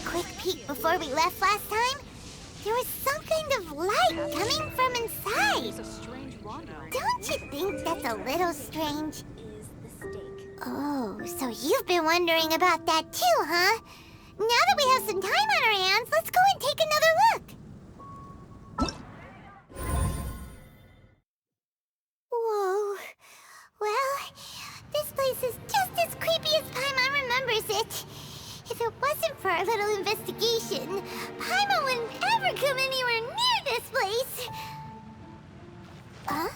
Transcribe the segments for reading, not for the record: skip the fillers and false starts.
quick peek before we left last time, there was some kind of light coming from inside. Don't you think that's a little strange? Oh, so you've been wondering about that too, huh? Now that we have some time on our hands, let's go and take another look. Whoa. Well, this place is just as creepy as Paimon remembers it. If it wasn't for our little investigation, Paimon wouldn't ever come anywhere near this place. Huh?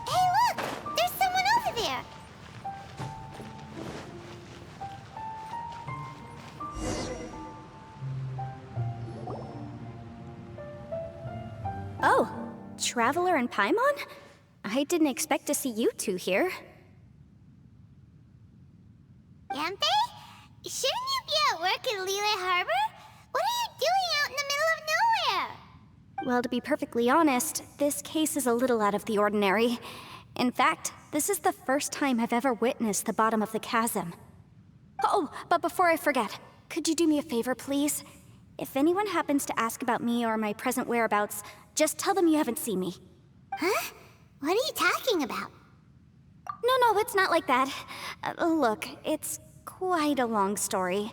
Hey, look! There's someone over there! Oh, Traveler and Paimon? I didn't expect to see you two here. Yampe? Shouldn't you be at work in Liyue Harbor? What are you doing out in the middle of nowhere? Well, to be perfectly honest, this case is a little out of the ordinary. In fact, this is the first time I've ever witnessed the bottom of the chasm. Oh, but before I forget, could you do me a favor, please? If anyone happens to ask about me or my present whereabouts, just tell them you haven't seen me. Huh? What are you talking about? No, it's not like that. Look, it's quite a long story.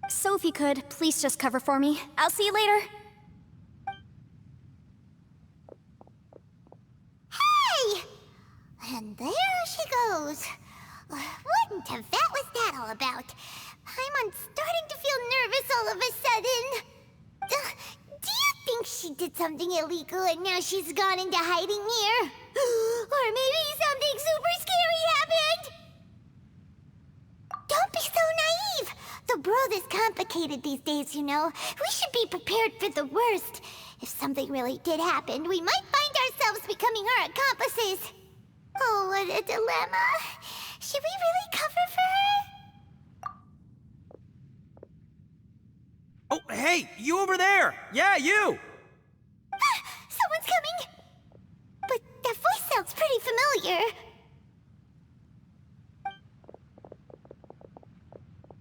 So if you could, please just cover for me. I'll see you later. Hey! And there she goes. What in Tibet was that all about? I'm starting to feel nervous all of a sudden. Do you think she did something illegal and now she's gone into hiding here? Or maybe something super scary happened? Don't be so naive! The world is complicated these days, you know. We should be prepared for the worst. If something really did happen, we might find ourselves becoming her accomplices. Oh, what a dilemma. Should we really cover for her? Oh, hey, you over there! Yeah, you! Someone's coming! But that voice sounds pretty familiar.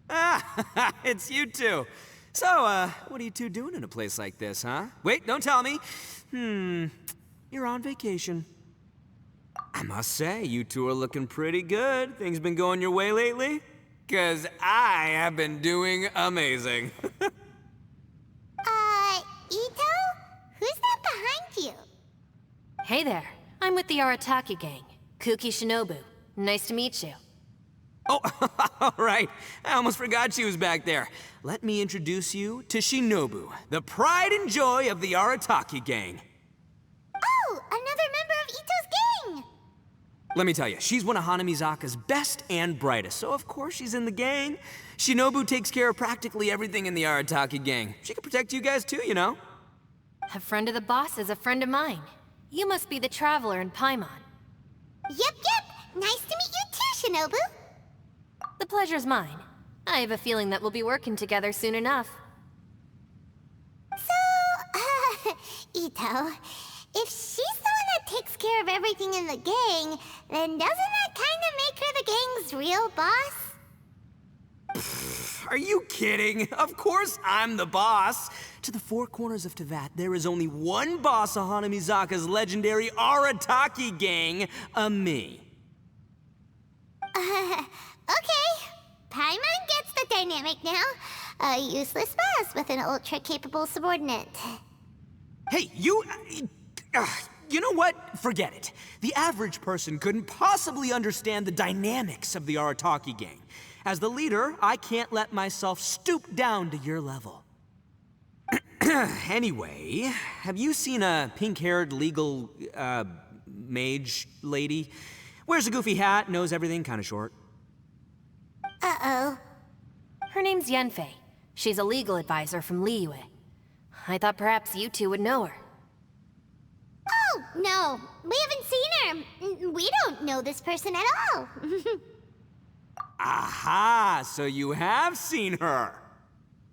Ah, it's you two. So, what are you two doing in a place like this, huh? Wait, don't tell me. You're on vacation. I must say, you two are looking pretty good. Things been going your way lately? 'Cause I have been doing amazing. Ito? Who's that behind you? Hey there, I'm with the Arataki gang. Kuki Shinobu. Nice to meet you. Oh, all right. I almost forgot she was back there. Let me introduce you to Shinobu, the pride and joy of the Arataki gang. Oh, another member of Ito's gang! Let me tell you, she's one of Hanamizaka's best and brightest, so of course she's in the gang. Shinobu takes care of practically everything in the Arataki gang. She can protect you guys too, you know. A friend of the boss is a friend of mine. You must be the Traveler in Paimon. Yep. Nice to meet you too, Shinobu. The pleasure's mine. I have a feeling that we'll be working together soon enough. So, Ito, if she's the one that takes care of everything in the gang, then doesn't that kind of make her the gang's real boss? Are you kidding? Of course I'm the boss. To the four corners of Teyvat, there is only one boss of Hanamizaka's legendary Arataki gang, me. Okay. Paimon gets the dynamic now. A useless boss with an ultra-capable subordinate. Hey, you know what? Forget it. The average person couldn't possibly understand the dynamics of the Arataki gang. As the leader, I can't let myself stoop down to your level. Anyway, have you seen a pink-haired legal, mage lady? Wears a goofy hat, knows everything, kinda short. Uh-oh. Her name's Yenfei. She's a legal advisor from Liyue. I thought perhaps you two would know her. Oh, no. We haven't seen her. We don't know this person at all. Aha! So you have seen her.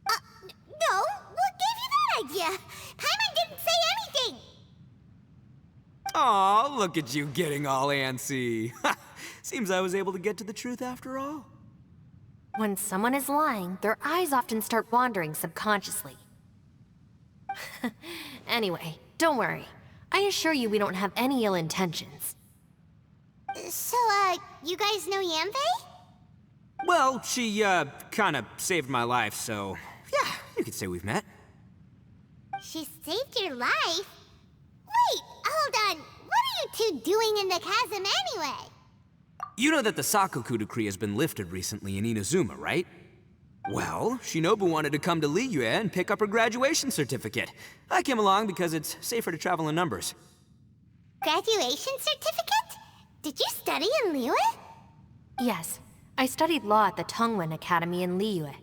No. What gave you that idea? Paimon didn't say anything. Aw, look at you getting all antsy. Seems I was able to get to the truth after all. When someone is lying, their eyes often start wandering subconsciously. Anyway, don't worry. I assure you we don't have any ill intentions. So, you guys know Yanfei? Well, she, kinda saved my life, so... yeah, you could say we've met. She saved your life? Wait, hold on. What are you two doing in the chasm anyway? You know that the Sakoku decree has been lifted recently in Inazuma, right? Well, Shinobu wanted to come to Liyue and pick up her graduation certificate. I came along because it's safer to travel in numbers. Graduation certificate? Did you study in Liyue? Yes, I studied law at the Tongwen Academy in Liyue.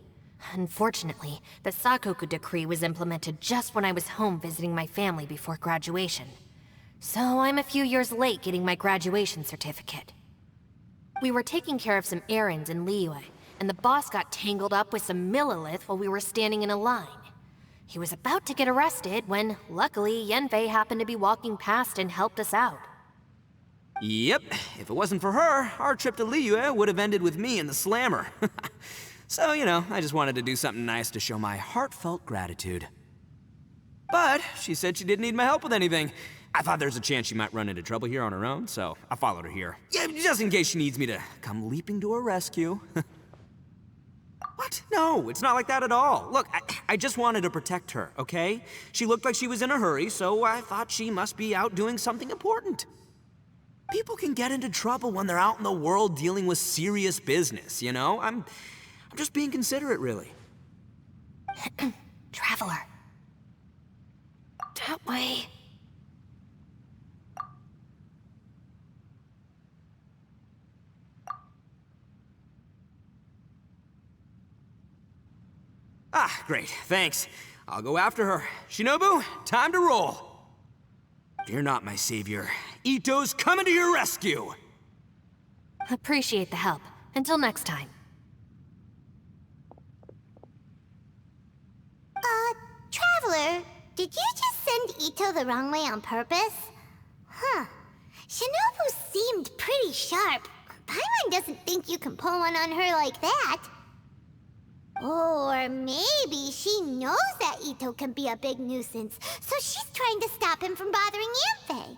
Unfortunately, the Sakoku decree was implemented just when I was home visiting my family before graduation. So I'm a few years late getting my graduation certificate. We were taking care of some errands in Liyue, and the boss got tangled up with some Millilith while we were standing in a line. He was about to get arrested when, luckily, Yanfei happened to be walking past and helped us out. Yep, if it wasn't for her, our trip to Liyue would have ended with me in the slammer. So, you know, I just wanted to do something nice to show my heartfelt gratitude. But she said she didn't need my help with anything. I thought there's a chance she might run into trouble here on her own, so I followed her here. Yeah, just in case she needs me to come leaping to her rescue. What? No, it's not like that at all. Look, I just wanted to protect her, okay? She looked like she was in a hurry, so I thought she must be out doing something important. People can get into trouble when they're out in the world dealing with serious business, you know? I'm just being considerate, really. Traveler. That way. Ah, great, thanks. I'll go after her. Shinobu, time to roll. Fear not, my savior. Ito's coming to your rescue! Appreciate the help. Until next time. Traveler, did you just send Ito the wrong way on purpose? Huh. Shinobu seemed pretty sharp. Paimon doesn't think you can pull one on her like that. Or maybe she knows that Ito can be a big nuisance, so she's trying to stop him from bothering Yanfei.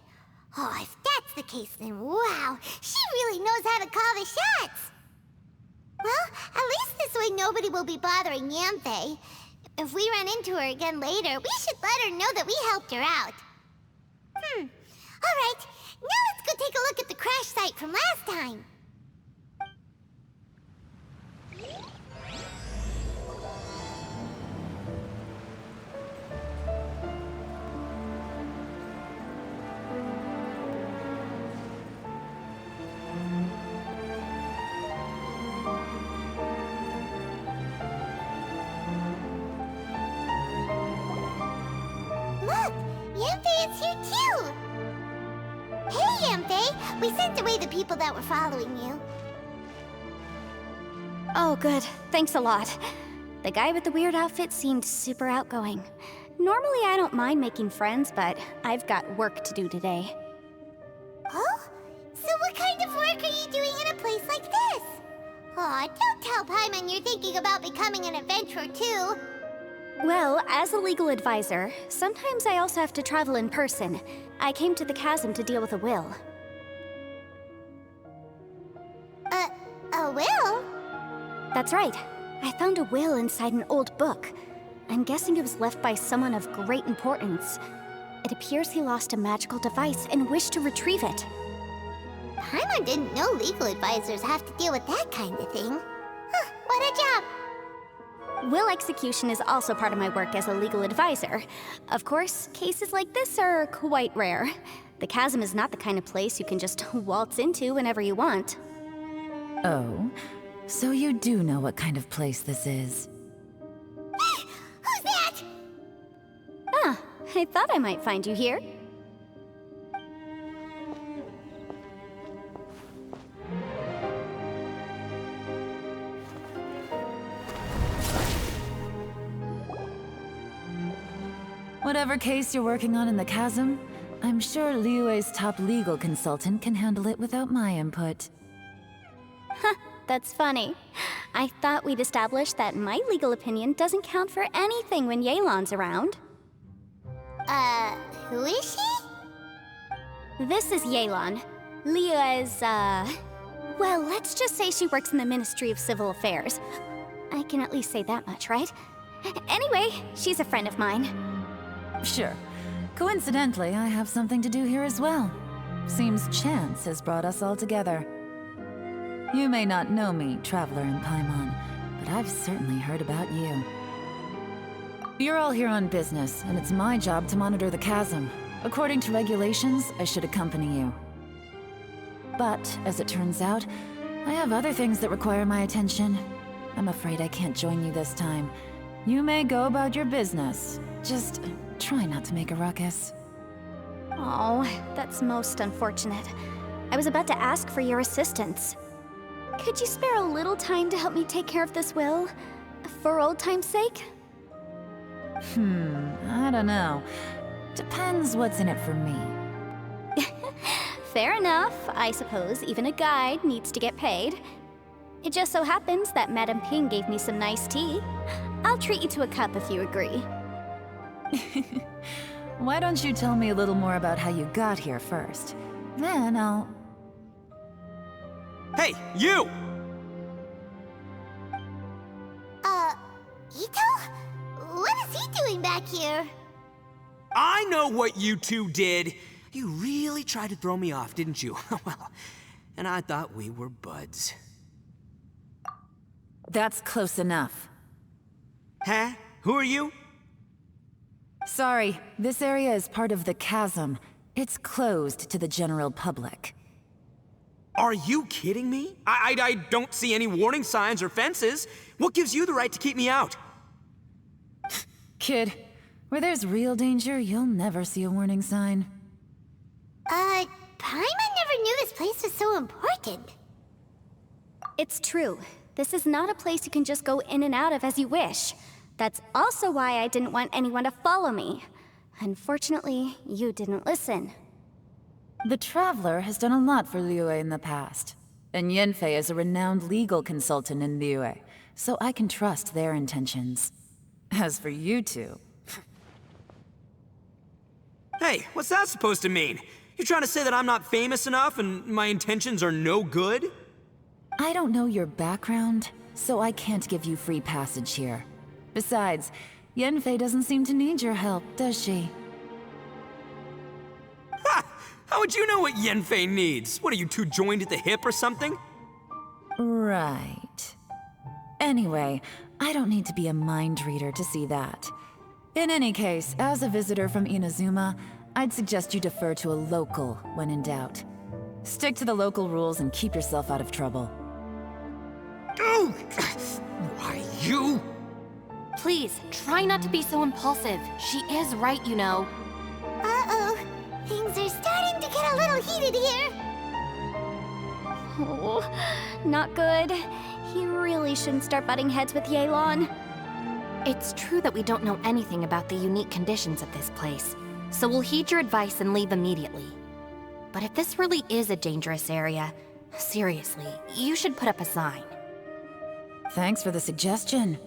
Oh, if that's the case, then wow, she really knows how to call the shots. Well, at least this way nobody will be bothering Yanfei. If we run into her again later, we should let her know that we helped her out. Alright, now let's go take a look at the crash site from last time. Look, Yanfei is here too! Hey, Yanfei! We sent away the people that were following you. Oh, good. Thanks a lot. The guy with the weird outfit seemed super outgoing. Normally I don't mind making friends, but I've got work to do today. Oh? So what kind of work are you doing in a place like this? Aw, don't tell Paimon you're thinking about becoming an adventurer too. Well, as a legal advisor, sometimes I also have to travel in person. I came to the chasm to deal with a will. A will? That's right. I found a will inside an old book. I'm guessing it was left by someone of great importance. It appears he lost a magical device and wished to retrieve it. Paimon didn't know legal advisors have to deal with that kind of thing. Huh, what a job! Will execution is also part of my work as a legal advisor. Of course, cases like this are quite rare. The chasm is not the kind of place you can just waltz into whenever you want. Oh, so you do know what kind of place this is. Who's that? Ah, I thought I might find you here. Whatever case you're working on in the chasm, I'm sure Liyue's top legal consultant can handle it without my input. that's funny. I thought we'd established that my legal opinion doesn't count for anything when Yelan's around. Who is she? This is Yelan. Leah is, well, let's just say she works in the Ministry of Civil Affairs. I can at least say that much, right? Anyway, she's a friend of mine. Sure. Coincidentally, I have something to do here as well. Seems chance has brought us all together. You may not know me, Traveler in Paimon, but I've certainly heard about you. You're all here on business, and it's my job to monitor the chasm. According to regulations, I should accompany you. But, as it turns out, I have other things that require my attention. I'm afraid I can't join you this time. You may go about your business. Just try not to make a ruckus. Oh, that's most unfortunate. I was about to ask for your assistance. Could you spare a little time to help me take care of this will? For old time's sake? I don't know. Depends what's in it for me. Fair enough. I suppose even a guide needs to get paid. It just so happens that Madame Ping gave me some nice tea. I'll treat you to a cup if you agree. Why don't you tell me a little more about how you got here first? Then I'll... Hey, you! Ito? What is he doing back here? I know what you two did. You really tried to throw me off, didn't you? Well, and I thought we were buds. That's close enough. Huh? Who are you? Sorry, this area is part of the chasm. It's closed to the general public. Are you kidding me? I don't see any warning signs or fences. What gives you the right to keep me out? Kid, where there's real danger, you'll never see a warning sign. Paimon never knew this place was so important. It's true. This is not a place you can just go in and out of as you wish. That's also why I didn't want anyone to follow me. Unfortunately, you didn't listen. The Traveler has done a lot for Liyue in the past. And Yanfei is a renowned legal consultant in Liyue, so I can trust their intentions. As for you two... Hey, what's that supposed to mean? You trying to say that I'm not famous enough and my intentions are no good? I don't know your background, so I can't give you free passage here. Besides, Yanfei doesn't seem to need your help, does she? Ha! How would you know what Yanfei needs? What, are you two joined at the hip or something? Right. Anyway, I don't need to be a mind reader to see that. In any case, as a visitor from Inazuma, I'd suggest you defer to a local when in doubt. Stick to the local rules and keep yourself out of trouble. Oh! Why, you? Please, try not to be so impulsive. She is right, you know. Uh-oh. Things are starting to get a little heated here. Oh, not good. He really shouldn't start butting heads with Yelan. It's true that we don't know anything about the unique conditions of this place, so we'll heed your advice and leave immediately. But if this really is a dangerous area, seriously, you should put up a sign. Thanks for the suggestion.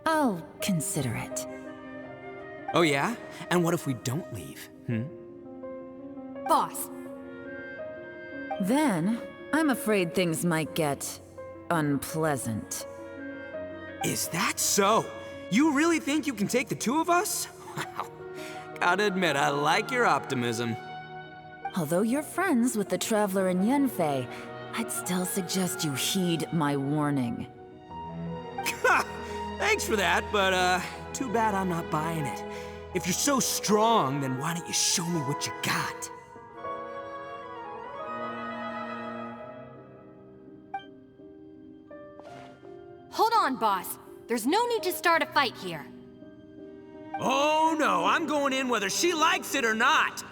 I'll consider it. Oh yeah? And what if we don't leave? Boss, Then, I'm afraid things might get... unpleasant. Is that so? You really think you can take the two of us? Wow. Gotta admit, I like your optimism. Although you're friends with the Traveler and Yanfei, I'd still suggest you heed my warning. Thanks for that, but too bad I'm not buying it. If you're so strong, then why don't you show me what you got? hold on, boss. There's no need to start a fight here. Oh no, I'm going in whether she likes it or not.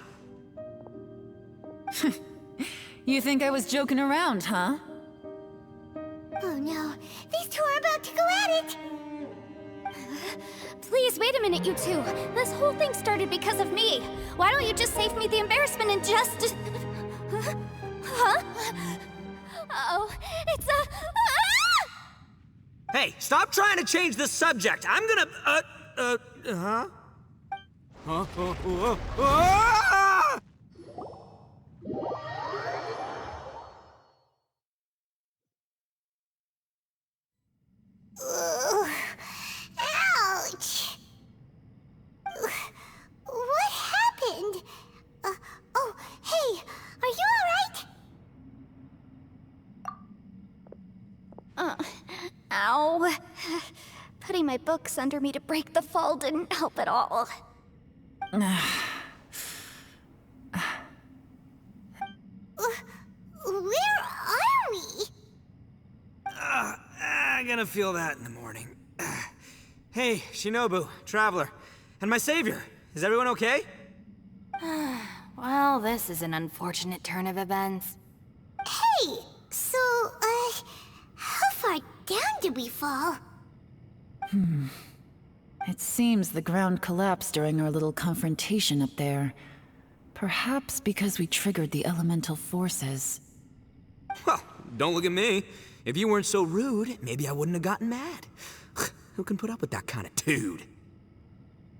You think I was joking around, huh? Oh no, these two are about to go at it! Please, wait a minute, you two. This whole thing started because of me. Why don't you just save me the embarrassment and just... Huh? Uh-oh, it's a... Hey, stop trying to change the subject. I'm gonna, huh? Ah! Ouch! What happened? Oh, hey, are you alright? Ow. Putting my books under me to break the fall didn't help at all. Where are we? I'm gonna feel that in the morning. Hey, Shinobu, Traveler, and my savior. Is everyone okay? Well, this is an unfortunate turn of events. Hey, so, how far down did we fall? It seems the ground collapsed during our little confrontation up there. Perhaps because we triggered the elemental forces. Well, don't look at me. If you weren't so rude, maybe I wouldn't have gotten mad. Who can put up with that kind of dude?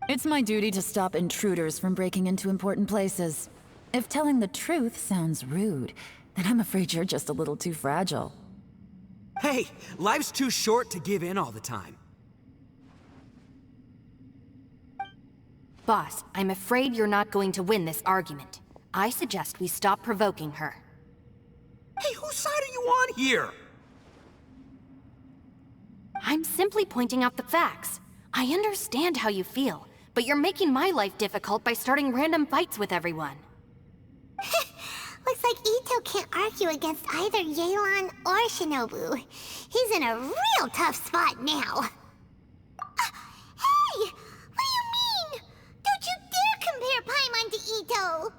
It's my duty to stop intruders from breaking into important places. If telling the truth sounds rude, then I'm afraid you're just a little too fragile. Hey, life's too short to give in all the time. Boss, I'm afraid you're not going to win this argument. I suggest we stop provoking her. Hey, whose side are you on here? I'm simply pointing out the facts. I understand how you feel, but you're making my life difficult by starting random fights with everyone. Looks like Ito can't argue against either Yelan or Shinobu. He's in a real tough spot now. Hey! What do you mean? Don't you dare compare Paimon to Ito!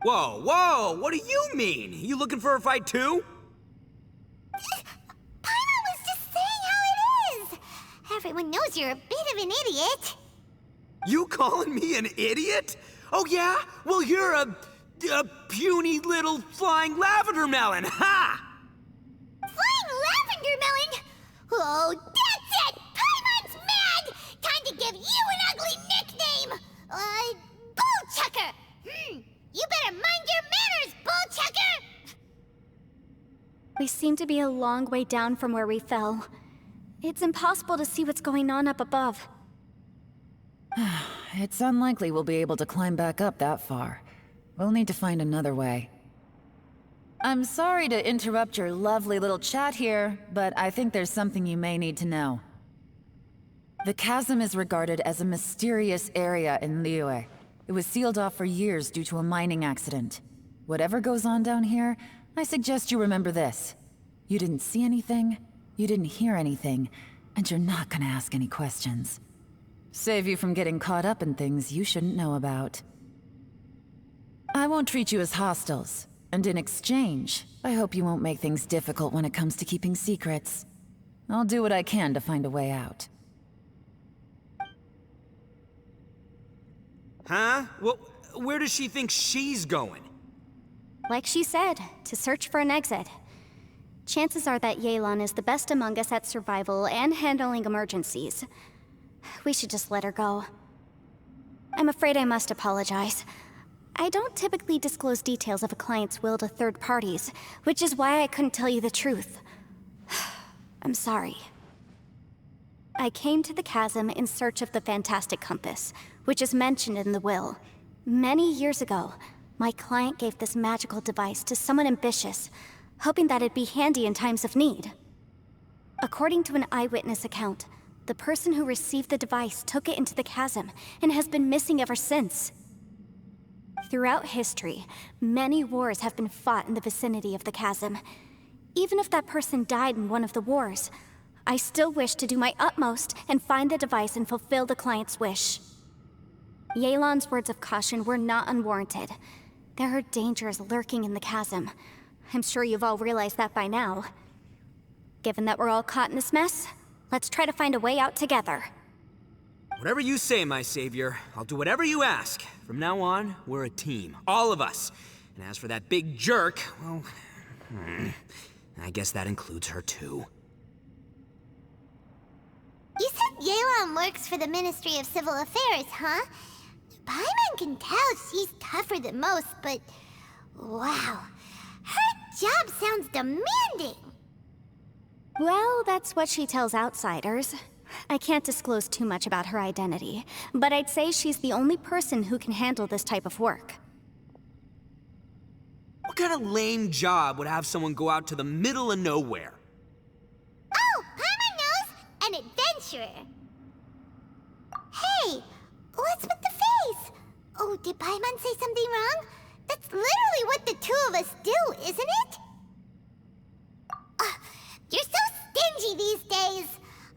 Whoa, whoa, what do you mean? You looking for a fight too? Paimon was just saying how it is! Everyone knows you're a bit of an idiot. You calling me an idiot? Oh yeah? Well, you're a puny little flying lavender melon, ha! Flying lavender melon? Oh, that's it! Paimon's mad! Time to give you an ugly nickname! Bull Chucker! You better mind your manners, Bull Chucker! We seem to be a long way down from where we fell. It's impossible to see what's going on up above. It's unlikely we'll be able to climb back up that far. We'll need to find another way. I'm sorry to interrupt your lovely little chat here, but I think there's something you may need to know. The chasm is regarded as a mysterious area in Liyue. It was sealed off for years due to a mining accident. Whatever goes on down here, I suggest you remember this. You didn't see anything, you didn't hear anything, and you're not gonna ask any questions. Save you from getting caught up in things you shouldn't know about. I won't treat you as hostiles, and in exchange, I hope you won't make things difficult when it comes to keeping secrets. I'll do what I can to find a way out. Huh? Well, where does she think she's going? Like she said, to search for an exit. Chances are that Yelan is the best among us at survival and handling emergencies. We should just let her go. I'm afraid I must apologize. I don't typically disclose details of a client's will to third parties, which is why I couldn't tell you the truth. I'm sorry. I came to the chasm in search of the fantastic compass, which is mentioned in the will. Many years ago, my client gave this magical device to someone ambitious, hoping that it'd be handy in times of need. According to an eyewitness account, the person who received the device took it into the chasm and has been missing ever since. Throughout history, many wars have been fought in the vicinity of the chasm. Even if that person died in one of the wars, I still wish to do my utmost and find the device and fulfill the client's wish. Yelan's words of caution were not unwarranted. There are dangers lurking in the chasm. I'm sure you've all realized that by now. Given that we're all caught in this mess, let's try to find a way out together. Whatever you say, my savior, I'll do whatever you ask. From now on, we're a team. All of us. And as for that big jerk, well, I guess that includes her too. Yelan works for the Ministry of Civil Affairs, huh? Paimon can tell she's tougher than most, but... wow. Her job sounds demanding! Well, that's what she tells outsiders. I can't disclose too much about her identity, but I'd say she's the only person who can handle this type of work. What kind of lame job would have someone go out to the middle of nowhere? Oh, Paimon knows! An adventurer! Hey, what's with the face? Oh, did Paimon say something wrong? That's literally what the two of us do, isn't it? You're so stingy these days.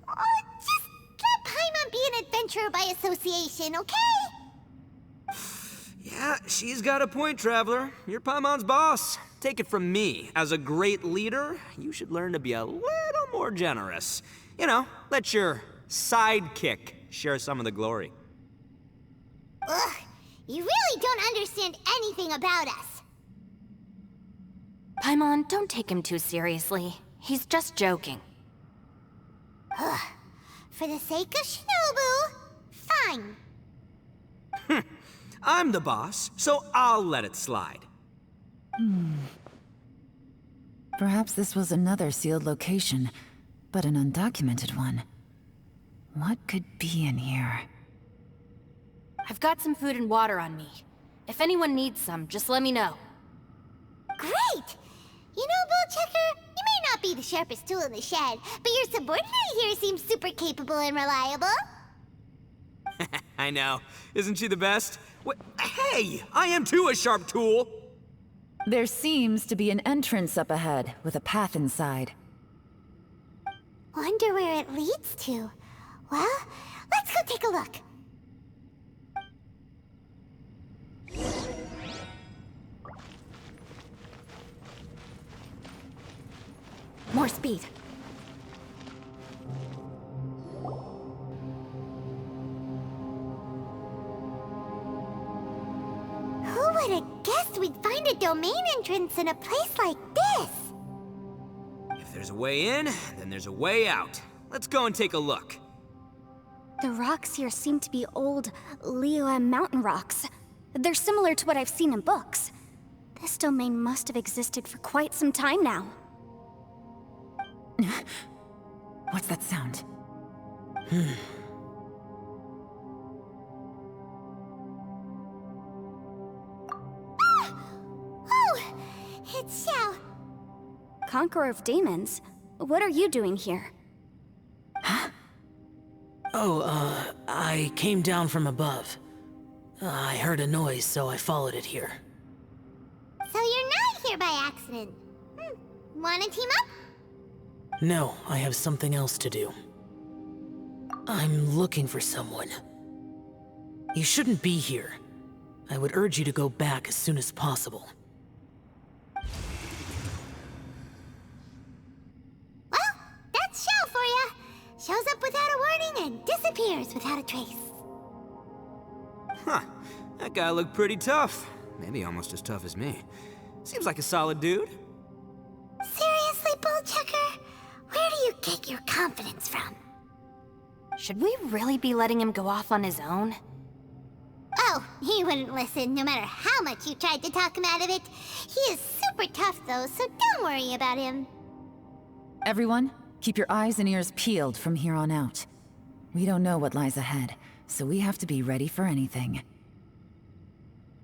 Oh, just let Paimon be an adventurer by association, okay? Yeah, she's got a point, Traveler. You're Paimon's boss. Take it from me. As a great leader, you should learn to be a little more generous. You know, let your sidekick share some of the glory. Ugh, you really don't understand anything about us. Paimon, don't take him too seriously. He's just joking. For the sake of Shinobu, fine. I'm the boss, so I'll let it slide. Perhaps this was another sealed location, but an undocumented one. What could be in here? I've got some food and water on me. If anyone needs some, just let me know. Great! You know, Bullchecker, you may not be the sharpest tool in the shed, but your subordinate here seems super capable and reliable. I know. Isn't she the best? Hey, I am too a sharp tool. There seems to be an entrance up ahead, with a path inside. Wonder where it leads to. Well, let's go take a look. More speed. Who would have guessed we'd find a domain entrance in a place like this? If there's a way in, then there's a way out. Let's go and take a look. The rocks here seem to be old Liyue mountain rocks. They're similar to what I've seen in books. This domain must have existed for quite some time now. What's that sound? Oh, it's Xiao. Conqueror of Demons? What are you doing here? I came down from above. I heard a noise, so I followed it here. So you're not here by accident. Wanna team up? No, I have something else to do. I'm looking for someone. You shouldn't be here. I would urge you to go back as soon as possible. Well, that's Xiao for ya. Shows up without a warning and disappears without a trace. Huh. That guy looked pretty tough. Maybe almost as tough as me. Seems like a solid dude. Seriously, Bullchecker? Where do you get your confidence from? Should we really be letting him go off on his own? Oh, he wouldn't listen no matter how much you tried to talk him out of it. He is super tough though, so don't worry about him. Everyone, keep your eyes and ears peeled from here on out. We don't know what lies ahead, so we have to be ready for anything.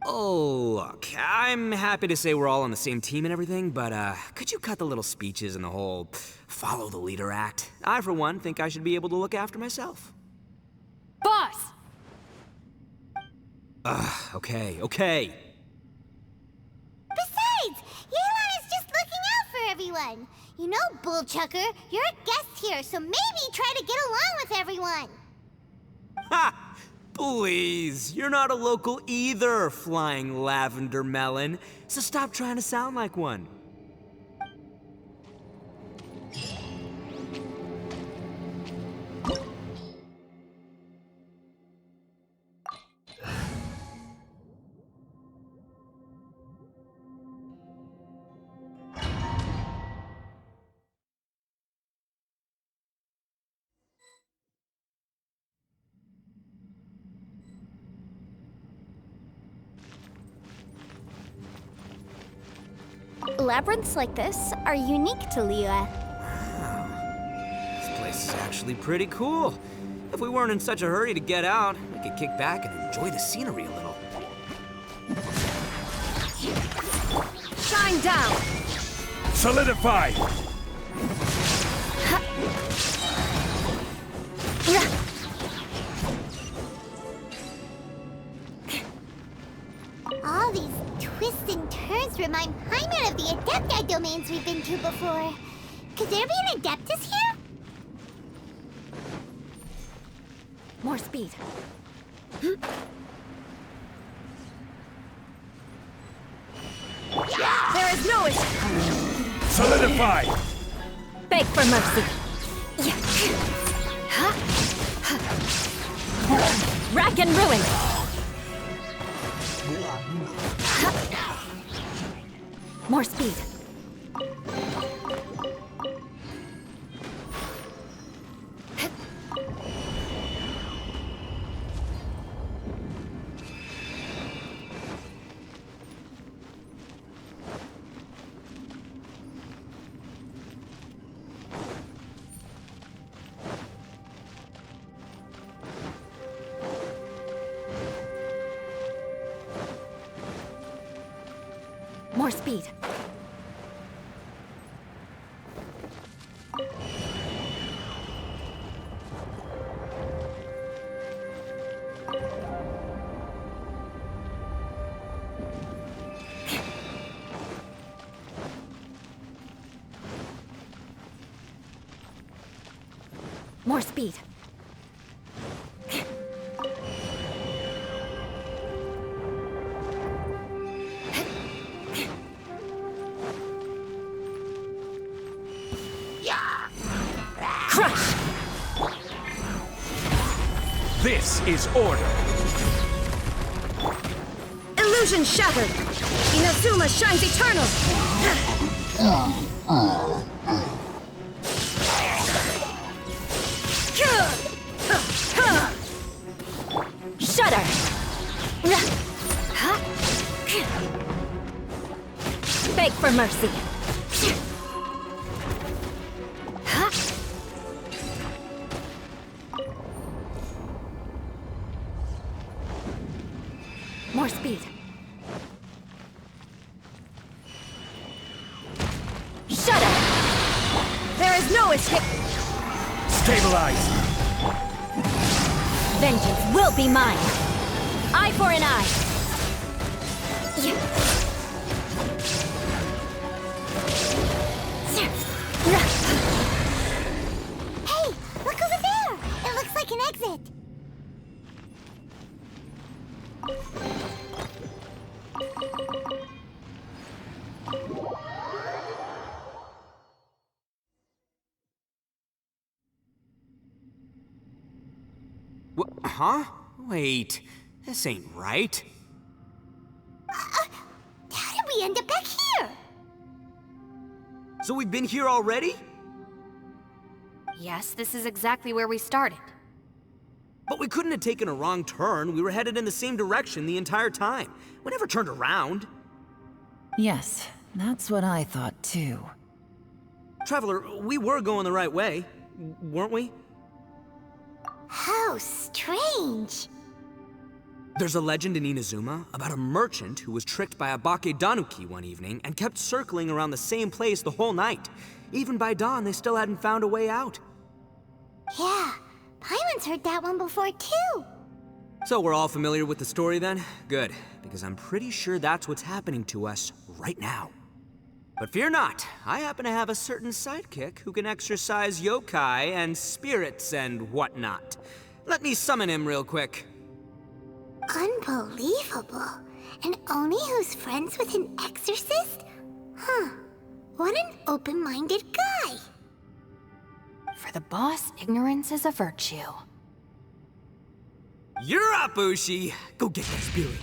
Oh, look, I'm happy to say we're all on the same team and everything, but could you cut the little speeches and the whole follow the leader act? I, for one, think I should be able to look after myself. Boss! Okay. Besides, Yelan is just looking out for everyone. You know, Bullchucker, you're a guest here, so maybe try to get along with everyone. Ha! Please, you're not a local either, flying lavender melon, so stop trying to sound like one. Labyrinths like this are unique to Liyue. This place is actually pretty cool. If we weren't in such a hurry to get out, we could kick back and enjoy the scenery a little. Shine down! Solidify! All these twists and turns remind Paimon of the Adepti domains we've been to before. Could there be an Adeptus here? More speed. There is no escape. Solidify! Beg for mercy. Rack and ruin. More speed. More speed. More speed. Crush! This is order. Illusion shattered! Inazuma shines eternal! Shudder! Beg for mercy! More speed. Shudder! There is no escape! Stabilize! Vengeance will be mine! Eye for an eye! Hey, look over there! It looks like an exit. Huh? Wait, this ain't right. How did we end up back here? So we've been here already? Yes, this is exactly where we started. But we couldn't have taken a wrong turn. We were headed in the same direction the entire time. We never turned around. Yes, that's what I thought too. Traveler, we were going the right way, weren't we? How strange. There's a legend in Inazuma about a merchant who was tricked by a Bakedanuki one evening and kept circling around the same place the whole night. Even by dawn, they still hadn't found a way out. Yeah, Paimon's heard that one before too. So we're all familiar with the story then? Good, because I'm pretty sure that's what's happening to us right now. But fear not, I happen to have a certain sidekick who can exercise yokai and spirits and whatnot. Let me summon him real quick. Unbelievable. An Oni who's friends with an exorcist? Huh. What an open-minded guy. For the boss, ignorance is a virtue. You're up, Ushi! Go get that spirit.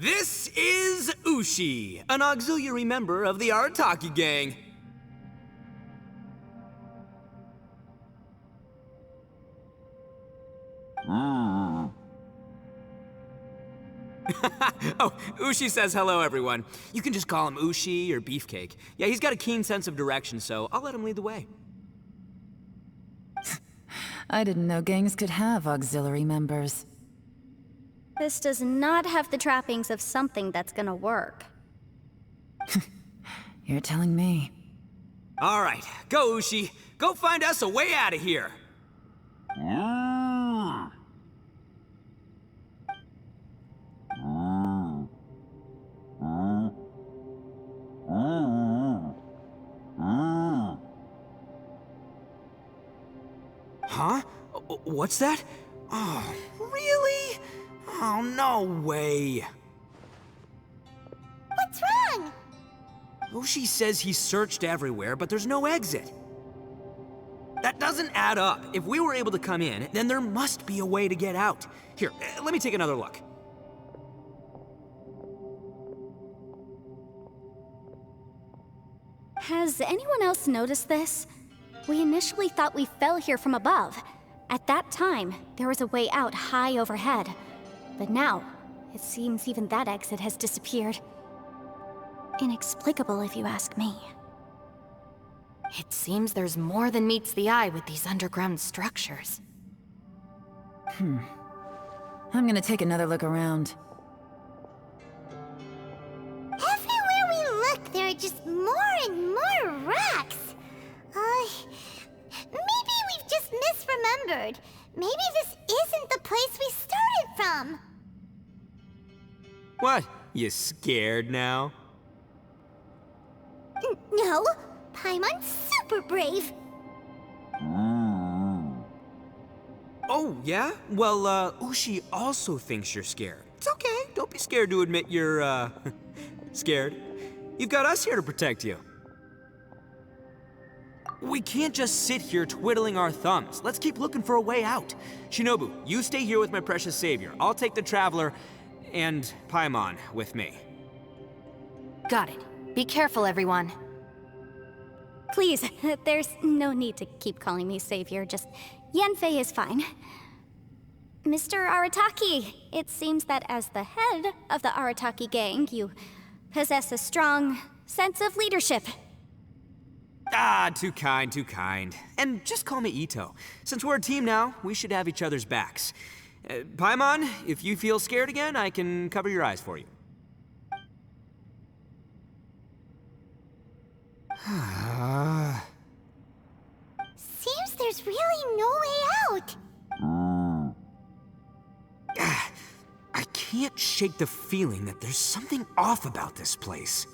This is Ushi, an auxiliary member of the Arataki gang. Oh, Ushi says hello, everyone. You can just call him Ushi or Beefcake. Yeah, he's got a keen sense of direction, so I'll let him lead the way. I didn't know gangs could have auxiliary members. This does not have the trappings of something that's gonna work. You're telling me. All right, go, Ushi. Go find us a way out of here. Huh? What's that? Oh, really? Oh, no way. What's wrong? Ushi says he searched everywhere, but there's no exit. That doesn't add up. If we were able to come in, then there must be a way to get out. Here, let me take another look. Has anyone else noticed this? We initially thought we fell here from above. At that time, there was a way out high overhead. But now, it seems even that exit has disappeared. Inexplicable, if you ask me. It seems there's more than meets the eye with these underground structures. I'm gonna take another look around. Everywhere we look, there are just more and more rocks. Maybe we've just misremembered. Maybe this isn't the place we started from. What? You scared now? No, Paimon's super brave. Oh, yeah? Well, Ushi also thinks you're scared. It's okay. Don't be scared to admit you're, scared. You've got us here to protect you. We can't just sit here twiddling our thumbs. Let's keep looking for a way out. Shinobu, you stay here with my precious savior. I'll take the Traveler and Paimon with me. Got it. Be careful, everyone. Please, there's no need to keep calling me savior, just Yanfei is fine. Mr. Arataki, it seems that as the head of the Arataki gang, you possess a strong sense of leadership. Ah, too kind, too kind. And just call me Ito. Since we're a team now, we should have each other's backs. Paimon, if you feel scared again, I can cover your eyes for you. Seems there's really no way out. I can't shake the feeling that there's something off about this place.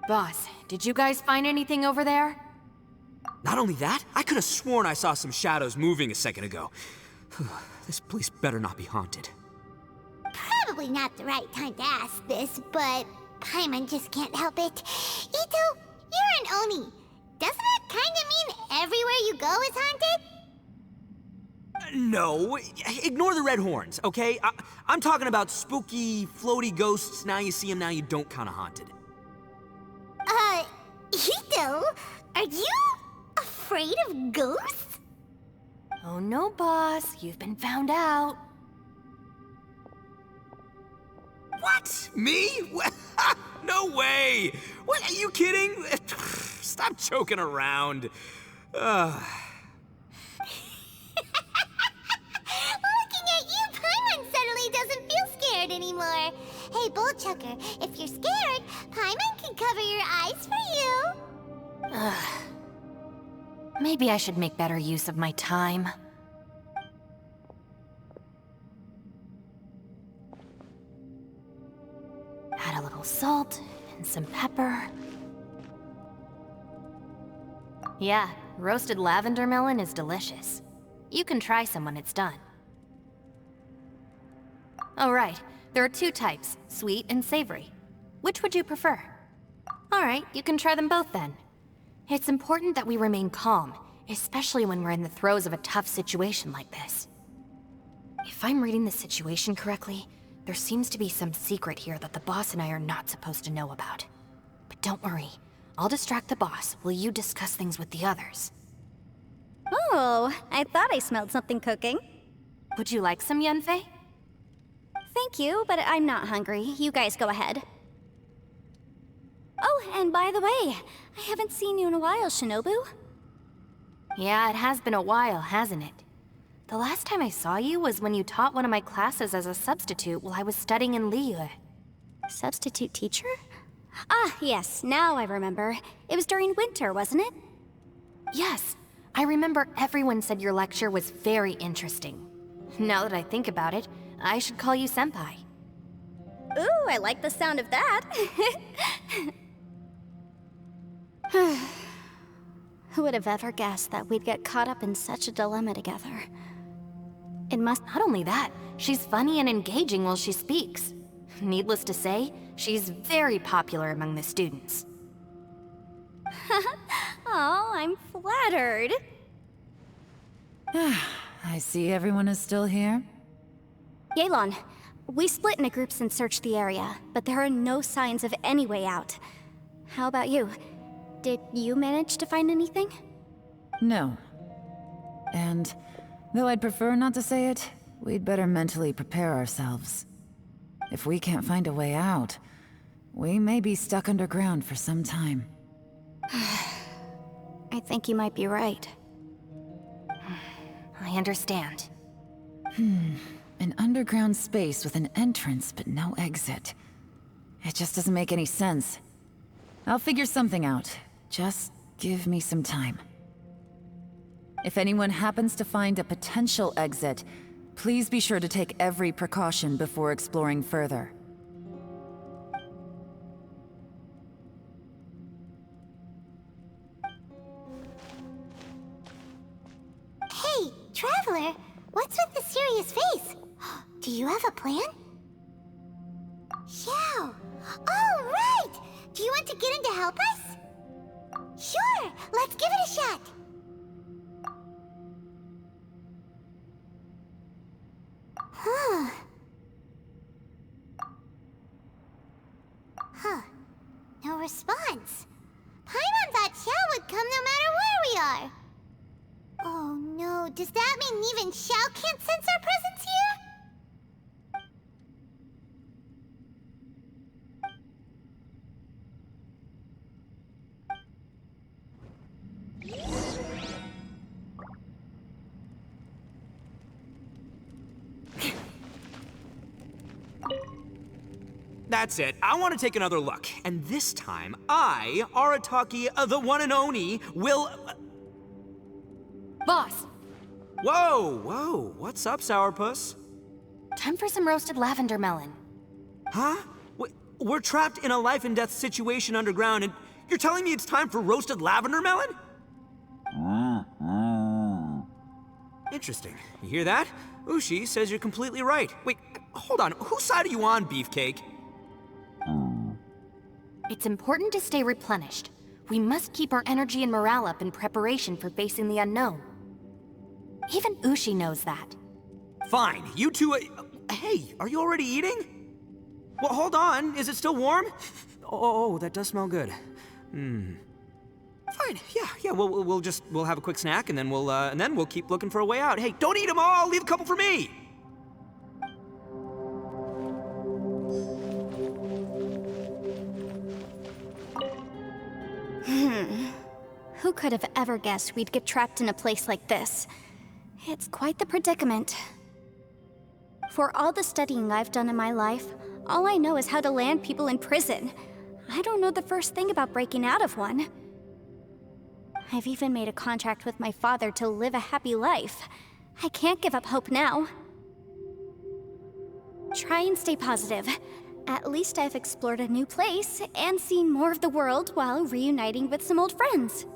Boss, did you guys find anything over there? Not only that, I could have sworn I saw some shadows moving a second ago. This place better not be haunted. Probably not the right time to ask this, but Paimon just can't help it. Ito, you're an Oni. Doesn't it kind of mean everywhere you go is haunted? No, ignore the red horns, okay? I'm talking about spooky, floaty ghosts. Now you see them, now you don't kind of haunted. Ito, are you afraid of ghosts? Oh no, boss. You've been found out. What? Me? No way! What, are you kidding? Stop joking around. Looking at you, Paimon suddenly doesn't feel scared anymore. Hey, Bullchucker, if you're scared, Paimon can cover your eyes for you. Maybe I should make better use of my time. Add a little salt and some pepper. Yeah, roasted lavender melon is delicious. You can try some when it's done. Oh right, there are two types, sweet and savory. Which would you prefer? Alright, you can try them both then. It's important that we remain calm, especially when we're in the throes of a tough situation like this. If I'm reading the situation correctly, there seems to be some secret here that the boss and I are not supposed to know about. But don't worry, I'll distract the boss while you discuss things with the others. Oh, I thought I smelled something cooking. Would you like some, Yanfei? Thank you, but I'm not hungry. You guys go ahead. Oh, and by the way, I haven't seen you in a while, Shinobu. Yeah, it has been a while, hasn't it? The last time I saw you was when you taught one of my classes as a substitute while I was studying in Liyue. Substitute teacher? Ah, yes, now I remember. It was during winter, wasn't it? Yes, I remember everyone said your lecture was very interesting. Now that I think about it, I should call you Senpai. Ooh, I like the sound of that. Who would have ever guessed that we'd get caught up in such a dilemma together? It must not only that, she's funny and engaging while she speaks. Needless to say, she's very popular among the students. Oh, I'm flattered. I see everyone is still here. Yelan, we split into groups and searched the area, but there are no signs of any way out. How about you? Did you manage to find anything? No. And though I'd prefer not to say it, we'd better mentally prepare ourselves. If we can't find a way out, we may be stuck underground for some time. I think you might be right. I understand. An underground space with an entrance but no exit. It just doesn't make any sense. I'll figure something out. Just give me some time. If anyone happens to find a potential exit, please be sure to take every precaution before exploring further. Hey, Traveler, what's with the serious face? Do you have a plan? Yeah. Oh, right! Do you want to get in to help us? Sure, let's give it a shot. Huh. No response. Paimon thought Xiao would come no matter where we are. Oh no, does that mean even Xiao can't sense our presence here? That's it. I want to take another look. And this time, I, Arataki, the one and only, will... Boss, Whoa, whoa. What's up, Sourpuss? time for some roasted lavender melon. Huh? We're trapped in a life and death situation underground, and you're telling me it's time for roasted lavender melon? Interesting. You hear that? Ushi says you're completely right. Wait, hold on. Whose side are you on, Beefcake? It's important to stay replenished. We must keep our energy and morale up in preparation for facing the unknown. Even Ushi knows that. Fine. You two... hey, are you already eating? Well, hold on. Is it still warm? Oh, that does smell good. Fine. Yeah. We'll have a quick snack, and then we'll keep looking for a way out. Hey, don't eat them all. Leave a couple for me. Who could have ever guessed we'd get trapped in a place like this? It's quite the predicament. For all the studying I've done in my life, all I know is how to land people in prison. I don't know the first thing about breaking out of one. I've even made a contract with my father to live a happy life. I can't give up hope now. Try and stay positive. At least I've explored a new place and seen more of the world while reuniting with some old friends.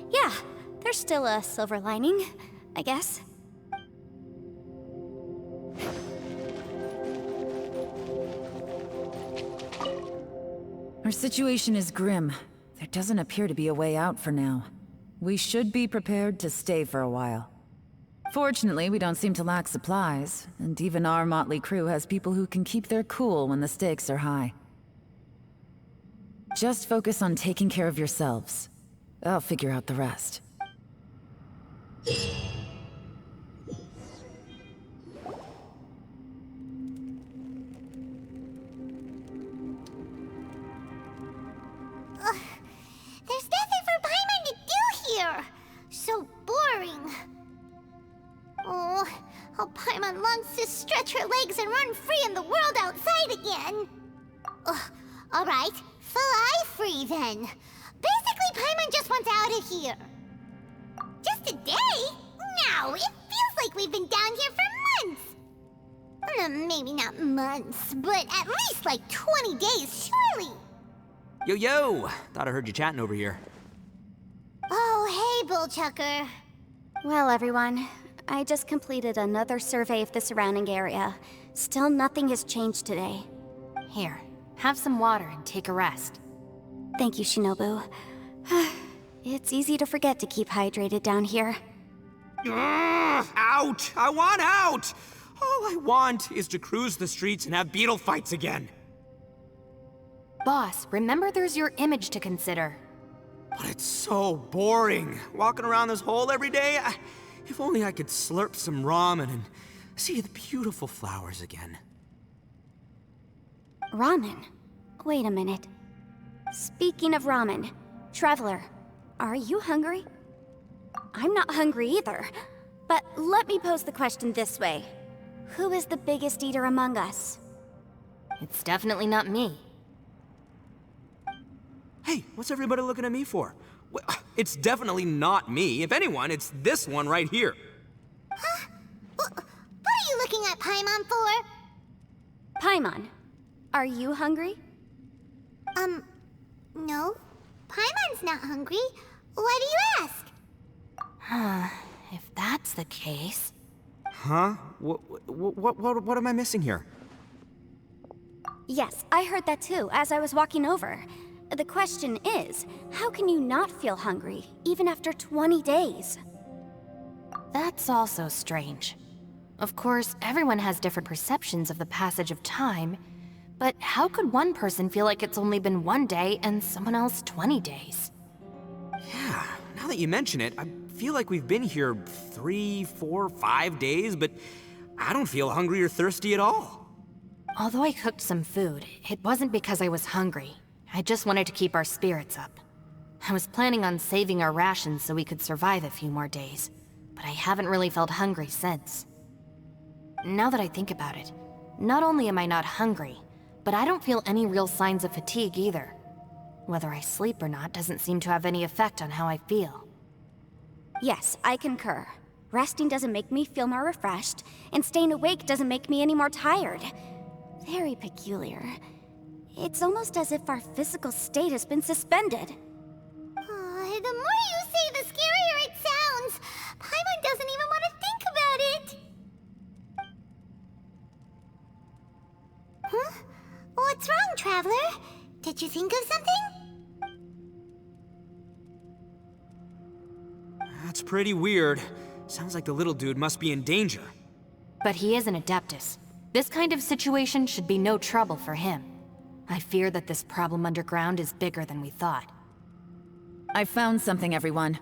Yeah, there's still a silver lining, I guess. Our situation is grim. There doesn't appear to be a way out for now. We should be prepared to stay for a while. Fortunately, we don't seem to lack supplies, and even our motley crew has people who can keep their cool when the stakes are high. Just focus on taking care of yourselves. I'll figure out the rest. stretch her legs and run free in the world outside again. Ugh, alright, fly free then. Basically, Paimon just wants out of here. Just a day? No, it feels like we've been down here for months. Maybe not months, but at least like 20 days, surely. Yo! Thought I heard you chatting over here. Oh, hey, Bullchucker. Well, everyone, I just completed another survey of the surrounding area. Still nothing has changed today. Here, have some water and take a rest. Thank you, Shinobu. It's easy to forget to keep hydrated down here. Out! I want out! All I want is to cruise the streets and have beetle fights again. Boss, remember there's your image to consider. But it's so boring, walking around this hole every day. If only I could slurp some ramen and see the beautiful flowers again. Ramen? Wait a minute. Speaking of ramen, Traveler, are you hungry? I'm not hungry either. But let me pose the question this way. Who is the biggest eater among us? It's definitely not me. Hey, what's everybody looking at me for? Well, it's definitely not me. If anyone, it's this one right here. Huh? What are you looking at Paimon for? Paimon, are you hungry? No. Paimon's not hungry. Why do you ask? If that's the case... Huh? What am I missing here? Yes, I heard that too, as I was walking over. The question is, how can you not feel hungry, even after 20 days? That's also strange. Of course, everyone has different perceptions of the passage of time, but how could one person feel like it's only been 1 day and someone else 20 days? Yeah, now that you mention it, I feel like we've been here 3, 4, 5 days, but I don't feel hungry or thirsty at all. Although I cooked some food, it wasn't because I was hungry. I just wanted to keep our spirits up. I was planning on saving our rations so we could survive a few more days, but I haven't really felt hungry since. Now that I think about it, not only am I not hungry, but I don't feel any real signs of fatigue either. Whether I sleep or not doesn't seem to have any effect on how I feel. Yes, I concur. Resting doesn't make me feel more refreshed, and staying awake doesn't make me any more tired. Very peculiar. It's almost as if our physical state has been suspended. The more you say, the scarier it sounds. Paimon doesn't even want to think about it. Huh? What's wrong, Traveler? Did you think of something? That's pretty weird. Sounds like the little dude must be in danger. But he is an Adeptus. This kind of situation should be no trouble for him. I fear that this problem underground is bigger than we thought. I found something, everyone.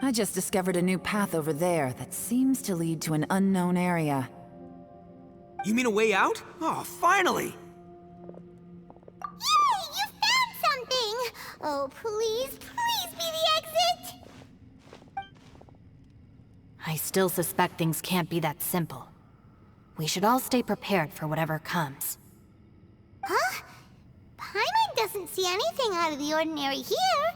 I just discovered a new path over there that seems to lead to an unknown area. You mean a way out? Oh, finally! Yay! You found something! Oh, please be the exit! I still suspect things can't be that simple. We should all stay prepared for whatever comes. Huh? Paimon doesn't see anything out of the ordinary here.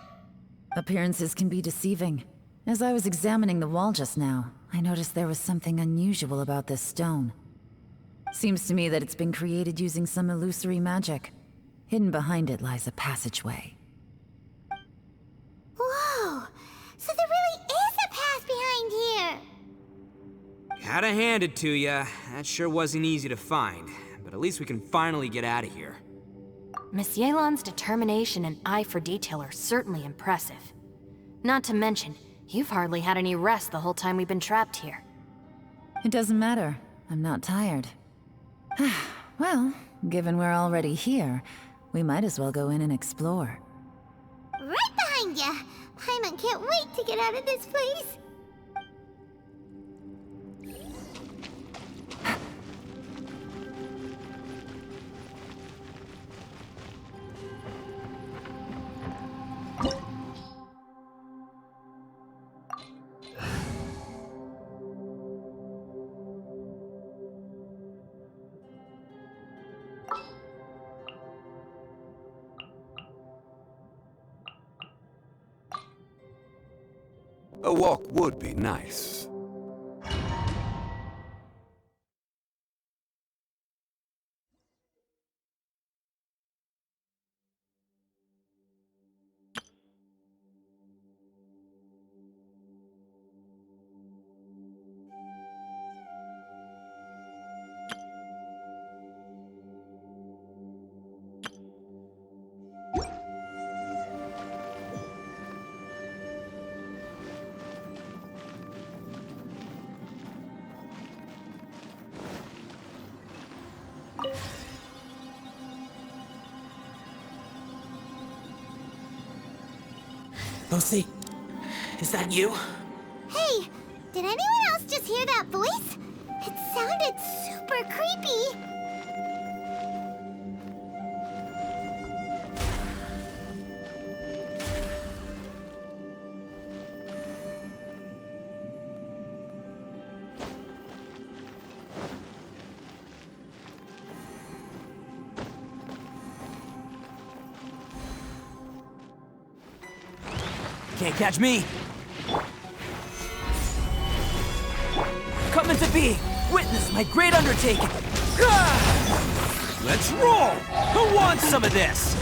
Appearances can be deceiving. As I was examining the wall just now, I noticed there was something unusual about this stone. Seems to me that it's been created using some illusory magic. Hidden behind it lies a passageway. Whoa! So there really is a path behind here! Gotta hand it to ya. That sure wasn't easy to find. But at least we can finally get out of here. Miss Yelan's determination and eye for detail are certainly impressive. Not to mention, you've hardly had any rest the whole time we've been trapped here. It doesn't matter. I'm not tired. Well, given we're already here, we might as well go in and explore. Right behind ya! Paimon can't wait to get out of this place! A walk would be nice. Lucy, is that you? Hey, did anyone else just hear that voice? It sounded super creepy. Can't catch me! Come into being! Witness my great undertaking! Let's roll! Who wants some of this?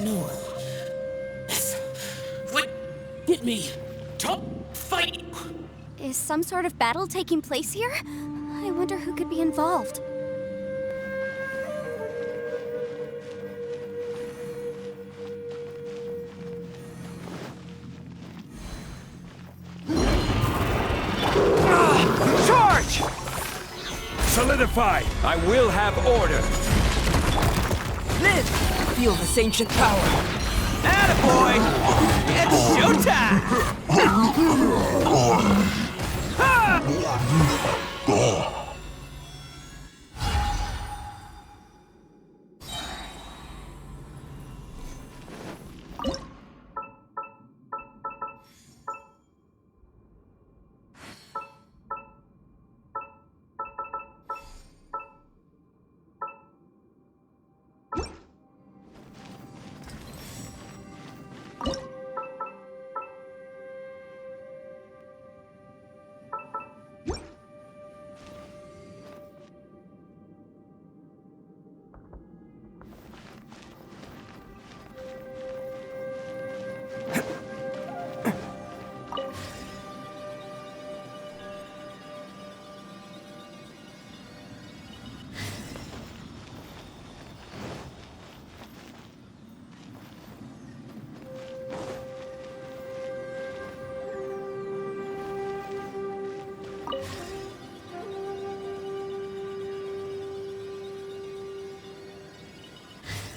No. This would get me. Don't fight. Is some sort of battle taking place here? I wonder who could be involved. Charge! Solidify! I will have order. Live! Feel this ancient power. Attaboy! It's showtime! Ha!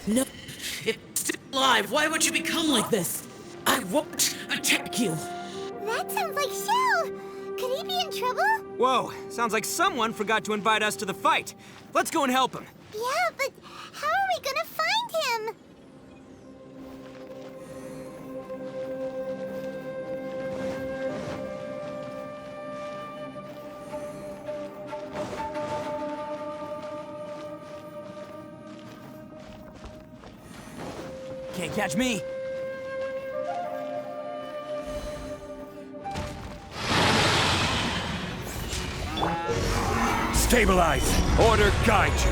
No, it's still alive. Why would you become like this? I won't attack you. That sounds like Shell. Could he be in trouble? Whoa, sounds like someone forgot to invite us to the fight. Let's go and help him. Yeah, but how are we gonna find him? Can't catch me. Stabilize. Order guide you.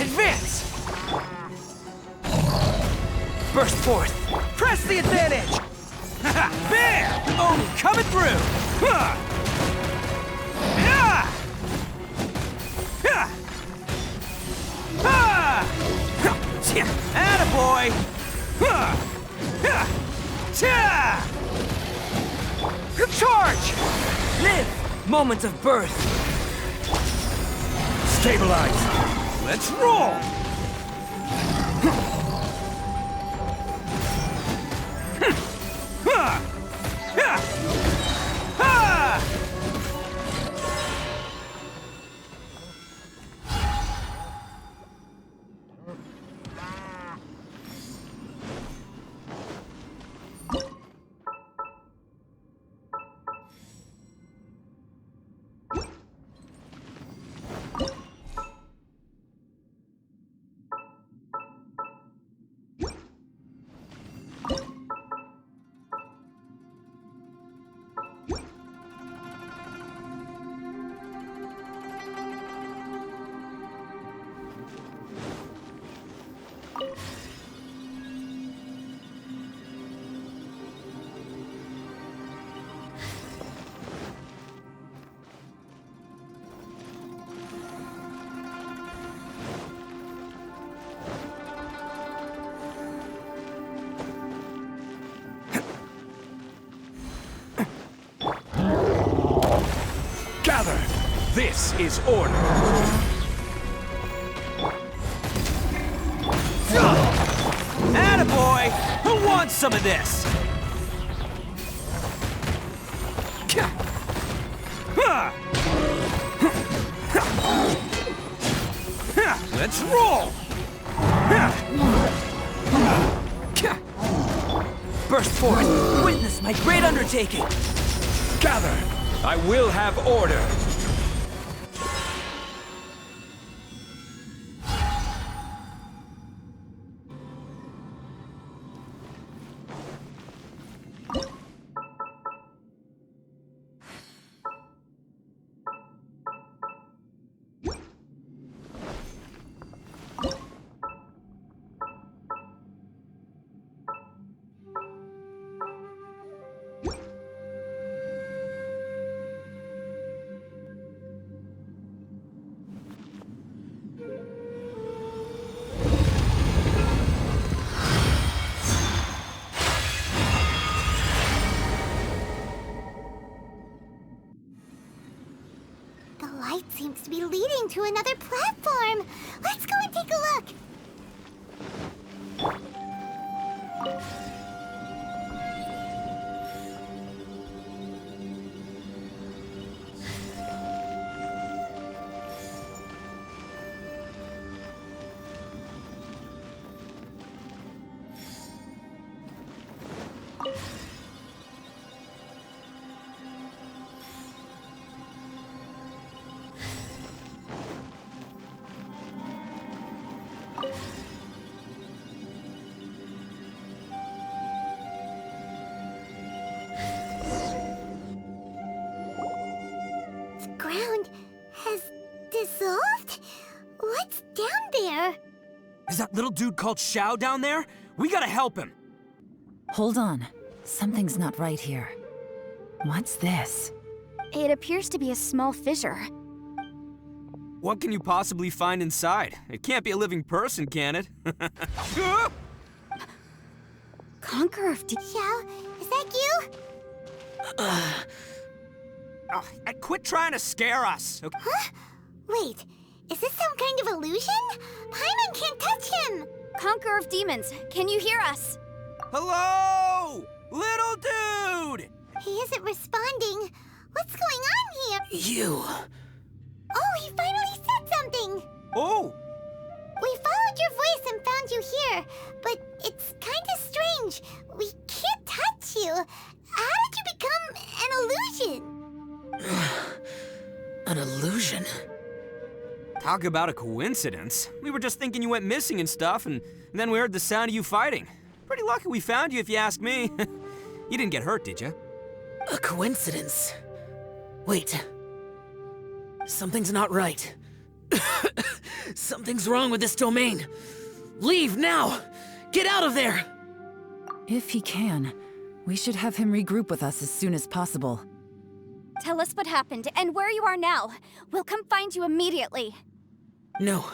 Advance! Burst forth. Press the advantage! Bam! Oh, coming through! Huh! Yeah! Yeah! Ah! Attaboy! Huh! Yeah! Yeah! Charge! Live! Moments of birth. Stabilize. Let's roll! Gather. This is order. Attaboy! Who wants some of this? Let's roll! Burst forth. Witness my great undertaking. Gather. I will have order. The light seems to be leading to another platform. Let's go and take a look. Ground has dissolved? What's down there? Is that little dude called Xiao down there? We gotta help him. Hold on. Something's not right here. What's this? It appears to be a small fissure. What can you possibly find inside? It can't be a living person, can it? Conqueror of Xiao, is that you? Oh, quit trying to scare us. Okay? Huh? Wait, is this some kind of illusion? Paimon can't touch him! Conqueror of Demons, can you hear us? Hello? Little dude! He isn't responding. What's going on here? You. Oh, he finally said something! Oh! We followed your voice and found you here, but it's kinda strange. We can't touch you. How did you become an illusion? An illusion? Talk about a coincidence. We were just thinking you went missing and stuff, and then we heard the sound of you fighting. Pretty lucky we found you, if you ask me. You didn't get hurt, did you? A coincidence? Wait. Something's not right. Something's wrong with this domain. Leave now! Get out of there! If he can, we should have him regroup with us as soon as possible. Tell us what happened and where you are now. We'll come find you immediately. No.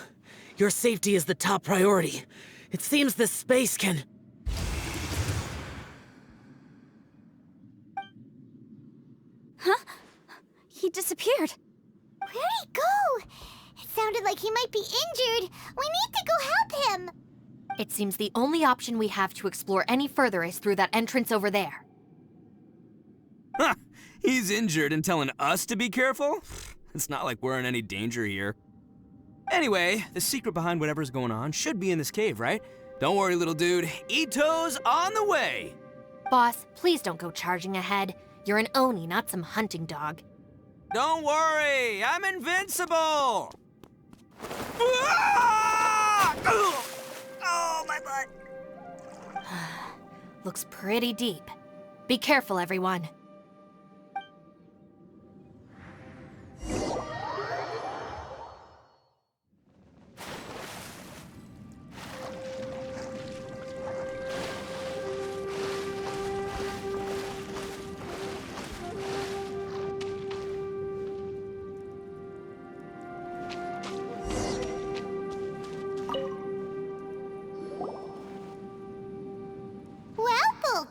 Your safety is the top priority. It seems this space can... Huh? He disappeared. Where'd he go? It sounded like he might be injured. We need to go help him. It seems the only option we have to explore any further is through that entrance over there. Huh, he's injured and telling us to be careful? It's not like we're in any danger here. Anyway, the secret behind whatever's going on should be in this cave, right? Don't worry, little dude. Ito's on the way! Boss, please don't go charging ahead. You're an Oni, not some hunting dog. Don't worry, I'm invincible! Ah! Oh, my butt! Looks pretty deep. Be careful, everyone.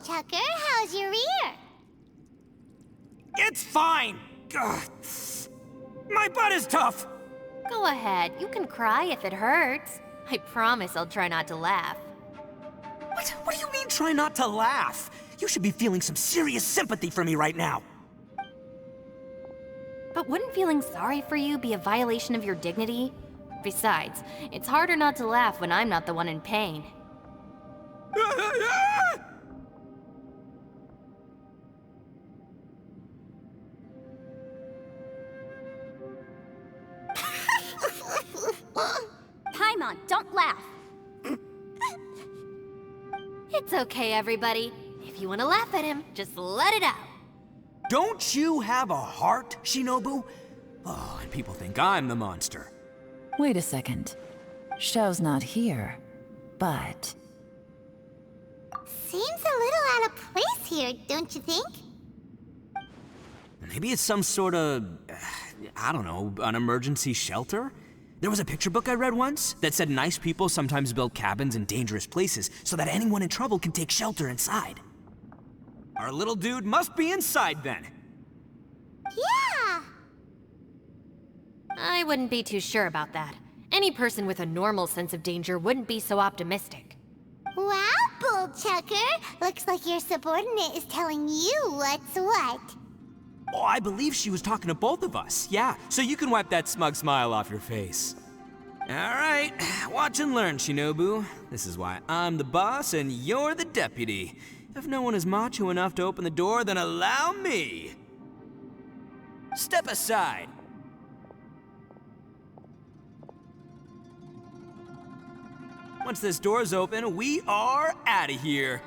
Tucker, how's your ear? It's fine! Ugh. My butt is tough! Go ahead, you can cry if it hurts. I promise I'll try not to laugh. What do you mean, try not to laugh? You should be feeling some serious sympathy for me right now. But wouldn't feeling sorry for you be a violation of your dignity? Besides, it's harder not to laugh when I'm not the one in pain. Paimon, don't laugh. It's okay, everybody. If you want to laugh at him, just let it out. Don't you have a heart, Shinobu? Oh, and people think I'm the monster. Wait a second. Xiao's not here, but... Seems a little out of place here, don't you think? Maybe it's some sort of, I don't know, an emergency shelter? There was a picture book I read once that said nice people sometimes build cabins in dangerous places so that anyone in trouble can take shelter inside. Our little dude must be inside then. Yeah! I wouldn't be too sure about that. Any person with a normal sense of danger wouldn't be so optimistic. Wow, Bullchucker! Looks like your subordinate is telling you what's what. Oh, I believe she was talking to both of us. Yeah, so you can wipe that smug smile off your face. All right, watch and learn, Shinobu. This is why I'm the boss and you're the deputy. If no one is macho enough to open the door, then allow me. Step aside. Once this door's open, we are out of here.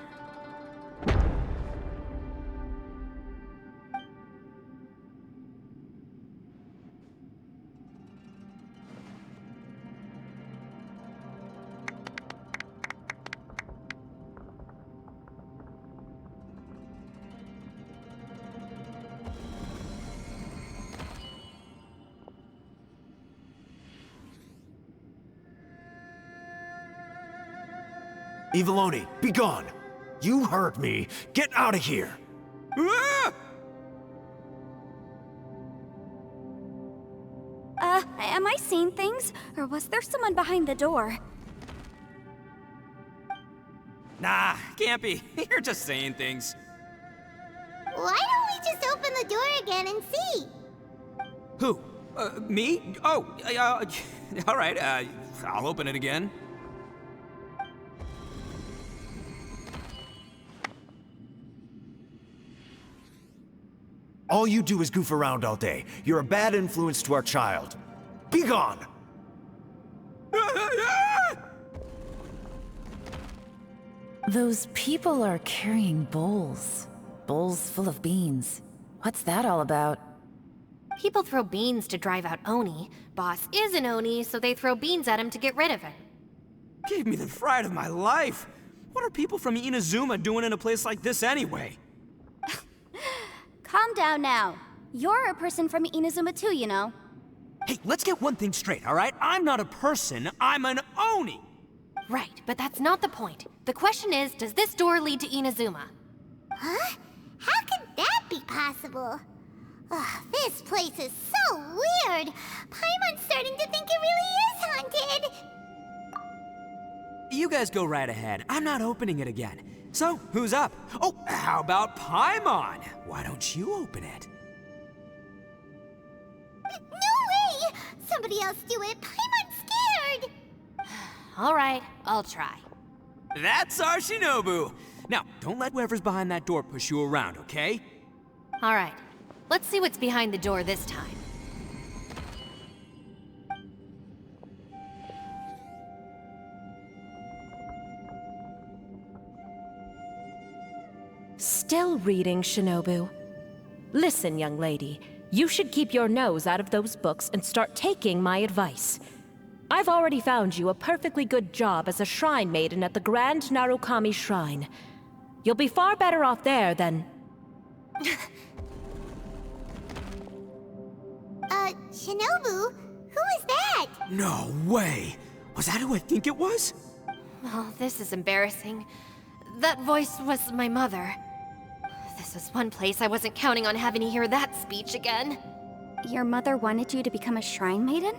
Eviloni, be gone! You heard me! Get out of here! Ah! Am I seeing things? Or was there someone behind the door? Nah, can't be. You're just saying things. Why don't we just open the door again and see? Who? Me? Oh, all right, I'll open it again. All you do is goof around all day. You're a bad influence to our child. Be gone! Those people are carrying bowls. Bowls full of beans. What's that all about? People throw beans to drive out Oni. Boss is an Oni, so they throw beans at him to get rid of him. Gave me the fright of my life. What are people from Inazuma doing in a place like this anyway? Calm down now. You're a person from Inazuma too, you know. Hey, let's get one thing straight, all right? I'm not a person, I'm an Oni! Right, but that's not the point. The question is, does this door lead to Inazuma? Huh? How could that be possible? Ugh, this place is so weird. Paimon's starting to think it really is haunted. You guys go right ahead. I'm not opening it again. So, who's up? Oh, how about Paimon? Why don't you open it? No way! Somebody else do it. Paimon's scared. All right, I'll try. That's our Shinobu! Now, don't let whoever's behind that door push you around, okay? All right, let's see what's behind the door this time. Still reading, Shinobu. Listen, young lady. You should keep your nose out of those books and start taking my advice. I've already found you a perfectly good job as a shrine maiden at the Grand Narukami Shrine. You'll be far better off there than... Shinobu? Who is that? No way! Was that who I think it was? Oh, this is embarrassing. That voice was my mother. This was one place I wasn't counting on having to hear that speech again. Your mother wanted you to become a shrine maiden?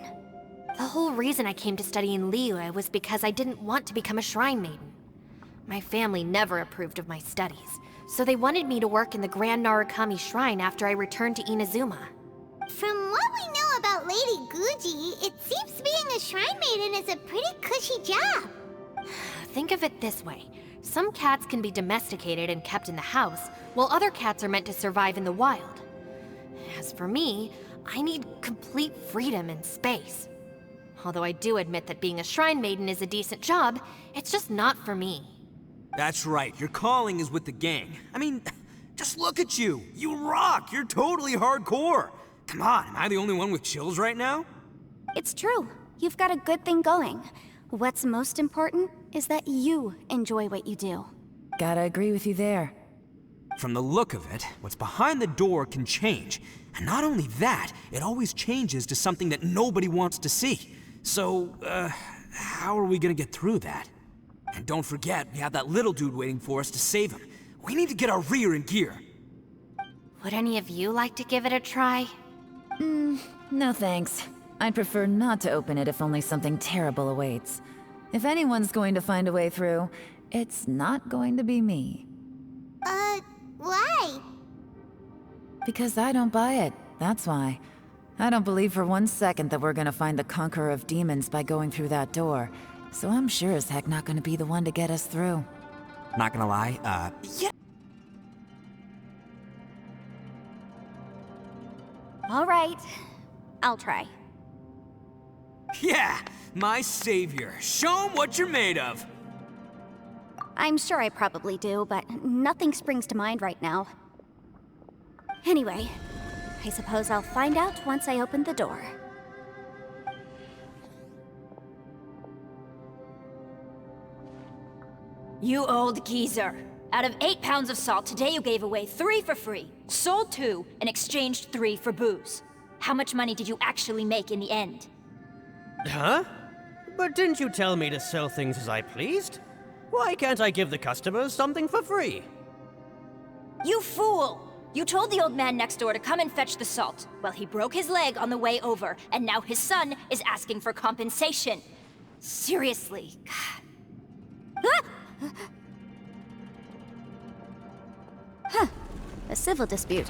The whole reason I came to study in Liyue was because I didn't want to become a shrine maiden. My family never approved of my studies, so they wanted me to work in the Grand Narukami Shrine after I returned to Inazuma. From what we know about Lady Guji, it seems being a shrine maiden is a pretty cushy job. Think of it this way. Some cats can be domesticated and kept in the house, while other cats are meant to survive in the wild. As for me, I need complete freedom and space. Although I do admit that being a shrine maiden is a decent job, it's just not for me. That's right, your calling is with the gang. I mean, just look at you. You rock, you're totally hardcore. Come on, am I the only one with chills right now? It's true. You've got a good thing going. What's most important is that you enjoy what you do. Gotta agree with you there. From the look of it, what's behind the door can change. And not only that, it always changes to something that nobody wants to see. So, how are we gonna get through that? And don't forget, we have that little dude waiting for us to save him. We need to get our rear in gear. Would any of you like to give it a try? No thanks. I'd prefer not to open it if only something terrible awaits. If anyone's going to find a way through, it's not going to be me. Why? Because I don't buy it, that's why. I don't believe for 1 second that we're gonna find the Conqueror of Demons by going through that door. So I'm sure as heck not gonna be the one to get us through. Not gonna lie, yeah. All right, I'll try. Yeah, my savior. Show 'em what you're made of. I'm sure I probably do, but nothing springs to mind right now. Anyway, I suppose I'll find out once I open the door. You old geezer. Out of 8 pounds of salt, today you gave away 3 for free, sold 2, and exchanged 3 for booze. How much money did you actually make in the end? Huh? But didn't you tell me to sell things as I pleased? Why can't I give the customers something for free? You fool! You told the old man next door to come and fetch the salt. Well, he broke his leg on the way over, and now his son is asking for compensation. Seriously. Huh. A civil dispute.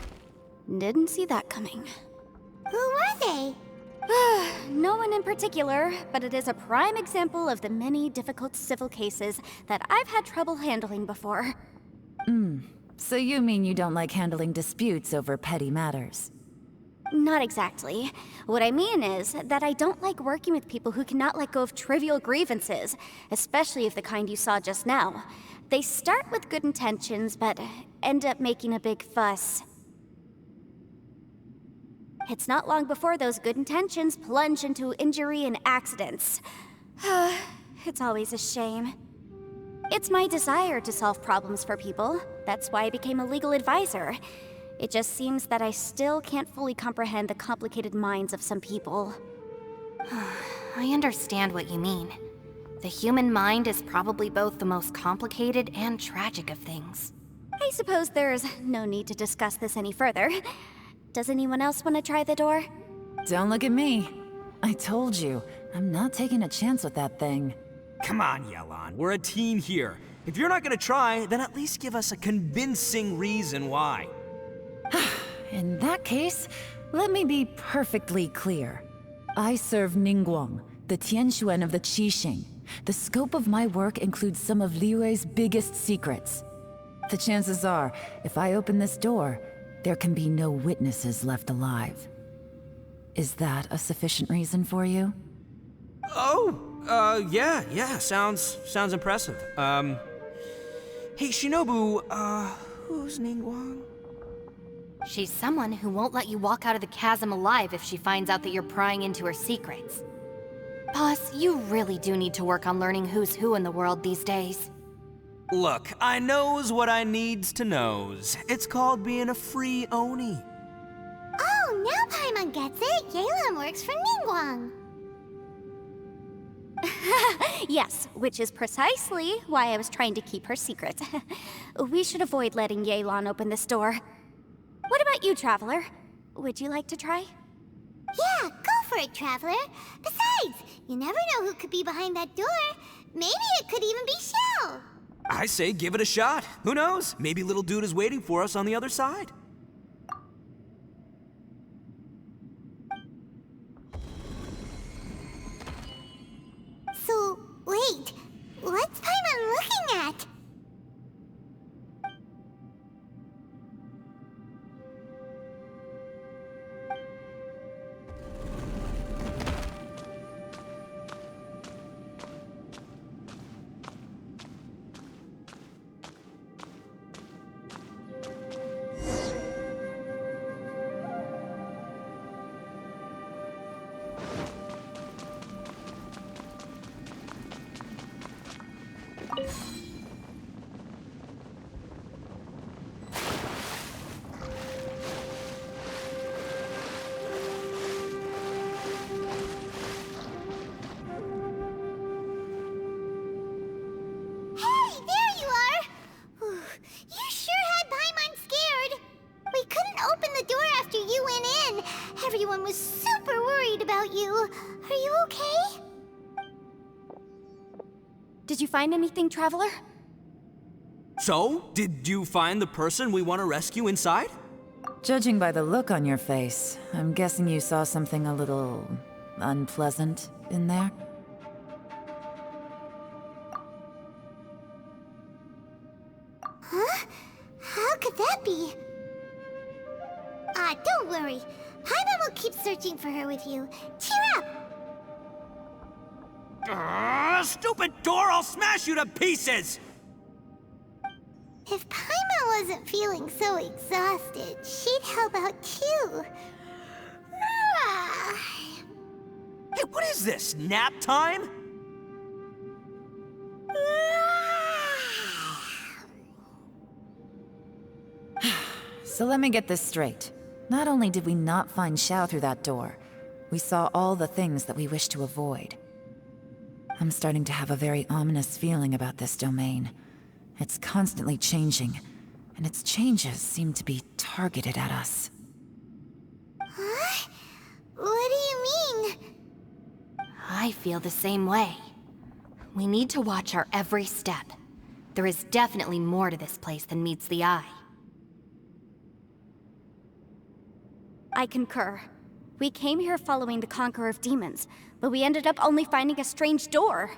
Didn't see that coming. Who were they? No one in particular, but it is a prime example of the many difficult civil cases that I've had trouble handling before. So you mean you don't like handling disputes over petty matters? Not exactly. What I mean is that I don't like working with people who cannot let go of trivial grievances, especially of the kind you saw just now. They start with good intentions, but end up making a big fuss. It's not long before those good intentions plunge into injury and accidents. It's always a shame. It's my desire to solve problems for people. That's why I became a legal advisor. It just seems that I still can't fully comprehend the complicated minds of some people. I understand what you mean. The human mind is probably both the most complicated and tragic of things. I suppose there's no need to discuss this any further. Does anyone else want to try the door? Don't look at me. I told you, I'm not taking a chance with that thing. Come on, Yelan, we're a team here. If you're not gonna try, then at least give us a convincing reason why. In that case, let me be perfectly clear. I serve Ningguang, the Tianxuan of the Qixing. The scope of my work includes some of Liyue's biggest secrets. The chances are, if I open this door, there can be no witnesses left alive. Is that a sufficient reason for you? Yeah, sounds impressive. Hey, Shinobu, who's Ningguang? She's someone who won't let you walk out of the chasm alive if she finds out that you're prying into her secrets. Boss, you really do need to work on learning who's who in the world these days. Look, I knows what I needs to knows. It's called being a free Oni. Oh, now Paimon gets it. Yelan works for Ningguang. Yes, which is precisely why I was trying to keep her secret. We should avoid letting Yelan open this door. What about you, Traveler? Would you like to try? Yeah, go for it, Traveler. Besides, you never know who could be behind that door. Maybe it could even be Shell. I say give it a shot. Who knows? Maybe little dude is waiting for us on the other side. So, wait. What's Paimon looking at? Everyone was super worried about you. Are you okay? Did you find anything, Traveler? So, did you find the person we want to rescue inside? Judging by the look on your face, I'm guessing you saw something a little unpleasant in there? Huh? How could that be? Don't worry. Paimon will keep searching for her with you. Cheer up! Stupid door! I'll smash you to pieces! If Paimon wasn't feeling so exhausted, she'd help out too. Hey, what is this? Nap time? So let me get this straight. Not only did we not find Xiao through that door, we saw all the things that we wish to avoid. I'm starting to have a very ominous feeling about this domain. It's constantly changing, and its changes seem to be targeted at us. Huh? What do you mean? I feel the same way. We need to watch our every step. There is definitely more to this place than meets the eye. I concur. We came here following the Conqueror of Demons, but we ended up only finding a strange door.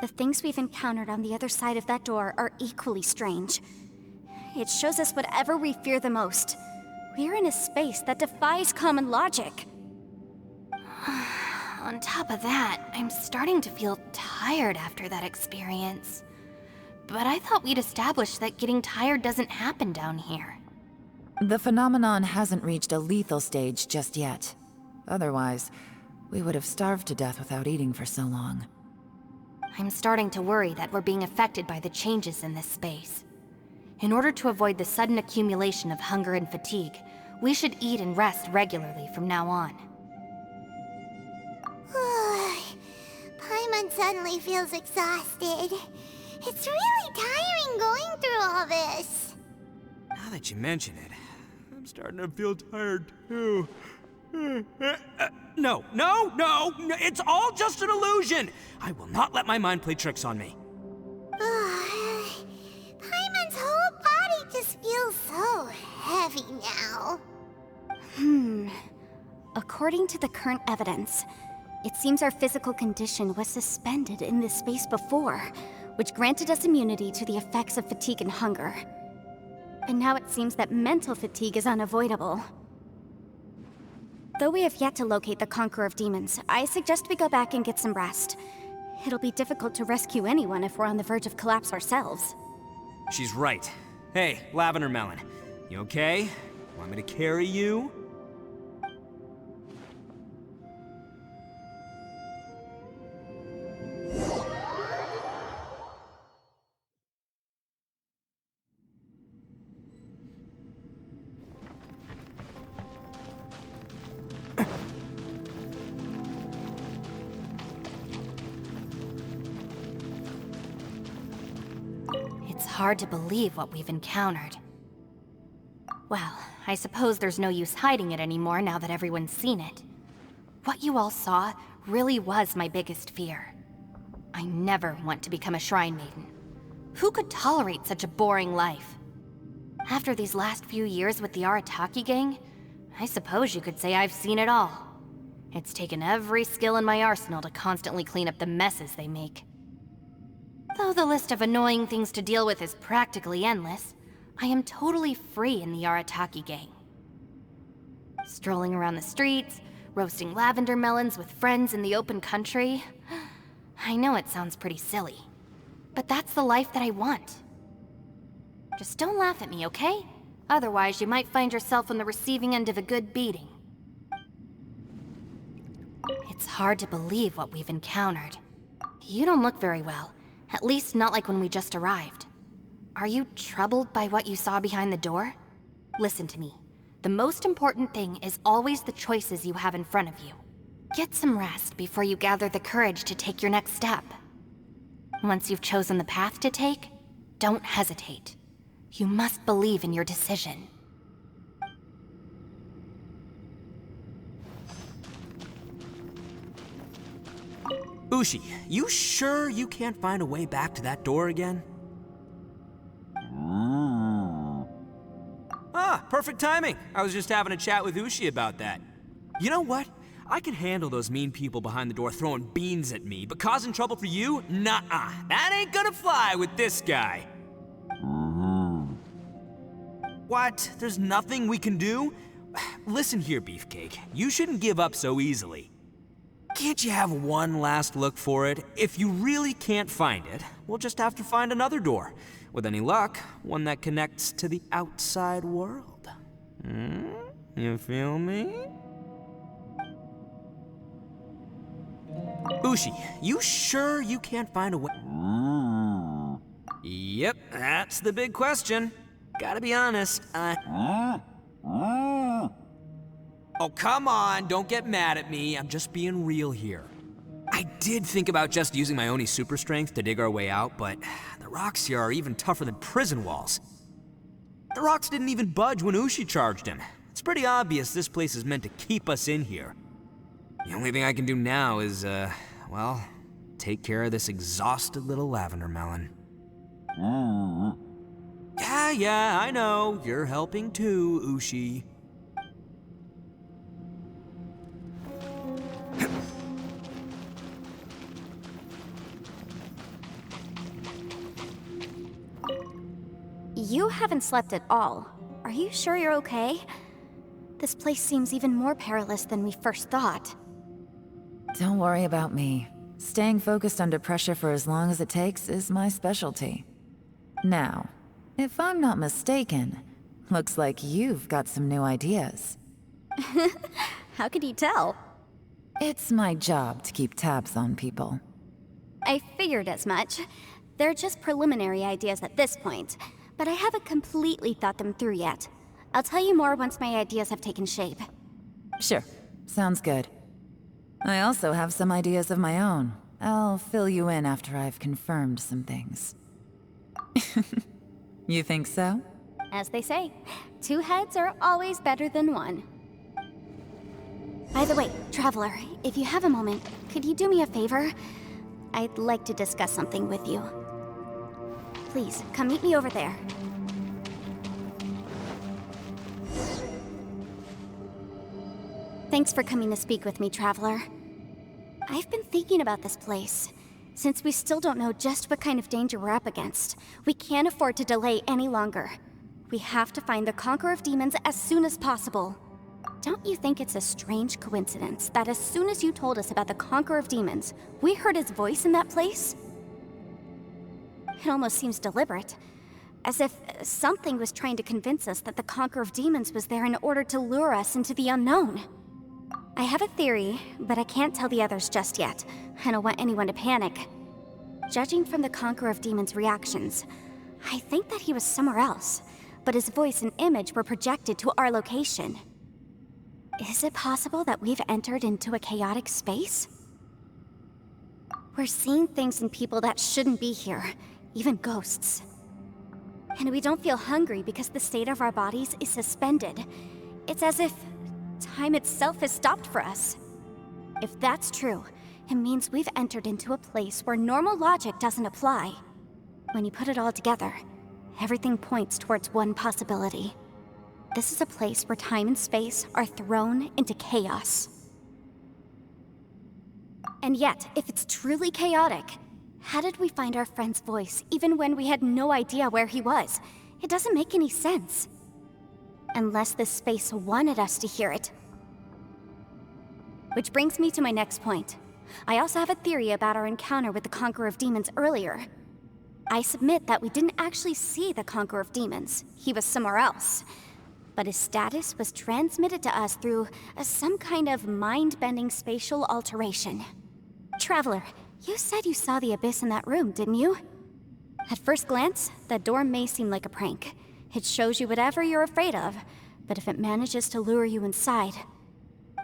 The things we've encountered on the other side of that door are equally strange. It shows us whatever we fear the most. We're in a space that defies common logic. On top of that, I'm starting to feel tired after that experience. But I thought we'd established that getting tired doesn't happen down here. The phenomenon hasn't reached a lethal stage just yet. Otherwise, we would have starved to death without eating for so long. I'm starting to worry that we're being affected by the changes in this space. In order to avoid the sudden accumulation of hunger and fatigue, we should eat and rest regularly from now on. Paimon suddenly feels exhausted. It's really tiring going through all this. Now that you mention it, I'm starting to feel tired too. No, it's all just an illusion! I will not let my mind play tricks on me. Paimon's whole body just feels so heavy now. According to the current evidence, it seems our physical condition was suspended in this space before, which granted us immunity to the effects of fatigue and hunger. And now it seems that mental fatigue is unavoidable. Though we have yet to locate the Conqueror of Demons, I suggest we go back and get some rest. It'll be difficult to rescue anyone if we're on the verge of collapse ourselves. She's right. Hey, Lavender Melon, you okay? Want me to carry you? It's hard to believe what we've encountered. Well, I suppose there's no use hiding it anymore now that everyone's seen it. What you all saw really was my biggest fear. I never want to become a shrine maiden. Who could tolerate such a boring life? After these last few years with the Arataki gang, I suppose you could say I've seen it all. It's taken every skill in my arsenal to constantly clean up the messes they make. Though the list of annoying things to deal with is practically endless, I am totally free in the Arataki gang. Strolling around the streets, roasting lavender melons with friends in the open country. I know it sounds pretty silly, but that's the life that I want. Just don't laugh at me, okay? Otherwise, you might find yourself on the receiving end of a good beating. It's hard to believe what we've encountered. You don't look very well, at least not like when we just arrived. Are you troubled by what you saw behind the door? Listen to me. The most important thing is always the choices you have in front of you. Get some rest before you gather the courage to take your next step. Once you've chosen the path to take, don't hesitate. You must believe in your decision. Ushi, you sure you can't find a way back to that door again? Ah, perfect timing. I was just having a chat with Ushi about that. You know what? I can handle those mean people behind the door throwing beans at me, but causing trouble for you? Nuh-uh. That ain't gonna fly with this guy. What? There's nothing we can do? Listen here, Beefcake. You shouldn't give up so easily. Can't you have one last look for it? If you really can't find it, we'll just have to find another door. With any luck, one that connects to the outside world. You feel me? Ushi, you sure you can't find a way? Yep, that's the big question. Gotta be honest, Oh, come on, don't get mad at me. I'm just being real here. I did think about just using my Oni super strength to dig our way out, but the rocks here are even tougher than prison walls. The rocks didn't even budge when Ushi charged him. It's pretty obvious this place is meant to keep us in here. The only thing I can do now is, well, take care of this exhausted little lavender melon. Yeah, I know. You're helping too, Ushi. You haven't slept at all. Are you sure you're okay? This place seems even more perilous than we first thought. Don't worry about me. Staying focused under pressure for as long as it takes is my specialty. Now, if I'm not mistaken, Looks like you've got some new ideas. How could you tell? It's my job to keep tabs on people. I figured as much. They're just preliminary ideas at this point, but I haven't completely thought them through yet. I'll tell you more once my ideas have taken shape. Sure, sounds good. I also have some ideas of my own. I'll fill you in after I've confirmed some things. You think so? As they say, 2 heads are always better than 1. By the way, Traveler, if you have a moment, could you do me a favor? I'd like to discuss something with you. Please, come meet me over there. Thanks for coming to speak with me, Traveler. I've been thinking about this place. Since we still don't know just what kind of danger we're up against, we can't afford to delay any longer. We have to find the Conqueror of Demons as soon as possible. Don't you think it's a strange coincidence that as soon as you told us about the Conqueror of Demons, we heard his voice in that place? It almost seems deliberate. As if something was trying to convince us that the Conqueror of Demons was there in order to lure us into the unknown. I have a theory, but I can't tell the others just yet. I don't want anyone to panic. Judging from the Conqueror of Demons' reactions, I think that he was somewhere else, but his voice and image were projected to our location. Is it possible that we've entered into a chaotic space? We're seeing things and people that shouldn't be here, even ghosts. And we don't feel hungry because the state of our bodies is suspended. It's as if time itself has stopped for us. If that's true, it means we've entered into a place where normal logic doesn't apply. When you put it all together, everything points towards one possibility. This is a place where time and space are thrown into chaos. And yet, if it's truly chaotic, how did we find our friend's voice even when we had no idea where he was? It doesn't make any sense. Unless this space wanted us to hear it. Which brings me to my next point. I also have a theory about our encounter with the Conqueror of Demons earlier. I submit that we didn't actually see the Conqueror of Demons. He was somewhere else. But his status was transmitted to us through some kind of mind-bending spatial alteration. Traveler, you said you saw the abyss in that room, didn't you? At first glance, that door may seem like a prank. It shows you whatever you're afraid of, but if it manages to lure you inside,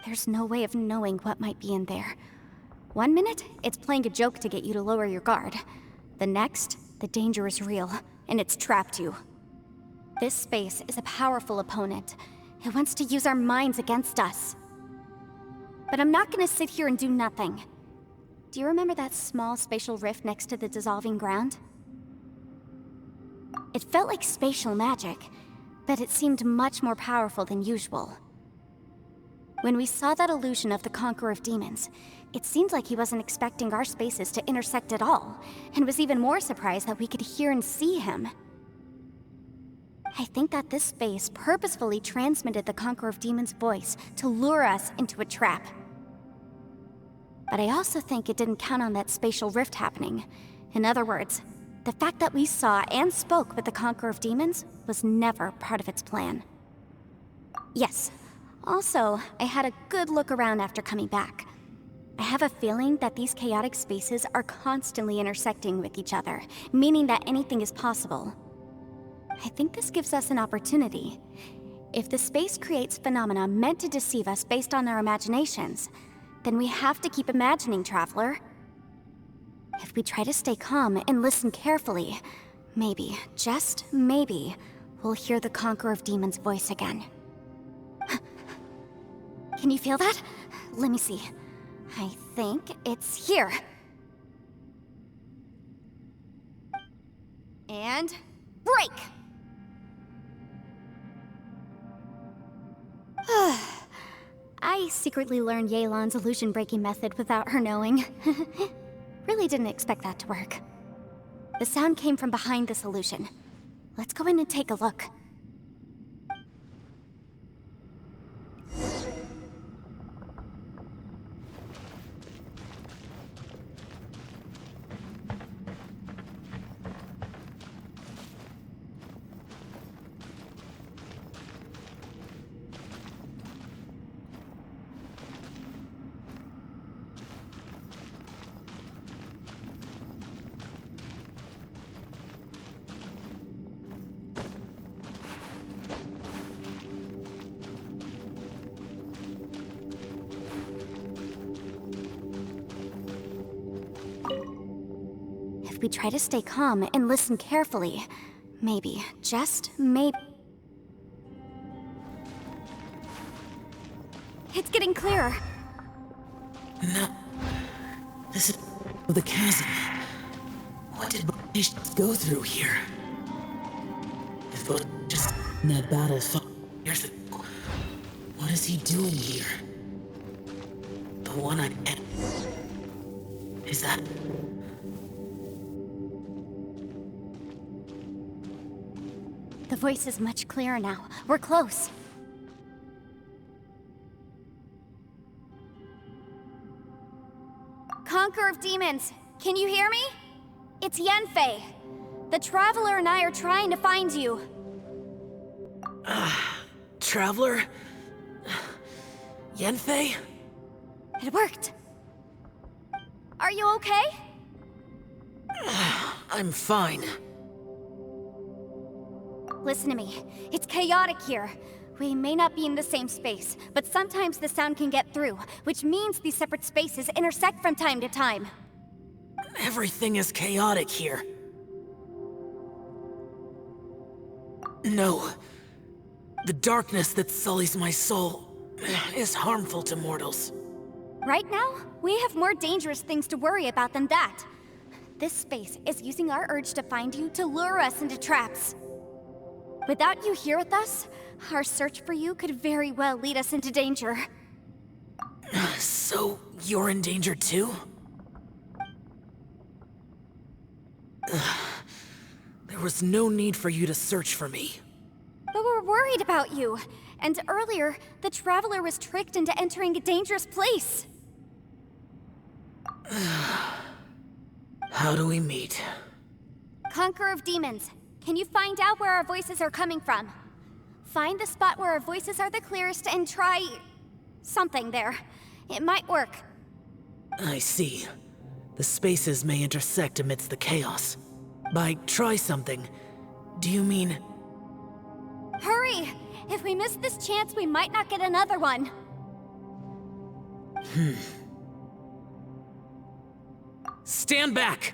there's no way of knowing what might be in there. One minute, it's playing a joke to get you to lower your guard. The next, the danger is real, and it's trapped you. This space is a powerful opponent. It wants to use our minds against us. But I'm not gonna sit here and do nothing. Do you remember that small spatial rift next to the dissolving ground? It felt like spatial magic, but it seemed much more powerful than usual. When we saw that illusion of the Conqueror of Demons, it seemed like he wasn't expecting our spaces to intersect at all, and was even more surprised that we could hear and see him. I think that this space purposefully transmitted the Conqueror of Demons' voice to lure us into a trap. But I also think it didn't count on that spatial rift happening. In other words, the fact that we saw and spoke with the Conqueror of Demons was never part of its plan. Yes. Also, I had a good look around after coming back. I have a feeling that these chaotic spaces are constantly intersecting with each other, meaning that anything is possible. I think this gives us an opportunity. If the space creates phenomena meant to deceive us based on our imaginations, then we have to keep imagining, Traveler. If we try to stay calm and listen carefully, maybe, just maybe, we'll hear the Conqueror of Demons' voice again. Can you feel that? Let me see. I think it's here. And break! I secretly learned Yelan's illusion-breaking method without her knowing. Really didn't expect that to work. The sound came from behind this illusion. Let's go in and take a look. If we try to stay calm and listen carefully, maybe, just maybe... It's getting clearer. No. This is the chasm. What did Bush go through here? If Bush just in that battle years ago, what is he doing here? The one I met. Is that... The voice is much clearer now. We're close. Conqueror of Demons, can you hear me? It's Yanfei. The Traveler and I are trying to find you. Traveler? Yanfei? It worked. Are you okay? I'm fine. Listen to me. It's chaotic here. We may not be in the same space, but sometimes the sound can get through, which means these separate spaces intersect from time to time. Everything is chaotic here. No. The darkness that sullies my soul is harmful to mortals. Right now, we have more dangerous things to worry about than that. This space is using our urge to find you to lure us into traps. Without you here with us, our search for you could very well lead us into danger. So, you're in danger too? There was no need for you to search for me. But we're worried about you. And earlier, the Traveler was tricked into entering a dangerous place. How do we meet? Conqueror of Demons, can you find out where our voices are coming from? Find the spot where our voices are the clearest and try... something there. It might work. I see. The spaces may intersect amidst the chaos. By try something, do you mean... Hurry! If we miss this chance, we might not get another one. Stand back!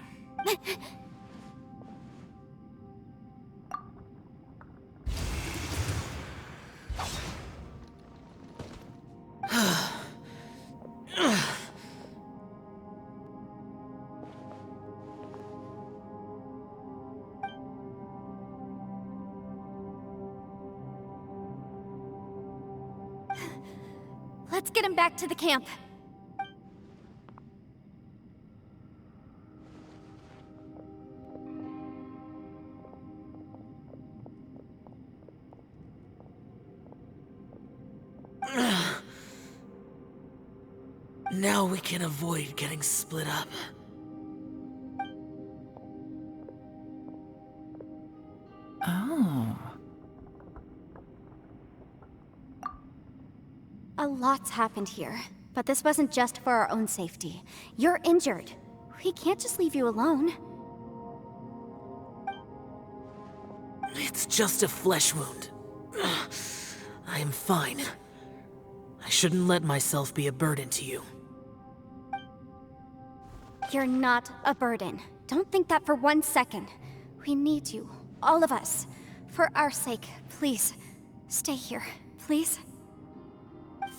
Let's get him back to the camp. Now we can avoid getting split up. Oh. A lot's happened here, but this wasn't just for our own safety. You're injured. We can't just leave you alone. It's just a flesh wound. I am fine. I shouldn't let myself be a burden to you. You're not a burden. Don't think that for 1 second. We need you, all of us. For our sake, please, stay here, please.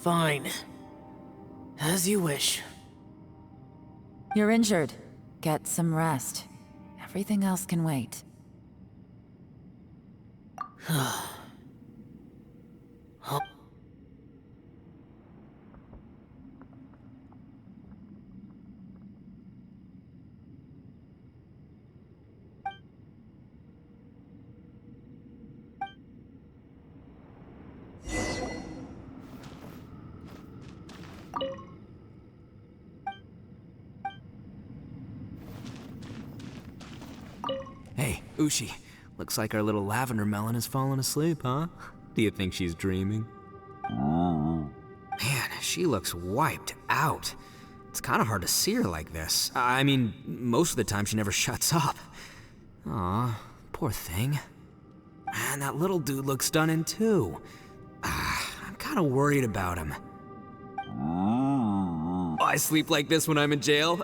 Fine. As you wish. You're injured. Get some rest. Everything else can wait. Oh. Hey, Ushi. Looks like our little lavender melon has fallen asleep, huh? Do you think she's dreaming? Man, she looks wiped out. It's kind of hard to see her like this. I mean, most of the time she never shuts up. Aw, poor thing. Man, that little dude looks stunning too. I'm kind of worried about him. Oh, I sleep like this when I'm in jail.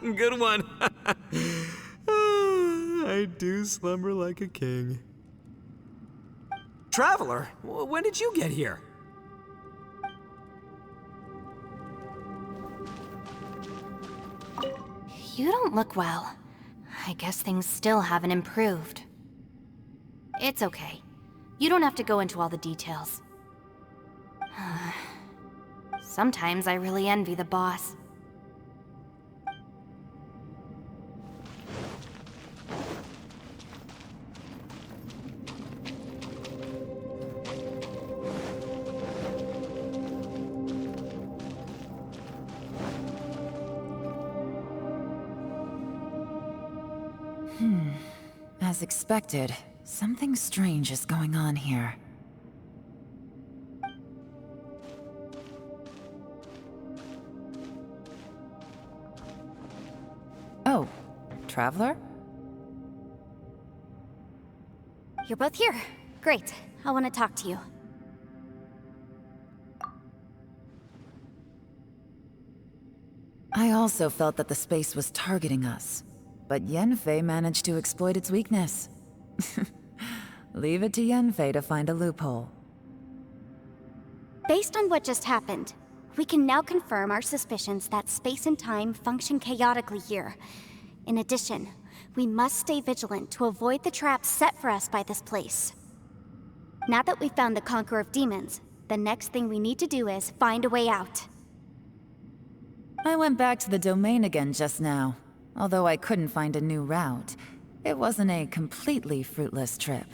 Good one. do slumber like a king. Traveler, when did you get here? You don't look well. I guess things still haven't improved. It's okay. You don't have to go into all the details. Sometimes I really envy the boss. As expected, something strange is going on here. Oh, Traveler? You're both here. Great. I want to talk to you. I also felt that the space was targeting us, but Yenfei managed to exploit its weakness. Leave it to Yenfei to find a loophole. Based on what just happened, we can now confirm our suspicions that space and time function chaotically here. In addition, we must stay vigilant to avoid the traps set for us by this place. Now that we've found the Conqueror of Demons, the next thing we need to do is find a way out. I went back to the domain again just now. Although I couldn't find a new route, it wasn't a completely fruitless trip.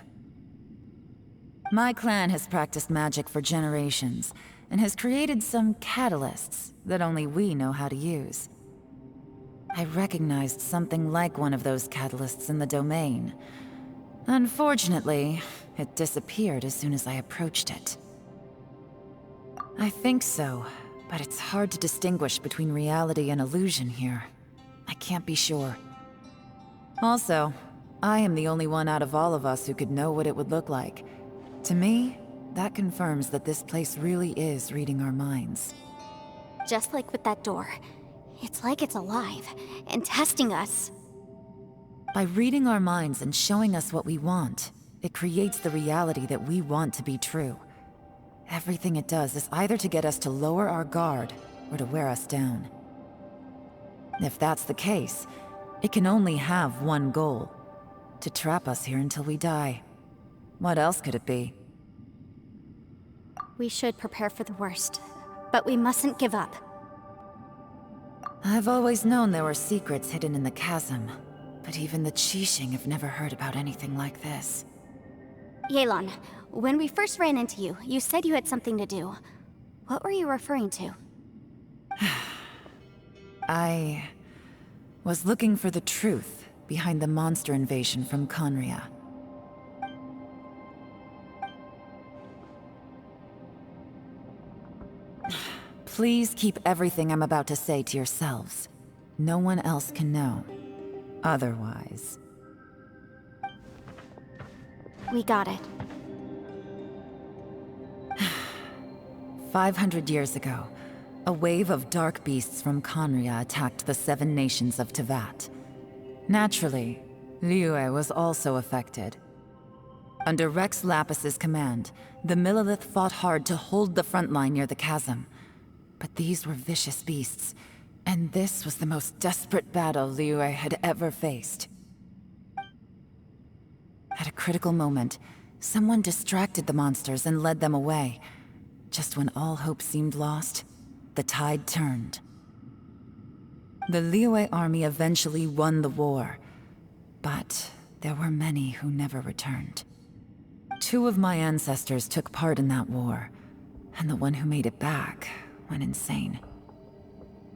My clan has practiced magic for generations, and has created some catalysts that only we know how to use. I recognized something like one of those catalysts in the domain. Unfortunately, it disappeared as soon as I approached it. I think so, but it's hard to distinguish between reality and illusion here. I can't be sure. Also, I am the only one out of all of us who could know what it would look like. To me, that confirms that this place really is reading our minds. Just like with that door. It's like it's alive, and testing us. By reading our minds and showing us what we want, it creates the reality that we want to be true. Everything it does is either to get us to lower our guard, or to wear us down. If that's the case, it can only have one goal: to trap us here until we die. What else could it be? We should prepare for the worst, but we mustn't give up. I've always known there were secrets hidden in the chasm, but even the Qixing have never heard about anything like this. Yelan, when we first ran into you, you said you had something to do. What were you referring to? I was looking for the truth behind the monster invasion from Conria. Please keep everything I'm about to say to yourselves. No one else can know. Otherwise... We got it. 500 years ago, a wave of dark beasts from Conria attacked the 7 nations of Tevat. Naturally, Liyue was also affected. Under Rex Lapis's command, the Millelith fought hard to hold the front line near the chasm. But these were vicious beasts, and this was the most desperate battle Liyue had ever faced. At a critical moment, someone distracted the monsters and led them away. Just when all hope seemed lost, the tide turned. The Liyue army eventually won the war, but there were many who never returned. 2 of my ancestors took part in that war, and the one who made it back went insane.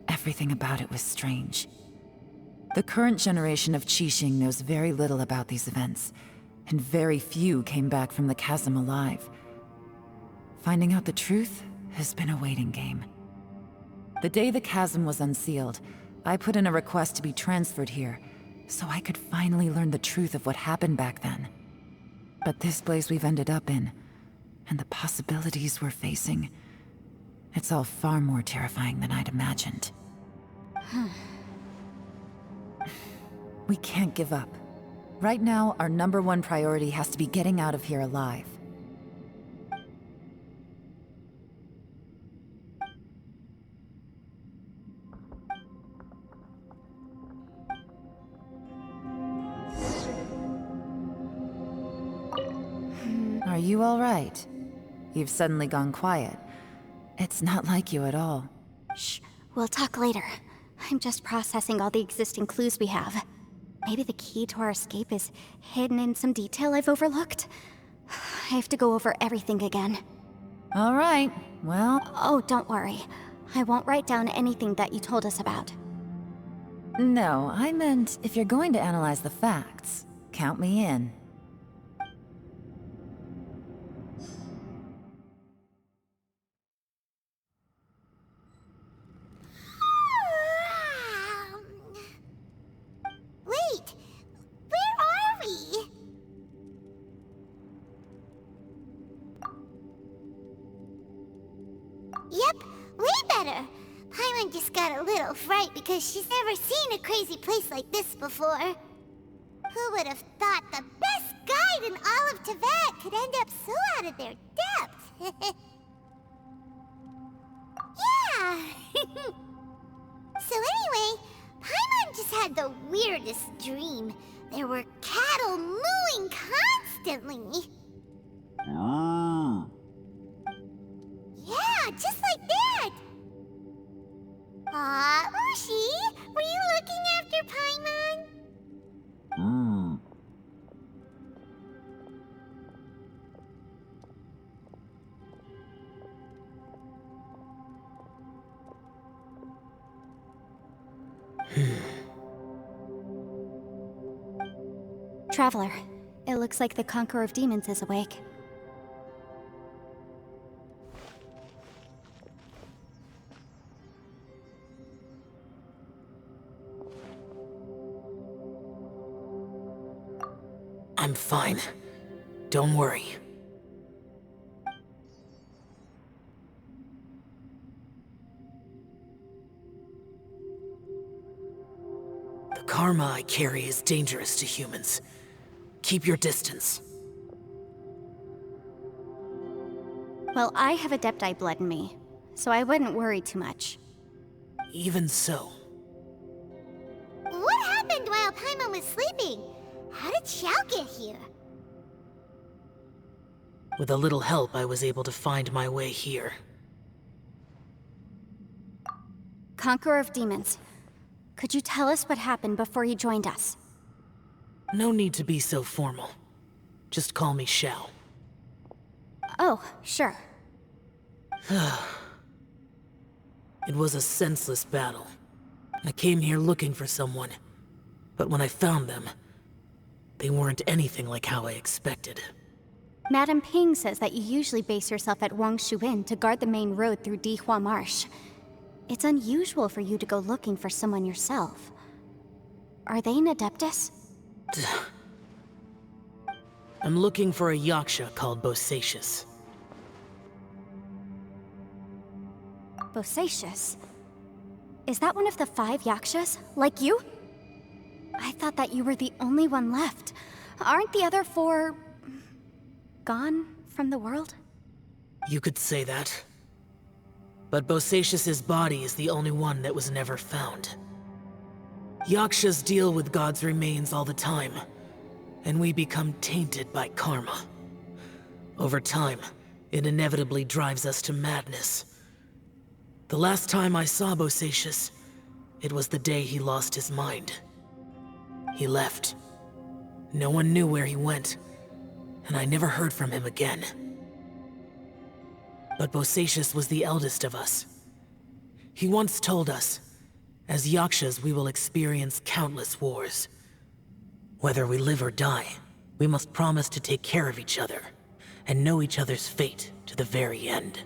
Everything about it was strange. The current generation of Qixing knows very little about these events, and very few came back from the chasm alive. Finding out the truth has been a waiting game. The day the chasm was unsealed, I put in a request to be transferred here, so I could finally learn the truth of what happened back then. But this place we've ended up in, and the possibilities we're facing, it's all far more terrifying than I'd imagined. We can't give up. Right now, our #1 priority has to be getting out of here alive. Are you all right? You've suddenly gone quiet. It's not like you at all. Shh, we'll talk later. I'm just processing all the existing clues we have. Maybe the key to our escape is hidden in some detail I've overlooked. I have to go over everything again. All right, well... Oh, don't worry. I won't write down anything that you told us about. No, I meant if you're going to analyze the facts, count me in. Wait, where are we? Yep, way better. Paimon just got a little fright because she's never seen a crazy place like this before. Who would have thought the best guide in all of Tibet could end up so out of their depth? Yeah! So anyway, Paimon just had the weirdest dream. There were cattle mooing constantly. Yeah, just like that. Aw, Ushi, were you looking after Paimon? Traveler, it looks like the Conqueror of Demons is awake. I'm fine. Don't worry. The karma I carry is dangerous to humans. Keep your distance. Well, I have Adepti blood in me, so I wouldn't worry too much. Even so. What happened while Paimon was sleeping? How did Xiao get here? With a little help, I was able to find my way here. Conqueror of Demons, could you tell us what happened before you joined us? No need to be so formal. Just call me Xiao. Oh, sure. It was a senseless battle. I came here looking for someone, but when I found them, they weren't anything like how I expected. Madame Ping says that you usually base yourself at Wangshuin to guard the main road through Dihua Marsh. It's unusual for you to go looking for someone yourself. Are they an Adeptus? I'm looking for a yaksha called Bosacius. Bosacius? Is that one of the 5 yakshas, like you? I thought that you were the only one left. Aren't the other 4... gone from the world? You could say that. But Bosacius's body is the only one that was never found. Yakshas deal with God's remains all the time, and we become tainted by karma. Over time, it inevitably drives us to madness. The last time I saw Bosacius, it was the day he lost his mind. He left. No one knew where he went, and I never heard from him again. But Bosacius was the eldest of us. He once told us, as yakshas we will experience countless wars. Whether we live or die, we must promise to take care of each other, and know each other's fate to the very end.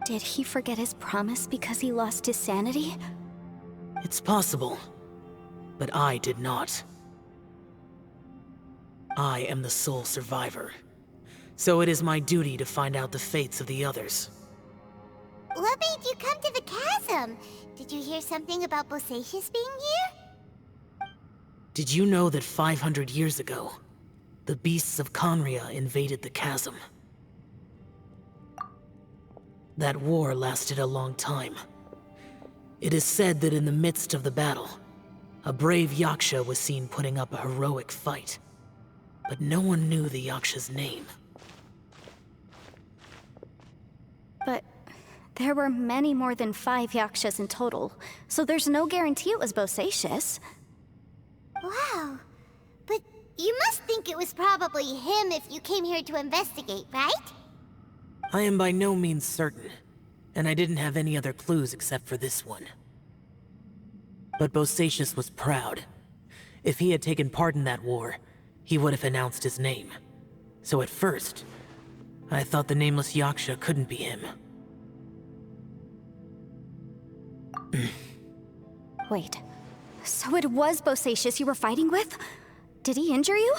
Did he forget his promise because he lost his sanity? It's possible, but I did not. I am the sole survivor, so it is my duty to find out the fates of the others. What made you come to the chasm? Did you hear something about Bosacius being here? Did you know that 500 years ago, the beasts of Conria invaded the chasm? That war lasted a long time. It is said that in the midst of the battle, a brave Yaksha was seen putting up a heroic fight. But no one knew the Yaksha's name. But there were many more than 5 Yakshas in total, so there's no guarantee it was Bosacius. Wow. But you must think it was probably him if you came here to investigate, right? I am by no means certain, and I didn't have any other clues except for this one. But Bosacius was proud. If he had taken part in that war, he would have announced his name. So at first, I thought the nameless Yaksha couldn't be him. Wait, so it was Bosacius you were fighting with? Did he injure you?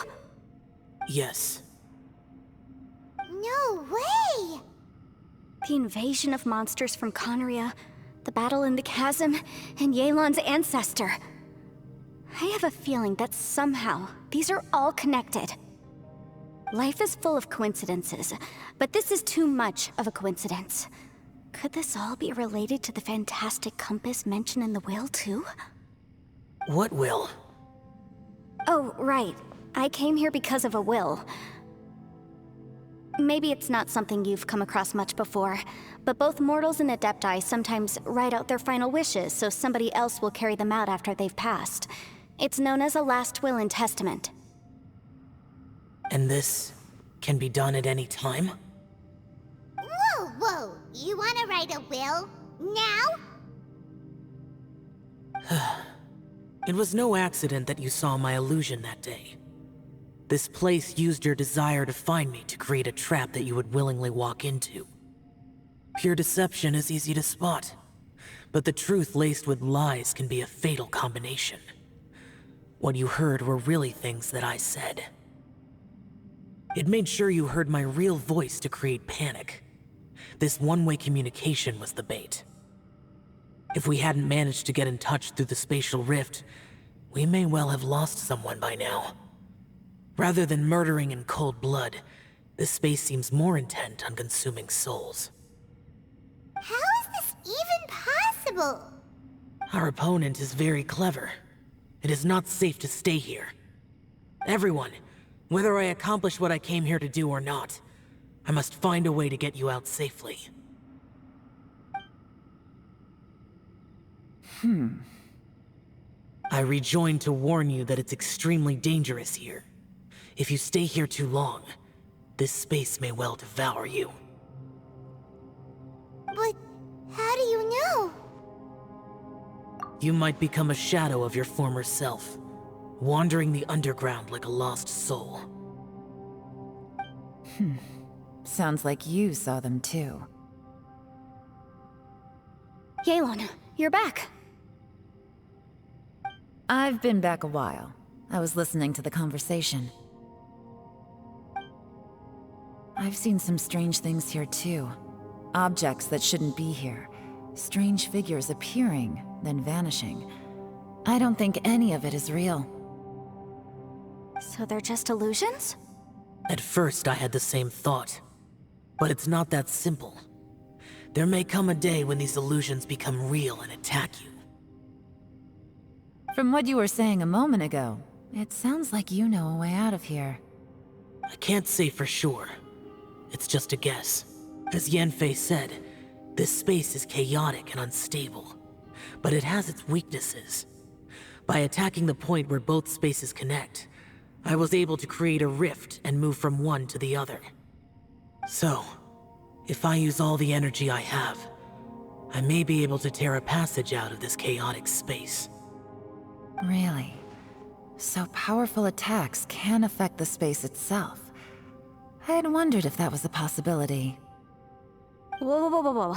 Yes. No way! The invasion of monsters from Conria, the battle in the chasm, and Yelan's ancestor. I have a feeling that somehow these are all connected. Life is full of coincidences, but this is too much of a coincidence. Could this all be related to the fantastic compass mentioned in the will, too? What will? Oh, right. I came here because of a will. Maybe it's not something you've come across much before, but both mortals and adepti sometimes write out their final wishes so somebody else will carry them out after they've passed. It's known as a last will and testament. And this can be done at any time? Whoa, whoa! You wanna write a will? Now? It was no accident that you saw my illusion that day. This place used your desire to find me to create a trap that you would willingly walk into. Pure deception is easy to spot, but the truth laced with lies can be a fatal combination. What you heard were really things that I said. It made sure you heard my real voice to create panic. This one-way communication was the bait. If we hadn't managed to get in touch through the spatial rift, we may well have lost someone by now. Rather than murdering in cold blood, this space seems more intent on consuming souls. How is this even possible? Our opponent is very clever. It is not safe to stay here. Everyone, whether I accomplish what I came here to do or not, I must find a way to get you out safely. I rejoined to warn you that it's extremely dangerous here. If you stay here too long, this space may well devour you. But how do you know? You might become a shadow of your former self, wandering the underground like a lost soul. Sounds like you saw them too. Yelan, you're back. I've been back a while. I was listening to the conversation. I've seen some strange things here too. Objects that shouldn't be here. Strange figures appearing, then vanishing. I don't think any of it is real. So they're just illusions? At first, I had the same thought. But it's not that simple. There may come a day when these illusions become real and attack you. From what you were saying a moment ago, it sounds like you know a way out of here. I can't say for sure. It's just a guess. As Yanfei said, this space is chaotic and unstable. But it has its weaknesses. By attacking the point where both spaces connect, I was able to create a rift and move from one to the other. So, if I use all the energy I have, I may be able to tear a passage out of this chaotic space. Really? So powerful attacks can affect the space itself. I had wondered if that was a possibility. Whoa, whoa, whoa, whoa.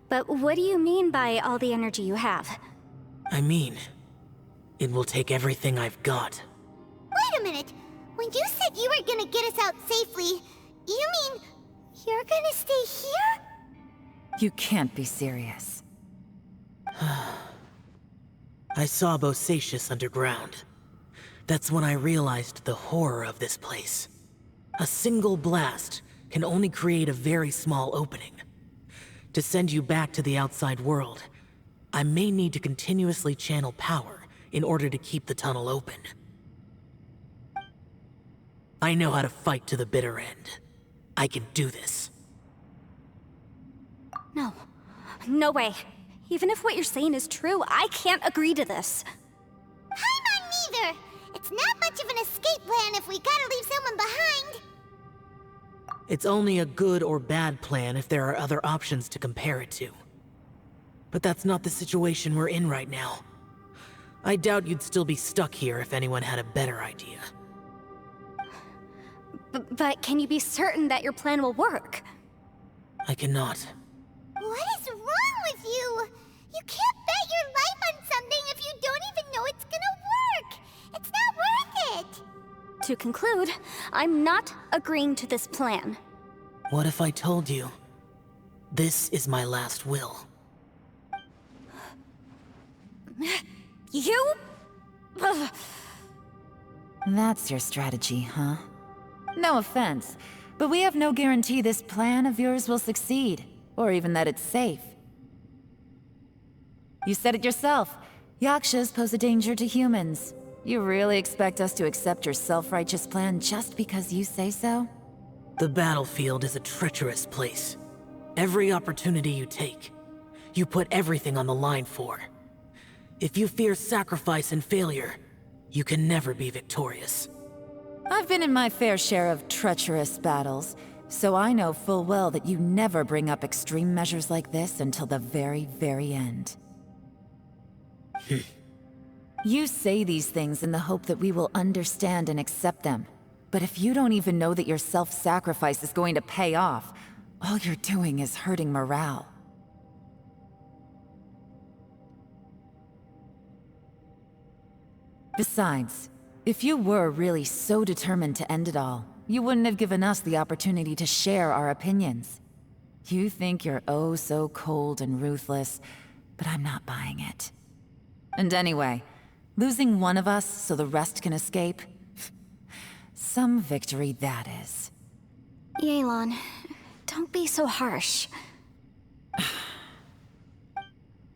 But what do you mean by all the energy you have? I mean, it will take everything I've got. Wait a minute! When you said you were gonna get us out safely, you mean you're gonna stay here? You can't be serious. I saw Bosacius underground. That's when I realized the horror of this place. A single blast can only create a very small opening. To send you back to the outside world, I may need to continuously channel power in order to keep the tunnel open. I know how to fight to the bitter end. I can do this. No. No way. Even if what you're saying is true, I can't agree to this. I'm not neither. It's not much of an escape plan if we gotta leave someone behind. It's only a good or bad plan if there are other options to compare it to. But that's not the situation we're in right now. I doubt you'd still be stuck here if anyone had a better idea. But can you be certain that your plan will work? I cannot. What is wrong with you? You can't bet your life on something if you don't even know it's gonna work. It's not worth it. To conclude, I'm not agreeing to this plan. What if I told you, this is my last will? You? Ugh. That's your strategy, huh? No offense, but we have no guarantee this plan of yours will succeed, or even that it's safe. You said it yourself. Yakshas pose a danger to humans. You really expect us to accept your self-righteous plan just because you say so? The battlefield is a treacherous place. Every opportunity you take, you put everything on the line for. If you fear sacrifice and failure, you can never be victorious. I've been in my fair share of treacherous battles, so I know full well that you never bring up extreme measures like this until the very, very end. You say these things in the hope that we will understand and accept them. But if you don't even know that your self-sacrifice is going to pay off, all you're doing is hurting morale. Besides, if you were really so determined to end it all, you wouldn't have given us the opportunity to share our opinions. You think you're oh so cold and ruthless, but I'm not buying it. And anyway, losing one of us so the rest can escape? Some victory that is. Yelan, don't be so harsh.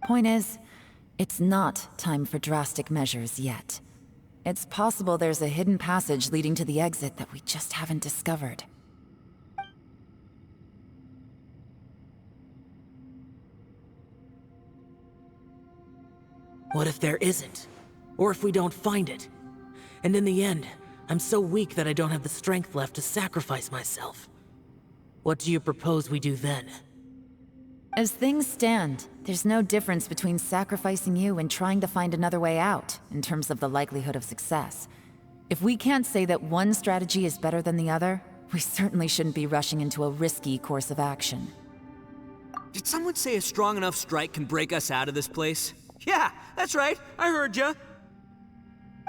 Point is, it's not time for drastic measures yet. It's possible there's a hidden passage leading to the exit that we just haven't discovered. What if there isn't? Or if we don't find it? And in the end, I'm so weak that I don't have the strength left to sacrifice myself. What do you propose we do then? As things stand, there's no difference between sacrificing you and trying to find another way out, in terms of the likelihood of success. If we can't say that one strategy is better than the other, we certainly shouldn't be rushing into a risky course of action. Did someone say a strong enough strike can break us out of this place? Yeah, that's right, I heard ya.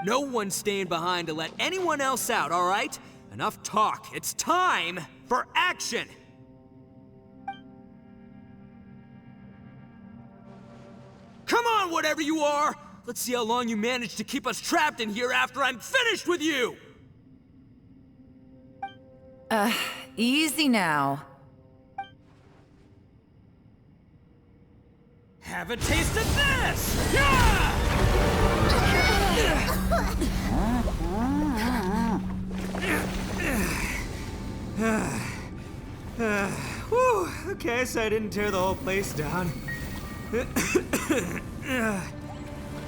No one's staying behind to let anyone else out, all right? Enough talk, it's time for action! Come on, whatever you are! Let's see how long you manage to keep us trapped in here after I'm finished with you! Easy now. Have a taste of this! Yeah! Whew, okay, so I didn't tear the whole place down.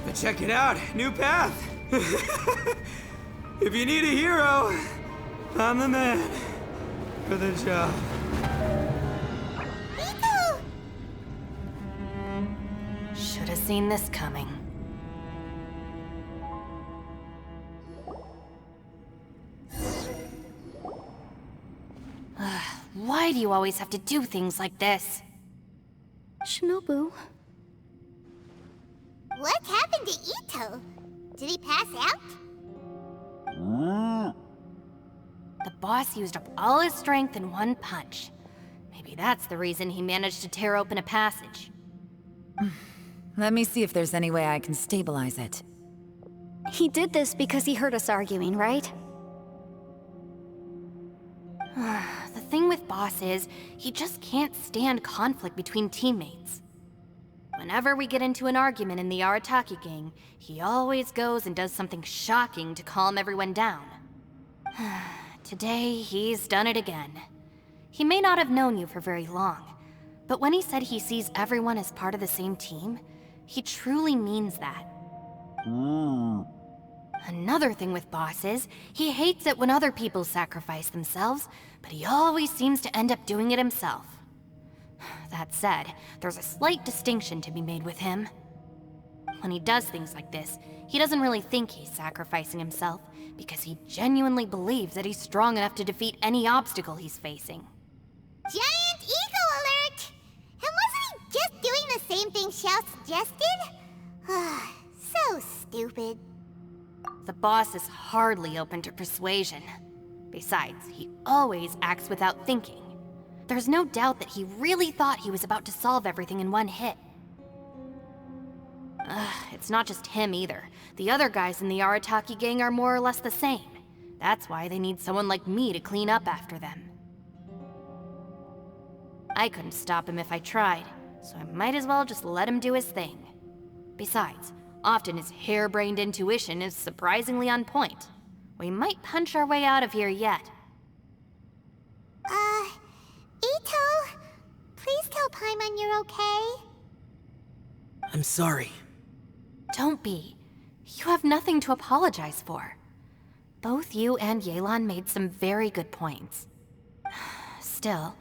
But check it out, new path. If you need a hero, I'm the man for the job. Should have seen this coming. Why do you always have to do things like this? Shinobu. What happened to Ito? Did he pass out? The boss used up all his strength in one punch. Maybe that's the reason he managed to tear open a passage. Let me see if there's any way I can stabilize it. He did this because he heard us arguing, right? The thing with Boss is, he just can't stand conflict between teammates. Whenever we get into an argument in the Arataki gang, he always goes and does something shocking to calm everyone down. Today, he's done it again. He may not have known you for very long, but when he said he sees everyone as part of the same team, he truly means that. Another thing with Boss is, he hates it when other people sacrifice themselves, but he always seems to end up doing it himself. That said, there's a slight distinction to be made with him. When he does things like this, he doesn't really think he's sacrificing himself, because he genuinely believes that he's strong enough to defeat any obstacle he's facing. Giant ego alert! And wasn't he just doing the same thing Xiao suggested? So stupid. The boss is hardly open to persuasion. Besides, he always acts without thinking. There's no doubt that he really thought he was about to solve everything in one hit. It's not just him either. The other guys in the Arataki gang are more or less the same. That's why they need someone like me to clean up after them. I couldn't stop him if I tried, so I might as well just let him do his thing. Besides, often his harebrained intuition is surprisingly on point. We might punch our way out of here yet. Ito, please tell Paimon you're okay. I'm sorry. Don't be. You have nothing to apologize for. Both you and Yelan made some very good points. Still,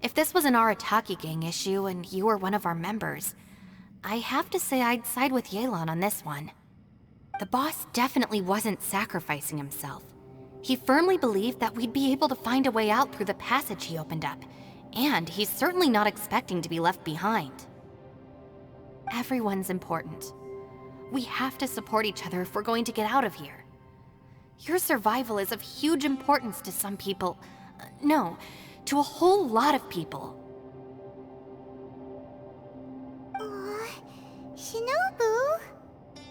if this was an Arataki gang issue and you were one of our members, I have to say I'd side with Yelan on this one. The boss definitely wasn't sacrificing himself. He firmly believed that we'd be able to find a way out through the passage he opened up, and he's certainly not expecting to be left behind. Everyone's important. We have to support each other if we're going to get out of here. Your survival is of huge importance to some people. No, to a whole lot of people. Shinobu?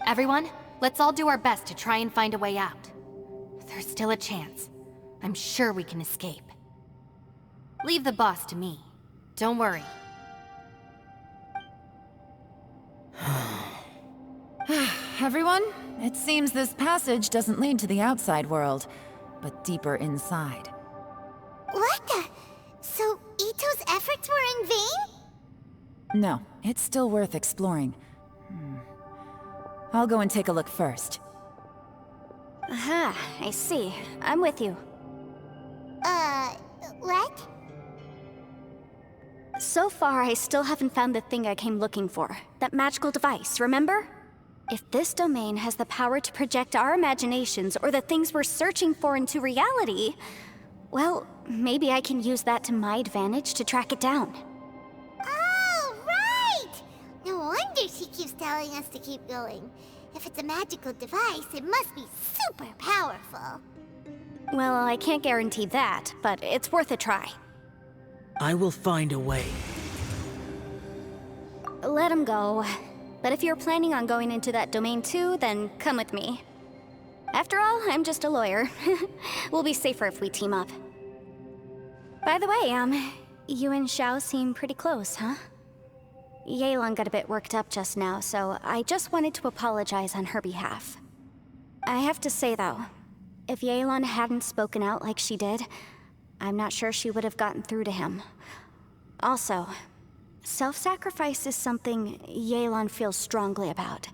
Everyone, let's all do our best to try and find a way out. There's still a chance. I'm sure we can escape. Leave the boss to me. Don't worry. Everyone, it seems this passage doesn't lead to the outside world, but deeper inside. What the? So Ito's efforts were in vain? No, it's still worth exploring. I'll go and take a look first. Aha, I see. I'm with you. What? So far, I still haven't found the thing I came looking for. That magical device, remember? If this domain has the power to project our imaginations or the things we're searching for into reality, well, maybe I can use that to my advantage to track it down. Oh, right! No wonder she keeps telling us to keep going. If it's a magical device, it must be super powerful. Well, I can't guarantee that, but it's worth a try. I will find a way. Let him go. But if you're planning on going into that domain too, then come with me. After all, I'm just a lawyer. We'll be safer if we team up. By the way, you and Xiao seem pretty close, huh? Yelan got a bit worked up just now, so I just wanted to apologize on her behalf. I have to say though, if Yelan hadn't spoken out like she did, I'm not sure she would have gotten through to him. Also, self-sacrifice is something Yelan feels strongly about.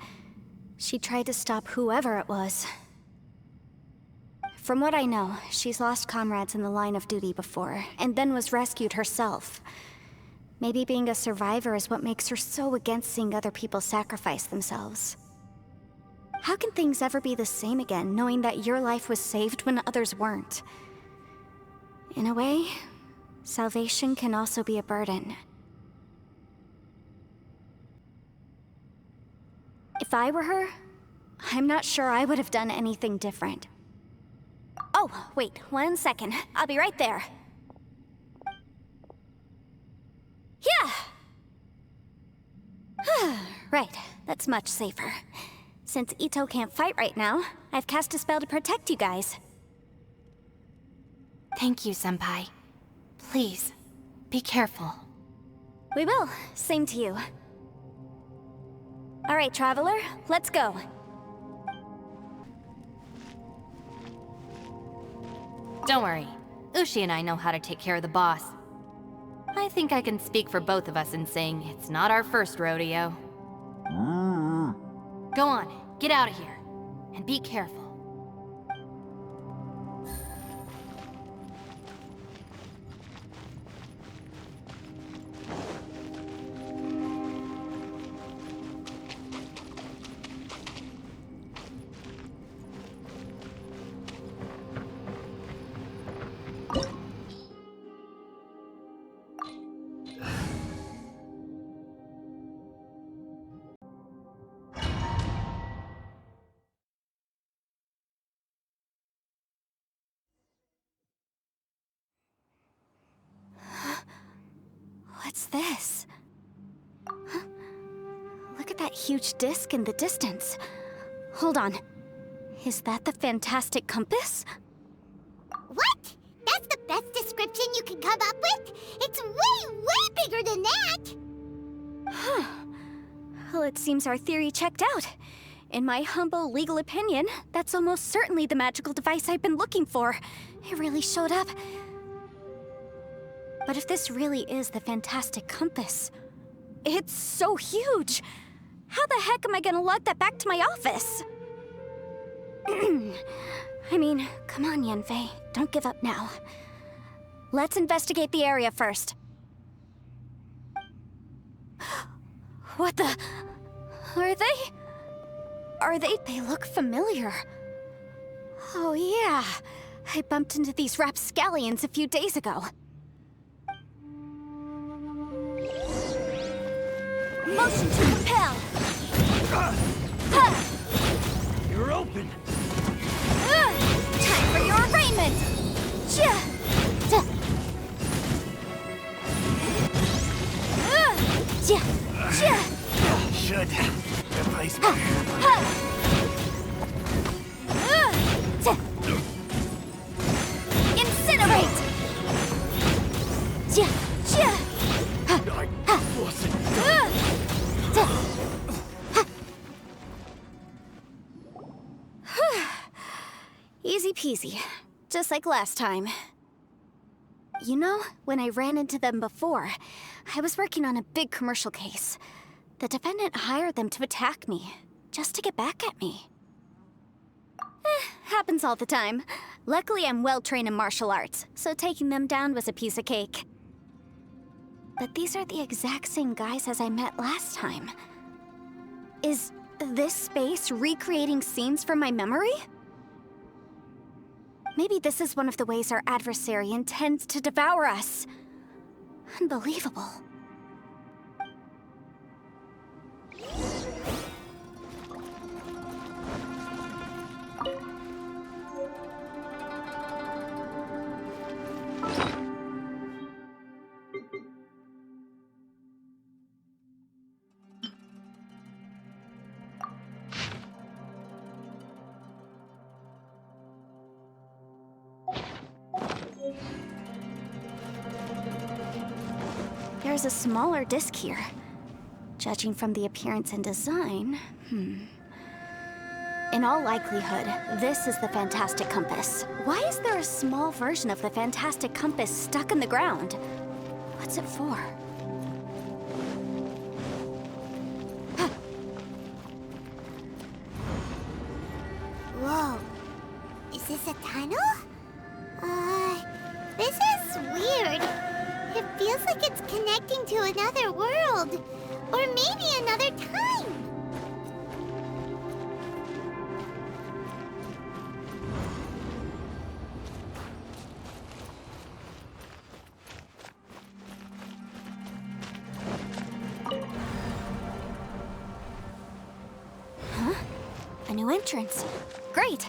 She tried to stop whoever it was. From what I know, she's lost comrades in the line of duty before, and then was rescued herself. Maybe being a survivor is what makes her so against seeing other people sacrifice themselves. How can things ever be the same again, knowing that your life was saved when others weren't? In a way, salvation can also be a burden. If I were her, I'm not sure I would have done anything different. Oh, wait, 1 second. I'll be right there. Yeah! Right, that's much safer. Since Ito can't fight right now, I've cast a spell to protect you guys. Thank you, Senpai. Please, be careful. We will. Same to you. All right, Traveler, let's go. Don't worry. Ushi and I know how to take care of the boss. I think I can speak for both of us in saying it's not our first rodeo. Go on, get out of here. And be careful. What's this? Huh? Look at that huge disc in the distance. Hold on. Is that the fantastic compass? What? That's the best description you can come up with? It's way, way bigger than that! Huh. Well, it seems our theory checked out. In my humble legal opinion, that's almost certainly the magical device I've been looking for. It really showed up. But if this really is the fantastic compass, it's so huge! How the heck am I gonna lug that back to my office? I mean, come on, Yanfei. Don't give up now. Let's investigate the area first. What the... Are they... They look familiar. Oh yeah, I bumped into these rapscallions a few days ago. Motion to compel! You're open! Time for your arraignment! Should replace my Incinerate! I wasn't done. Easy peasy. Just like last time. You know, when I ran into them before, I was working on a big commercial case. The defendant hired them to attack me, just to get back at me. Happens all the time. Luckily, I'm well trained in martial arts, so taking them down was a piece of cake. But these are the exact same guys as I met last time. Is this space recreating scenes from my memory? Maybe this is one of the ways our adversary intends to devour us. Unbelievable. There's a smaller disc here. Judging from the appearance and design, In all likelihood, this is the fantastic compass. Why is there a small version of the fantastic compass stuck in the ground? What's it for? Whoa. Is this a tunnel? This is weird. It feels like it's connecting to another world. Or maybe another time. Huh? A new entrance. Great!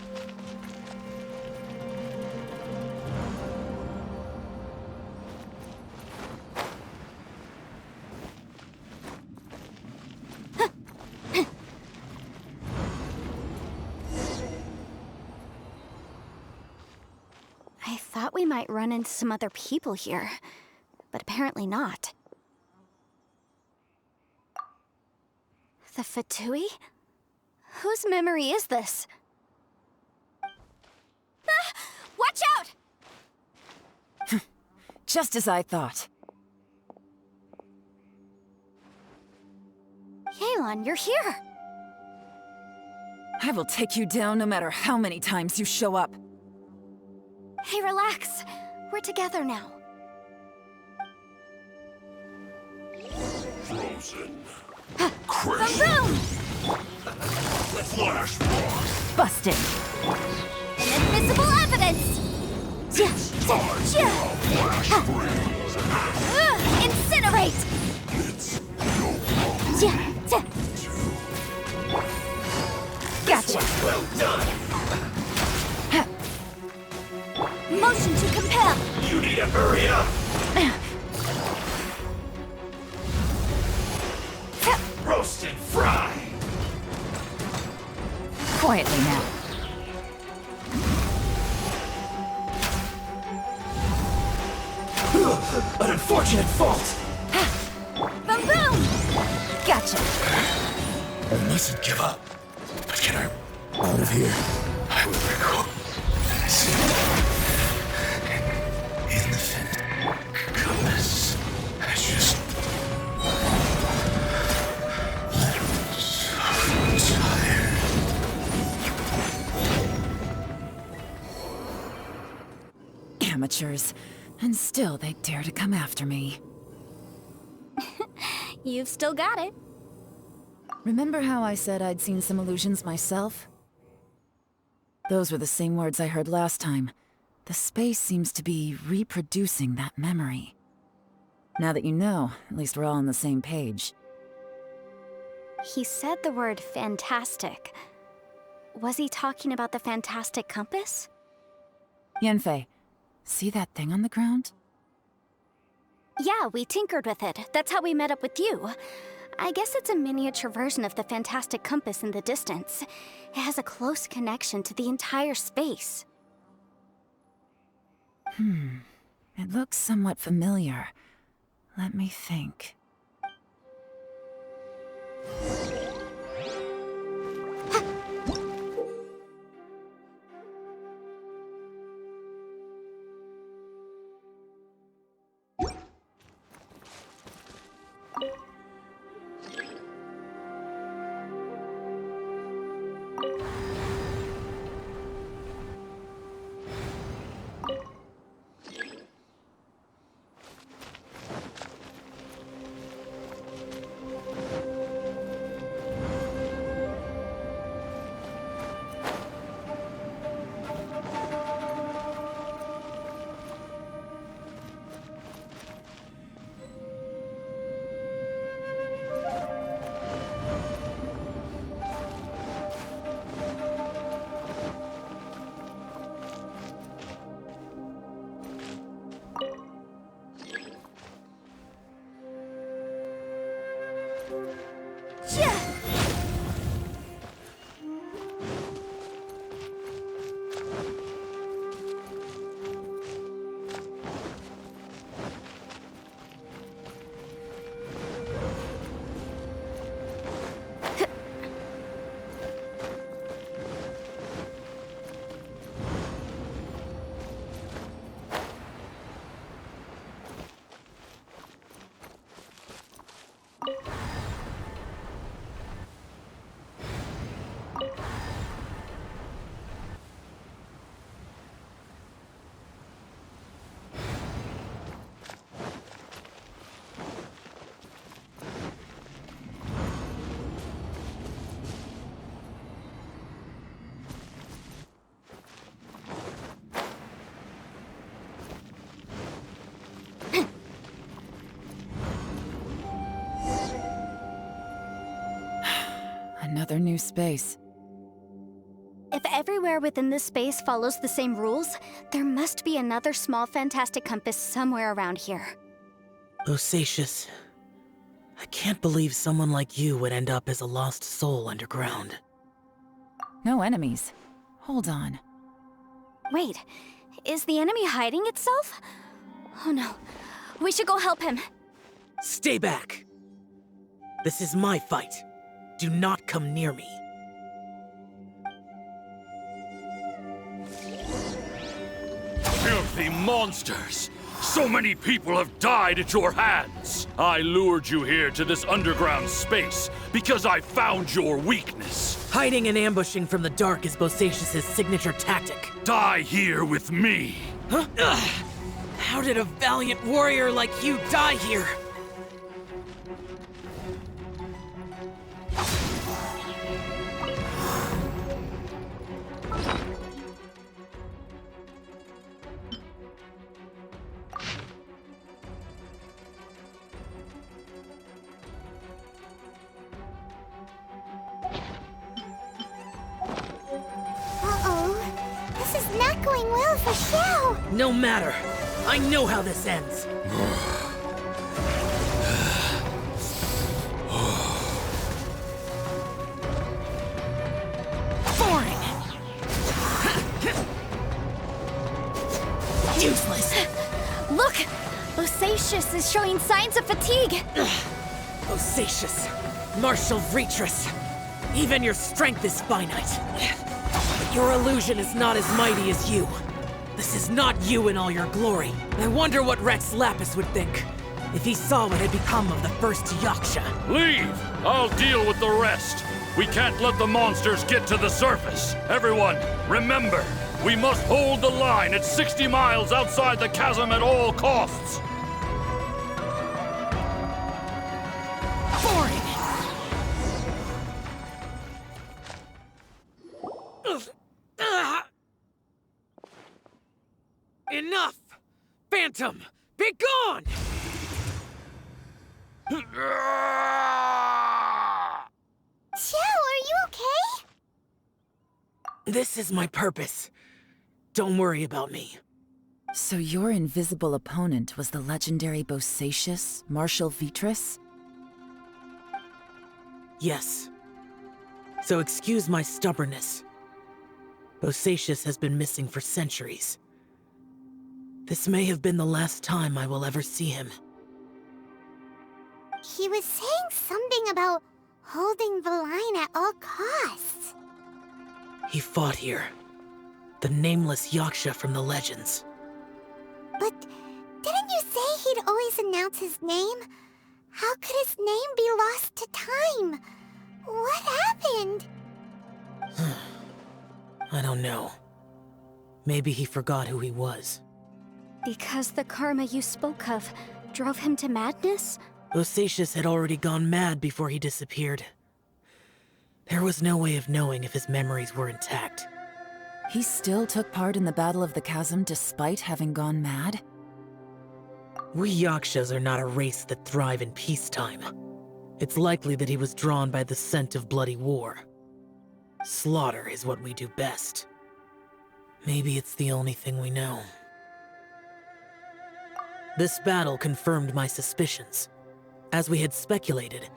thought we might run into some other people here, but apparently not. The Fatui? Whose memory is this? Ah! Watch out! Just as I thought. Yelan, you're here! I will take you down no matter how many times you show up. Hey, relax. We're together now. Frozen. Boom, boom! Flash rock. Busted. Inadmissible evidence! Flash freeze. Incinerate! It's no problem. Gotcha. Well done. Motion to compel. You need to hurry up. Roast and fry. Quietly now. An unfortunate fault. Boom, boom! Gotcha. I mustn't give up. But can I out of here? I will recall. Infinite compass. I just so tired. Amateurs. And still they dare to come after me. You've still got it. Remember how I said I'd seen some illusions myself? Those were the same words I heard last time. The space seems to be reproducing that memory. Now that you know, at least we're all on the same page. He said the word fantastic. Was he talking about the fantastic compass? Yanfei, see that thing on the ground? Yeah, we tinkered with it. That's how we met up with you. I guess it's a miniature version of the fantastic compass in the distance. It has a close connection to the entire space. It looks somewhat familiar. Let me think. Another new space. If everywhere within this space follows the same rules, there must be another small fantastic compass somewhere around here. Osatius, I can't believe someone like you would end up as a lost soul underground. No enemies. Hold on. Wait, Is the enemy hiding itself? Oh no. We should go help him. Stay back! This is my fight. Do not come near me. Filthy monsters! So many people have died at your hands! I lured you here to this underground space because I found your weakness. Hiding and ambushing from the dark is Bosacius' signature tactic. Die here with me! Huh? Ugh. How did a valiant warrior like you die here? This is not going well for Xiao. No matter. I know how this ends. Boring. Useless. Look! Bosacius is showing signs of fatigue. Bosacius, martial Vitris. Even your strength is finite. But your illusion is not as mighty as you. This is not you in all your glory. I wonder what Rex Lapis would think if he saw what had become of the first Yaksha. Leave! I'll deal with the rest. We can't let the monsters get to the surface. Everyone, remember, we must hold the line at 60 miles outside the chasm at all costs. Boring! Enough! Phantom, be gone! Xiao, are you okay? This is my purpose. Don't worry about me. So your invisible opponent was the legendary Bosacius, Martial Vitris? Yes. So excuse my stubbornness. Bosacius has been missing for centuries. This may have been the last time I will ever see him. He was saying something about holding the line at all costs. He fought here. The nameless Yaksha from the legends. But didn't you say he'd always announce his name? How could his name be lost to time? What happened? I don't know. Maybe he forgot who he was. Because the karma you spoke of drove him to madness? Bosacius had already gone mad before he disappeared. There was no way of knowing if his memories were intact. He still took part in the Battle of the Chasm despite having gone mad? We Yakshas are not a race that thrive in peacetime. It's likely that he was drawn by the scent of bloody war. Slaughter is what we do best. Maybe it's the only thing we know. This battle confirmed my suspicions. As we had speculated,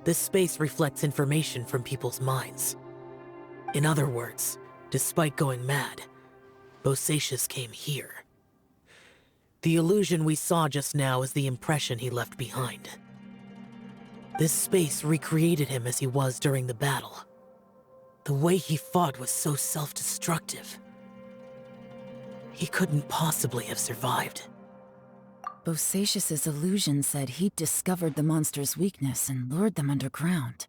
this space reflects information from people's minds. In other words, despite going mad, Bosacius came here. The illusion we saw just now is the impression he left behind. This space recreated him as he was during the battle. The way he fought was so self-destructive. He couldn't possibly have survived. Bosacius' illusion said he'd discovered the monster's weakness and lured them underground.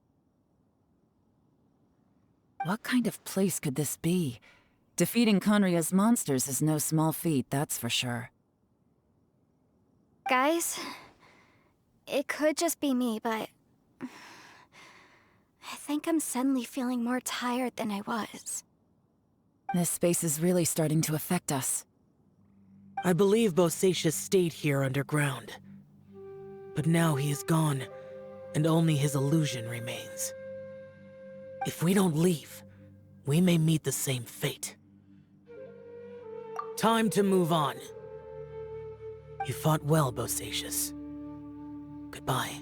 What kind of place could this be? Defeating Conria's monsters is no small feat, that's for sure. Guys, it could just be me, but I think I'm suddenly feeling more tired than I was. This space is really starting to affect us. I believe Bosacius stayed here underground. But now he is gone, and only his illusion remains. If we don't leave, we may meet the same fate. Time to move on. You fought well, Bosacius. Goodbye.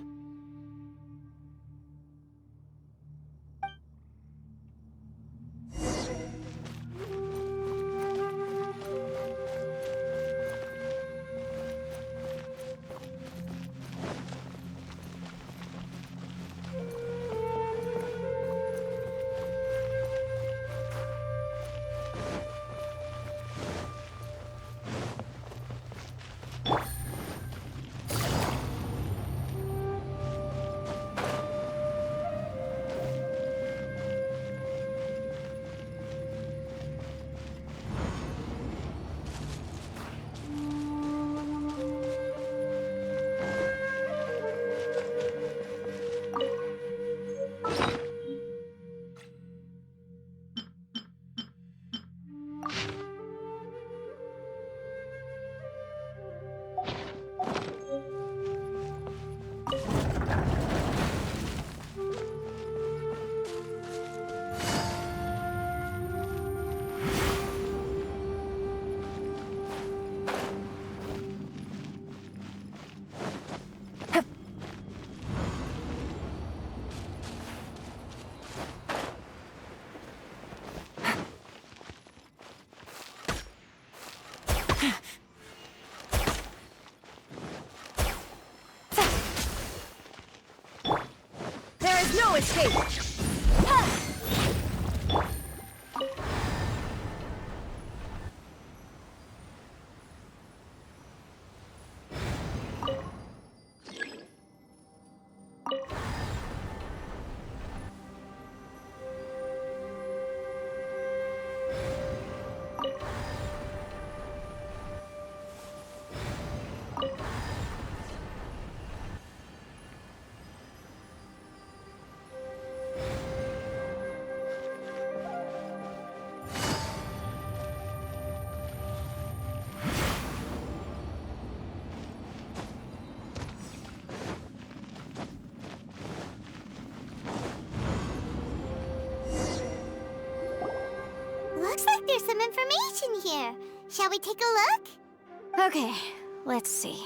There's no escape! Looks like there's some information here. Shall we take a look? Okay, let's see.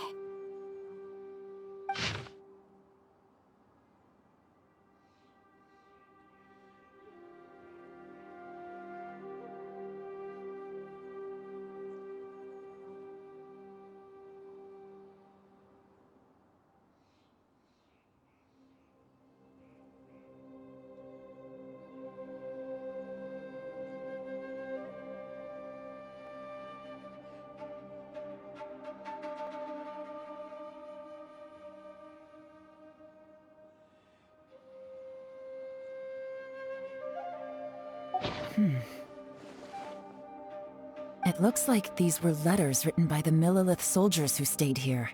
It looks like these were letters written by the Millilith soldiers who stayed here.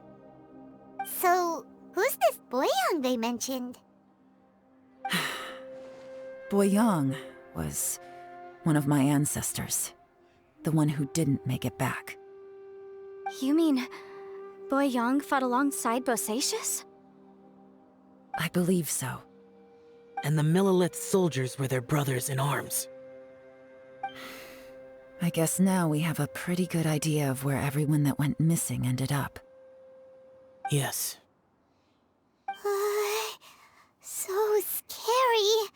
So, who's this Boyang they mentioned? Boyang was one of my ancestors. The one who didn't make it back. You mean Boyang fought alongside Bosacius? I believe so. And the Millilith soldiers were their brothers in arms. I guess now we have a pretty good idea of where everyone that went missing ended up. Yes. So scary.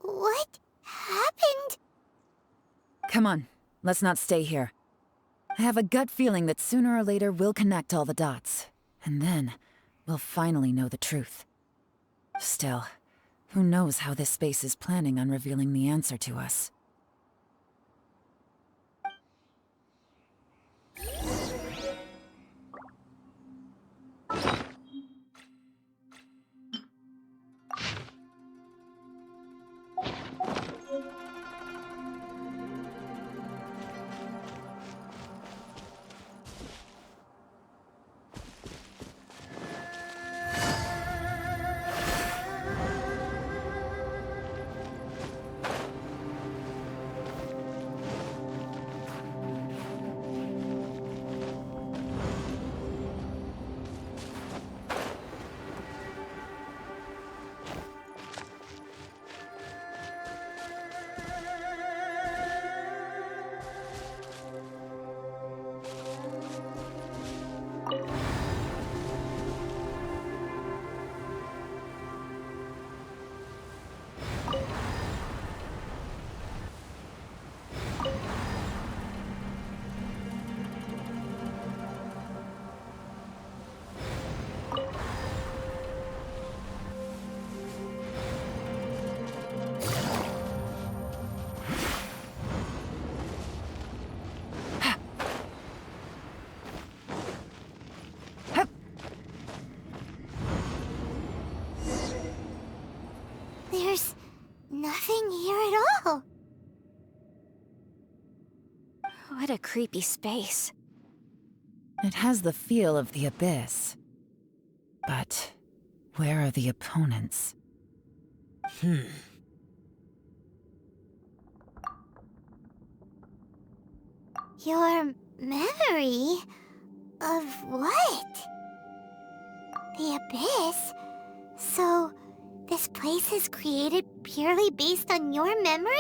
What happened? Come on, let's not stay here. I have a gut feeling that sooner or later we'll connect all the dots. And then, we'll finally know the truth. Still, who knows how this space is planning on revealing the answer to us. There's nothing here at all. What a creepy space. It has the feel of the abyss. But where are the opponents? Your memory of what? The abyss? So, this place is created purely based on your memory?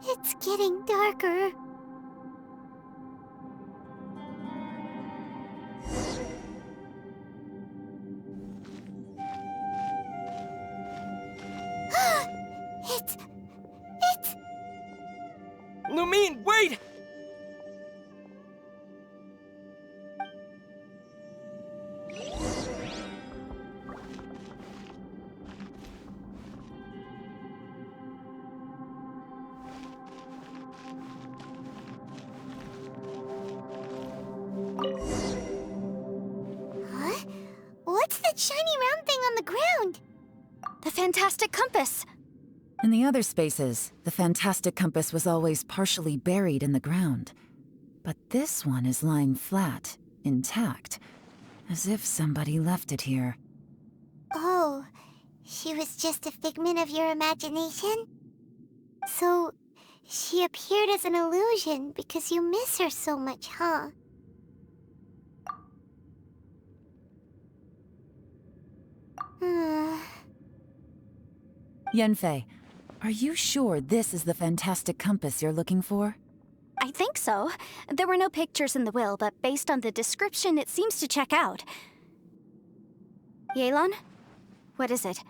It's getting darker. Lumine, wait! Huh? What's that shiny round thing on the ground? The fantastic compass! In the other spaces, the fantastic compass was always partially buried in the ground. But this one is lying flat, intact, as if somebody left it here. Oh, she was just a figment of your imagination? So, she appeared as an illusion because you miss her so much, huh? Yanfei, are you sure this is the fantastic compass you're looking for? I think so. There were no pictures in the will, but based on the description, it seems to check out. Yelan? What is it?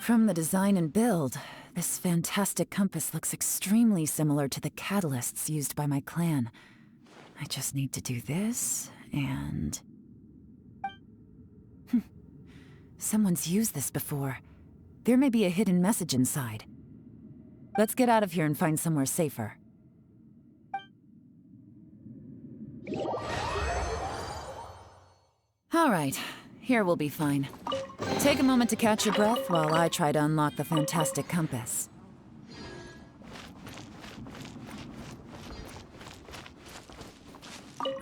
From the design and build, this fantastic compass looks extremely similar to the catalysts used by my clan. I just need to do this, and... Someone's used this before. There may be a hidden message inside. Let's get out of here and find somewhere safer. All right, here we'll be fine. Take a moment to catch your breath while I try to unlock the fantastic compass.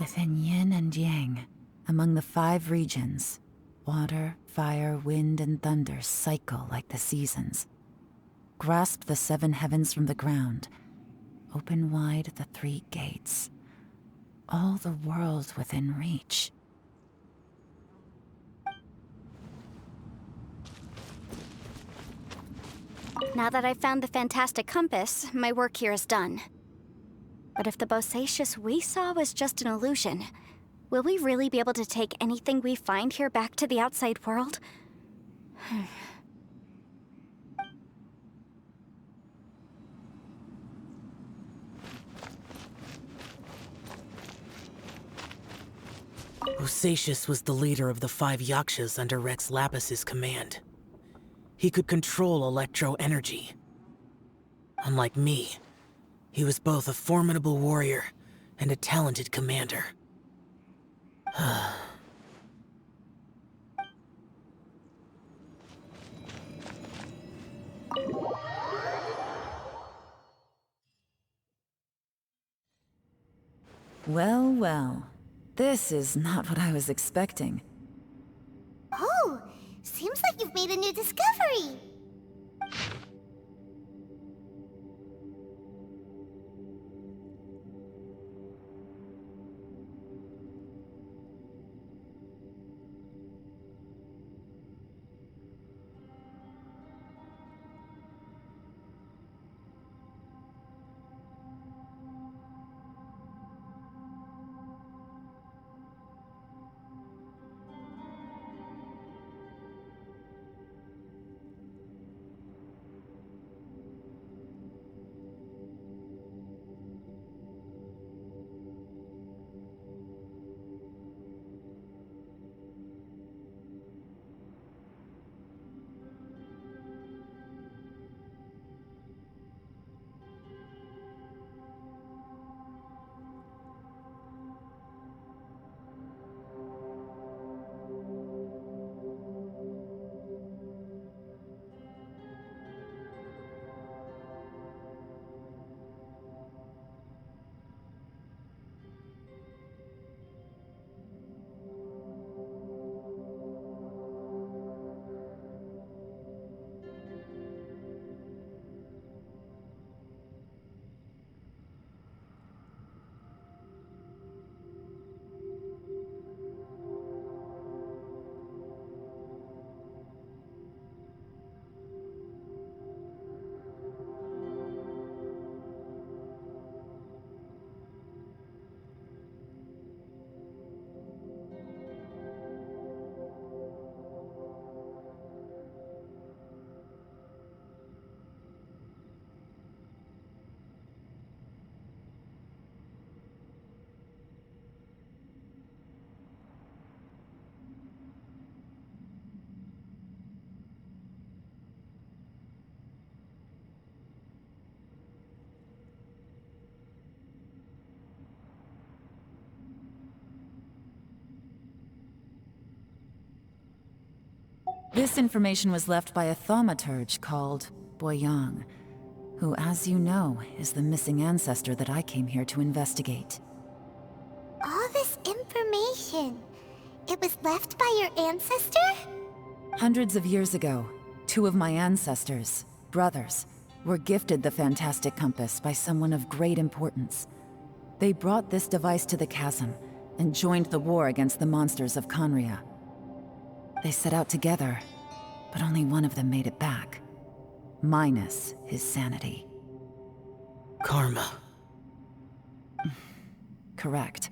Within yin and yang, among the 5 regions, water, fire, wind, and thunder cycle like the seasons. Grasp the 7 heavens from the ground. Open wide the 3 gates. All the worlds within reach. Now that I've found the fantastic compass, my work here is done. But if the bosacious we saw was just an illusion, will we really be able to take anything we find here back to the outside world? Bosacious was the leader of the 5 Yakshas under Rex Lapis's command. He could control electro-energy. Unlike me, he was both a formidable warrior and a talented commander. Well, well. This is not what I was expecting. Oh, seems like you've made a new discovery. This information was left by a thaumaturge called Boyang, who, as you know, is the missing ancestor that I came here to investigate. All this information, it was left by your ancestor? Hundreds of years ago, two of my ancestors, brothers, were gifted the fantastic compass by someone of great importance. They brought this device to the chasm and joined the war against the monsters of Conria. They set out together, but only one of them made it back, minus his sanity. Karma. Correct.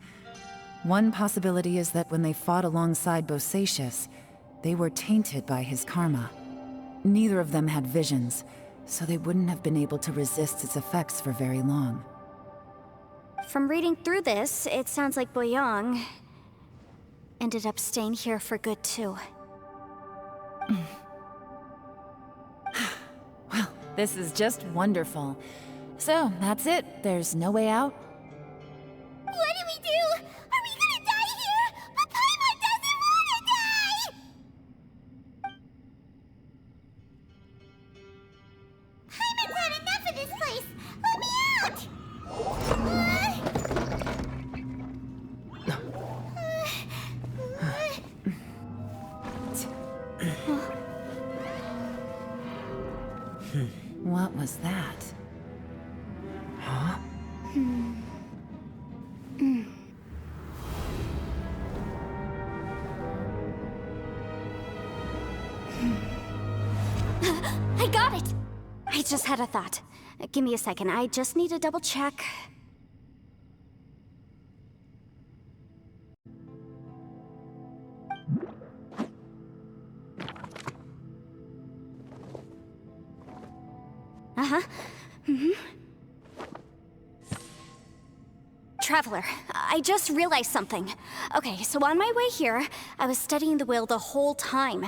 One possibility is that when they fought alongside Bosacius, they were tainted by his karma. Neither of them had visions, so they wouldn't have been able to resist its effects for very long. From reading through this, it sounds like Boyang ended up staying here for good too. Well, this is just wonderful. So, that's it. There's no way out. What do we do? Are we gonna die here? But Paimon doesn't wanna die! Paimon's had enough of this place! Let me out! What was that? Huh? I got it! I just had a thought. Give me a second, I just need to double check. Traveler, I just realized something. Okay, so on my way here, I was studying the will the whole time.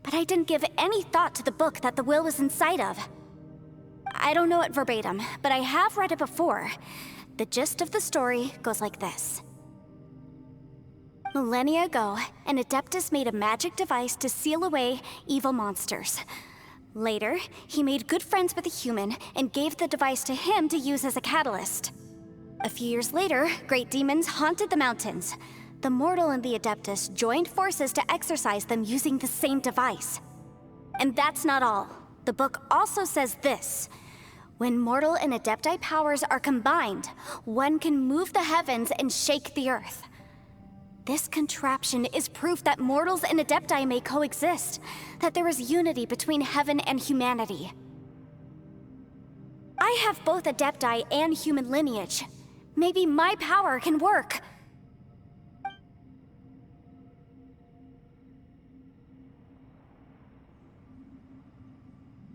But I didn't give any thought to the book that the will was inside of. I don't know it verbatim, but I have read it before. The gist of the story goes like this. Millennia ago, an Adeptus made a magic device to seal away evil monsters. Later, he made good friends with a human and gave the device to him to use as a catalyst. A few years later, great demons haunted the mountains. The mortal and the Adeptus joined forces to exorcise them using the same device. And that's not all. The book also says this. When mortal and Adepti powers are combined, one can move the heavens and shake the earth. This contraption is proof that mortals and Adepti may coexist, that there is unity between heaven and humanity. I have both Adepti and human lineage. Maybe my power can work.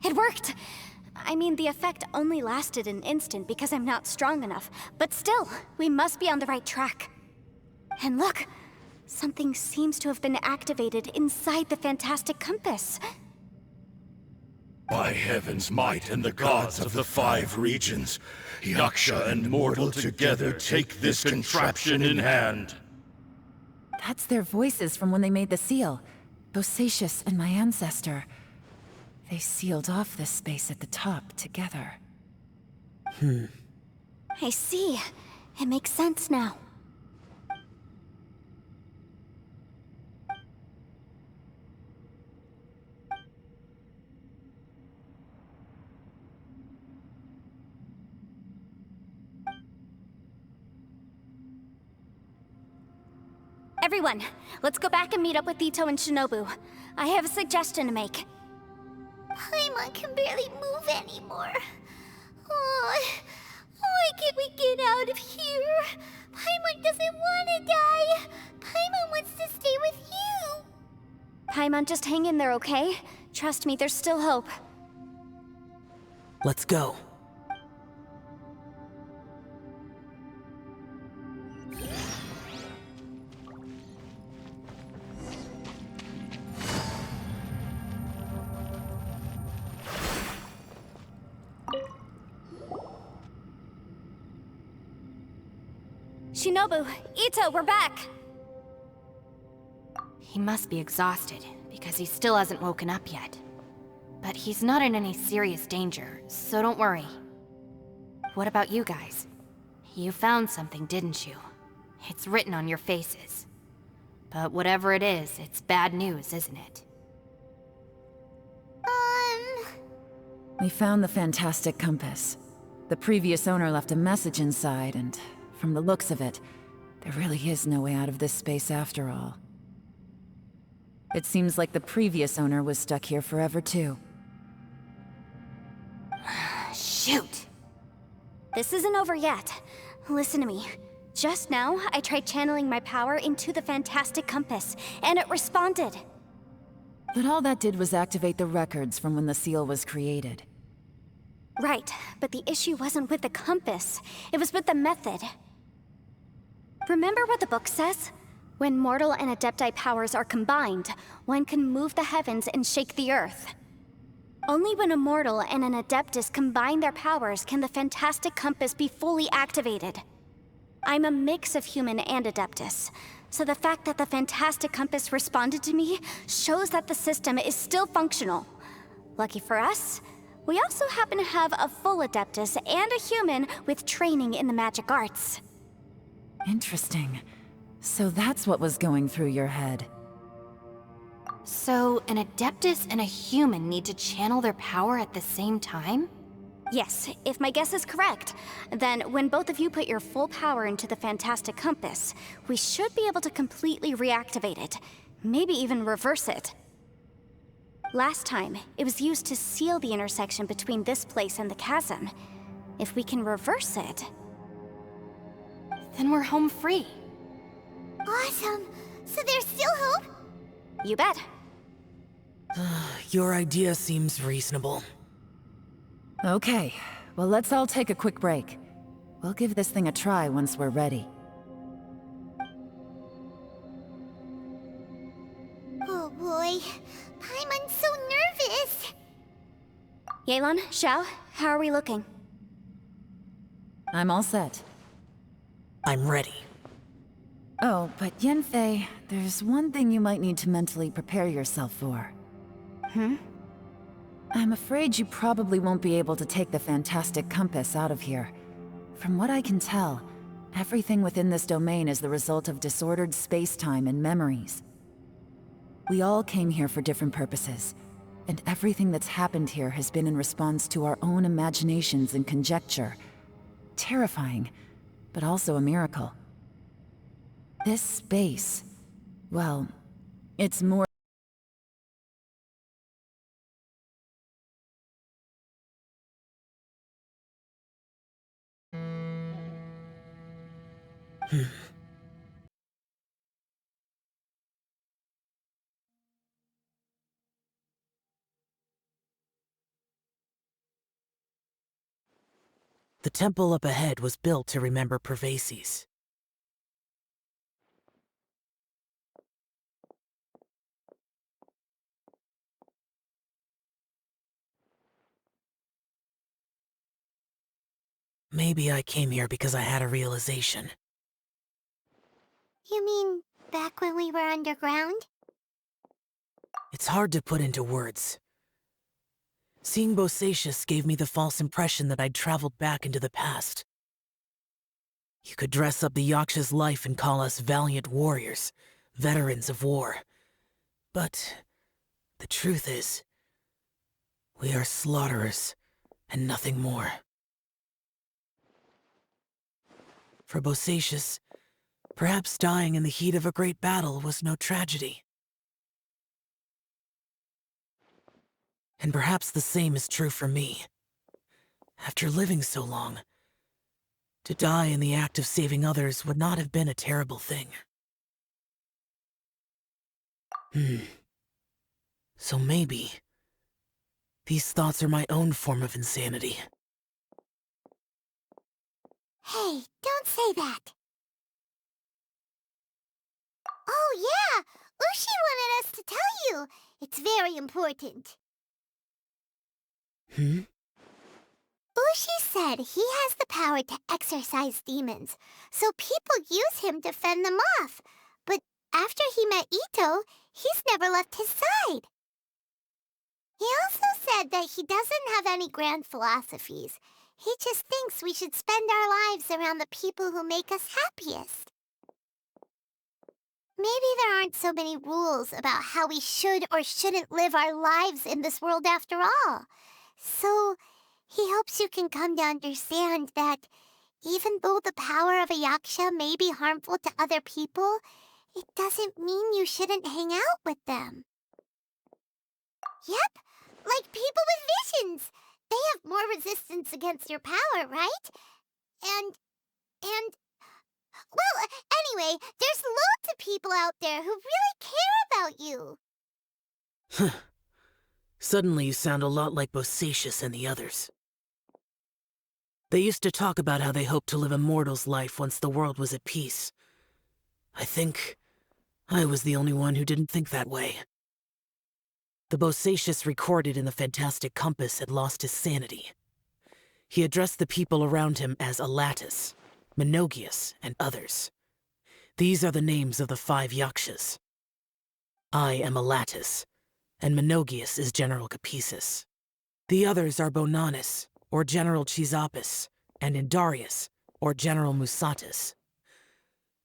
It worked! I mean, the effect only lasted an instant because I'm not strong enough, but still, we must be on the right track. And look, something seems to have been activated inside the fantastic compass. By heaven's might and the gods of the 5 regions, Yaksha and mortal together take this contraption in hand. That's their voices from when they made the seal. Bosacius and my ancestor. They sealed off this space at the top together. I see. It makes sense now. Everyone, let's go back and meet up with Ito and Shinobu. I have a suggestion to make. Paimon can barely move anymore. Oh, why can't we get out of here? Paimon doesn't want to die. Paimon wants to stay with you. Paimon, just hang in there, okay? Trust me, there's still hope. Let's go. Shinobu, Ito, we're back! He must be exhausted. because he still hasn't woken up yet. But he's not in any serious danger, so don't worry. What about you guys? You found something, didn't you? It's written on your faces. But whatever it is, it's bad news, isn't it? We found the fantastic compass. The previous owner left a message inside, and from the looks of it, there really is no way out of this space after all. It seems like the previous owner was stuck here forever too. Shoot! This isn't over yet. Listen to me. Just now, I tried channeling my power into the fantastic compass, and it responded. But all that did was activate the records from when the seal was created. Right, but the issue wasn't with the compass. It was with the method. Remember what the book says? When mortal and adepti powers are combined, one can move the heavens and shake the earth. Only when a mortal and an adeptus combine their powers can the fantastic compass be fully activated. I'm a mix of human and adeptus, so the fact that the fantastic compass responded to me shows that the system is still functional. Lucky for us, we also happen to have a full adeptus and a human with training in the magic arts. Interesting. So that's what was going through your head. So, an adeptus and a human need to channel their power at the same time? Yes, if my guess is correct, then when both of you put your full power into the fantastic compass, we should be able to completely reactivate it, maybe even reverse it. Last time, it was used to seal the intersection between this place and the chasm. If we can reverse it... then we're home free. Awesome! So there's still hope? You bet. Your idea seems reasonable. Okay, well let's all take a quick break. We'll give this thing a try once we're ready. Oh boy, Paimon's so nervous! Yelan, Xiao, how are we looking? I'm all set. I'm ready. Oh, but Yanfei, there's one thing you might need to mentally prepare yourself for. I'm afraid you probably won't be able to take the fantastic compass out of here. From what I can tell, everything within this domain is the result of disordered space-time and memories. We all came here for different purposes, and everything that's happened here has been in response to our own imaginations and conjecture. Terrifying, but also a miracle. This space, well, it's more The temple up ahead was built to remember Pervases. Maybe I came here because I had a realization. You mean back when we were underground? It's hard to put into words. Seeing Bosacius gave me the false impression that I'd traveled back into the past. You could dress up the Yaksha's life and call us valiant warriors, veterans of war. But the truth is, we are slaughterers and nothing more. For Bosacius, perhaps dying in the heat of a great battle was no tragedy. And perhaps the same is true for me. After living so long, to die in the act of saving others would not have been a terrible thing. So maybe these thoughts are my own form of insanity. Hey, don't say that! Oh yeah! Ushi wanted us to tell you! It's very important. Ushi said he has the power to exorcise demons, so people use him to fend them off. But after he met Ito, He's never left his side. He also said that he doesn't have any grand philosophies. He just thinks we should spend our lives around the people who make us happiest. Maybe there aren't so many rules about how we should or shouldn't live our lives in this world after all. So, he hopes you can come to understand that even though the power of a yaksha may be harmful to other people, it doesn't mean you shouldn't hang out with them. Yep, like people with visions. They have more resistance against your power, right? And... Well, anyway, there's loads of people out there who really care about you. Suddenly you sound a lot like Bosacius and the others. They used to talk about how they hoped to live a mortal's life once the world was at peace. I think I was the only one who didn't think that way. The Bosacius recorded in the Fantastic Compass had lost his sanity. He addressed the people around him as Alatus, Menogius, and others. These are the names of the 5 yakshas. I am Alatus, and Menogius is General Capisis. The others are Bonanis, or General Chisapis, and Indarius, or General Musatus.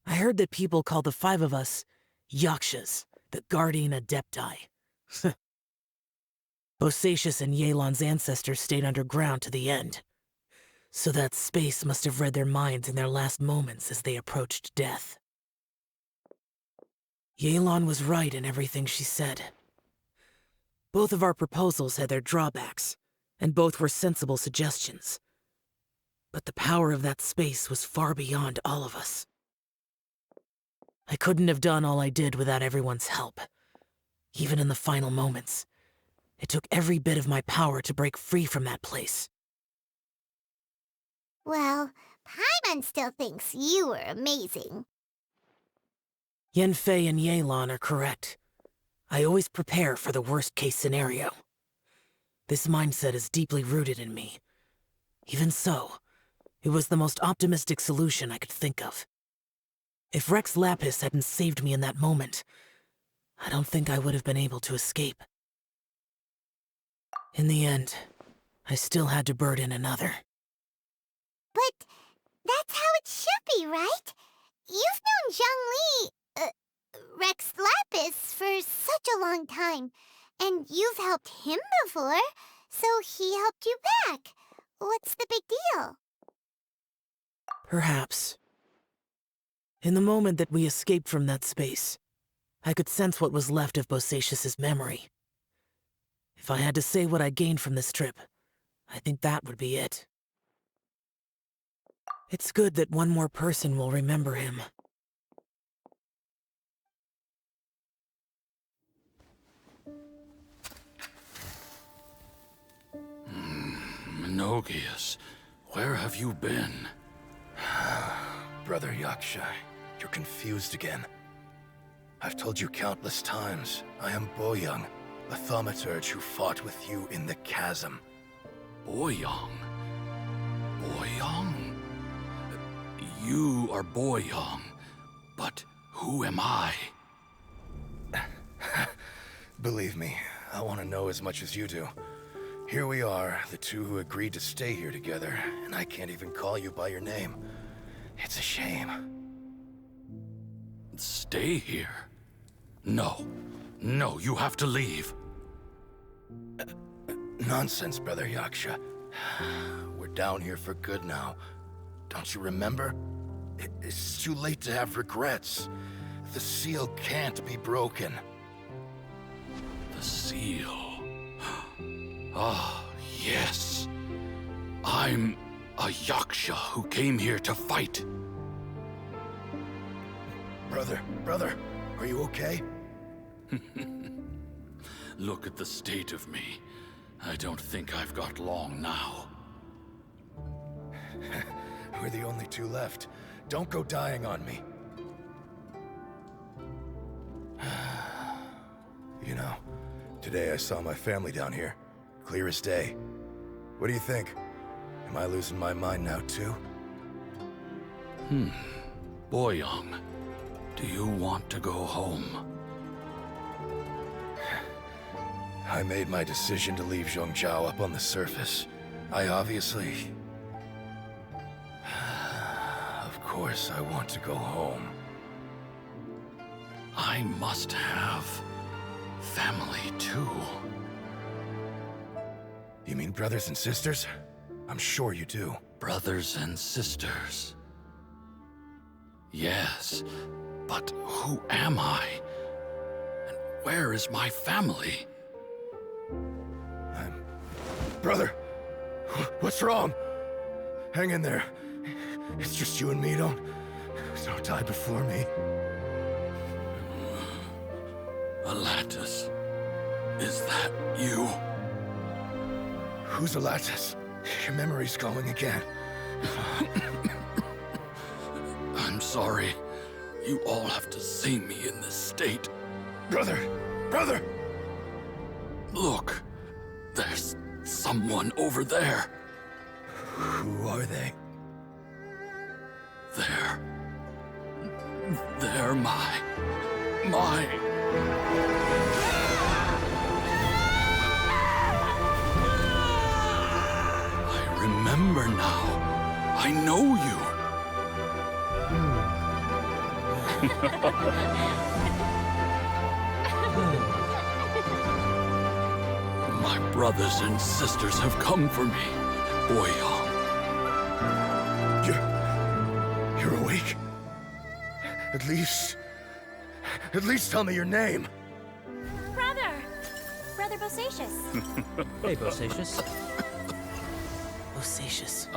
I heard that people call the 5 of us yakshas, the guardian adepti. Bosacius and Yelan's ancestors stayed underground to the end, so that space must have read their minds in their last moments as they approached death. Yelan was right in everything she said. Both of our proposals had their drawbacks, and both were sensible suggestions. But the power of that space was far beyond all of us. I couldn't have done all I did without everyone's help. Even in the final moments, it took every bit of my power to break free from that place. Well, Paimon still thinks you were amazing. Yanfei and Yelan are correct. I always prepare for the worst-case scenario. This mindset is deeply rooted in me. Even so, it was the most optimistic solution I could think of. If Rex Lapis hadn't saved me in that moment, I don't think I would have been able to escape. In the end, I still had to burden another. But that's how it should be, right? You've known Zhang Li, Rex Lapis, for such a long time, and you've helped him before, so he helped you back. What's the big deal? Perhaps. In the moment that we escaped from that space, I could sense what was left of Bosacius's memory. If I had to say what I gained from this trip, I think that would be it. It's good that one more person will remember him. Menogius, where have you been? Brother Yaksha, you're confused again. I've told you countless times, I am Boyoung, a thaumaturge who fought with you in the chasm. Boyoung? Boyoung? You are Boyoung, but who am I? Believe me, I want to know as much as you do. Here we are, the two who agreed to stay here together, and I can't even call you by your name. It's a shame. Stay here? No. No, you have to leave. Nonsense, Brother Yaksha. We're down here for good now. Don't you remember? It's too late to have regrets. The seal can't be broken. The seal... Ah, yes. I'm a yaksha who came here to fight. Brother, are you okay? Look at the state of me. I don't think I've got long now. We're the only two left. Don't go dying on me. You know, today I saw my family down here. Clear as day. What do you think? Am I losing my mind now, too? Boyoung, do you want to go home? I made my decision to leave Zhongzhao up on the surface. I obviously... Of course I want to go home. I must have family too. You mean brothers and sisters? I'm sure you do. Brothers and sisters. Yes, but who am I? And where is my family? Brother, what's wrong? Hang in there. It's just you and me. Don't die before me. Alatus, is that you? Who's Alatus? Your memory's going again. I'm sorry. You all have to see me in this state. Brother! Brother! Look, there's someone over there. Who are they? They're my... I remember now. I know you. My brothers and sisters have come for me, Boyong. You're awake? At least tell me your name. Brother Bosacious. Hey, Bosacious. Bosacious.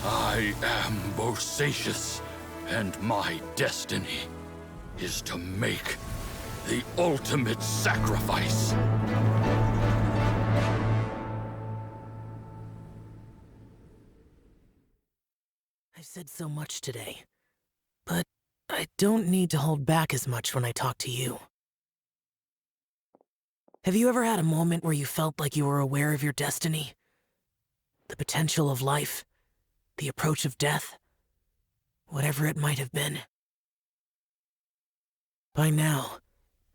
I am Bosacious, and my destiny is to make the ultimate sacrifice. I've said so much today, but I don't need to hold back as much when I talk to you. Have you ever had a moment where you felt like you were aware of your destiny? The potential of life? The approach of death? Whatever it might have been. By now,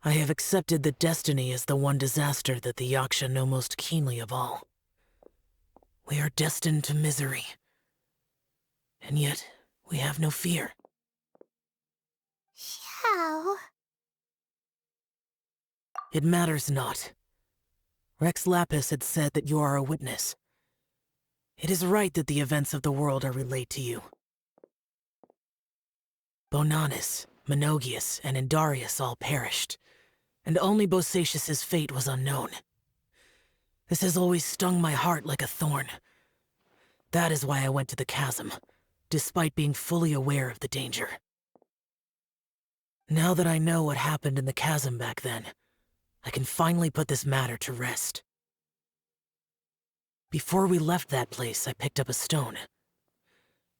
I have accepted that destiny is the one disaster that the Yaksha know most keenly of all. We are destined to misery. And yet, we have no fear. Xiao. It matters not. Rex Lapis had said that you are a witness. It is right that the events of the world are relayed to you. Bonanis, Menogius, and Indarius all perished, and only Bosacious's fate was unknown. This has always stung my heart like a thorn. That is why I went to the chasm, despite being fully aware of the danger. Now that I know what happened in the chasm back then, I can finally put this matter to rest. Before we left that place, I picked up a stone.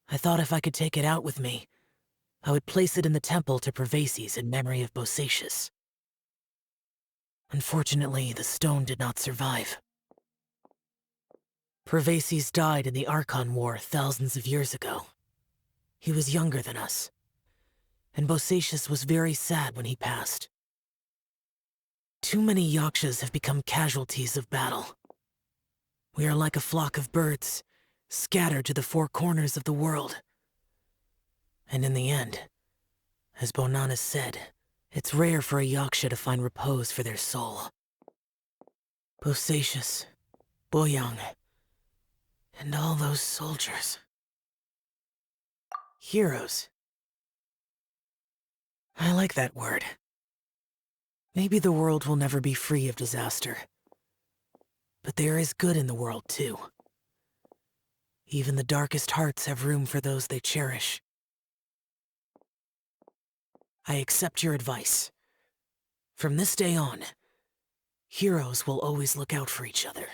I thought if I could take it out with me, I would place it in the temple to Pervases in memory of Bosacious. Unfortunately, the stone did not survive. Pervases died in the Archon War thousands of years ago. He was younger than us, and Bosacious was very sad when he passed. Too many Yakshas have become casualties of battle. We are like a flock of birds, scattered to the four corners of the world. And in the end, as Bonanis said, it's rare for a Yaksha to find repose for their soul. Bosacious, Boyong, and all those soldiers. Heroes. I like that word. Maybe the world will never be free of disaster. But there is good in the world, too. Even the darkest hearts have room for those they cherish. I accept your advice. From this day on, heroes will always look out for each other.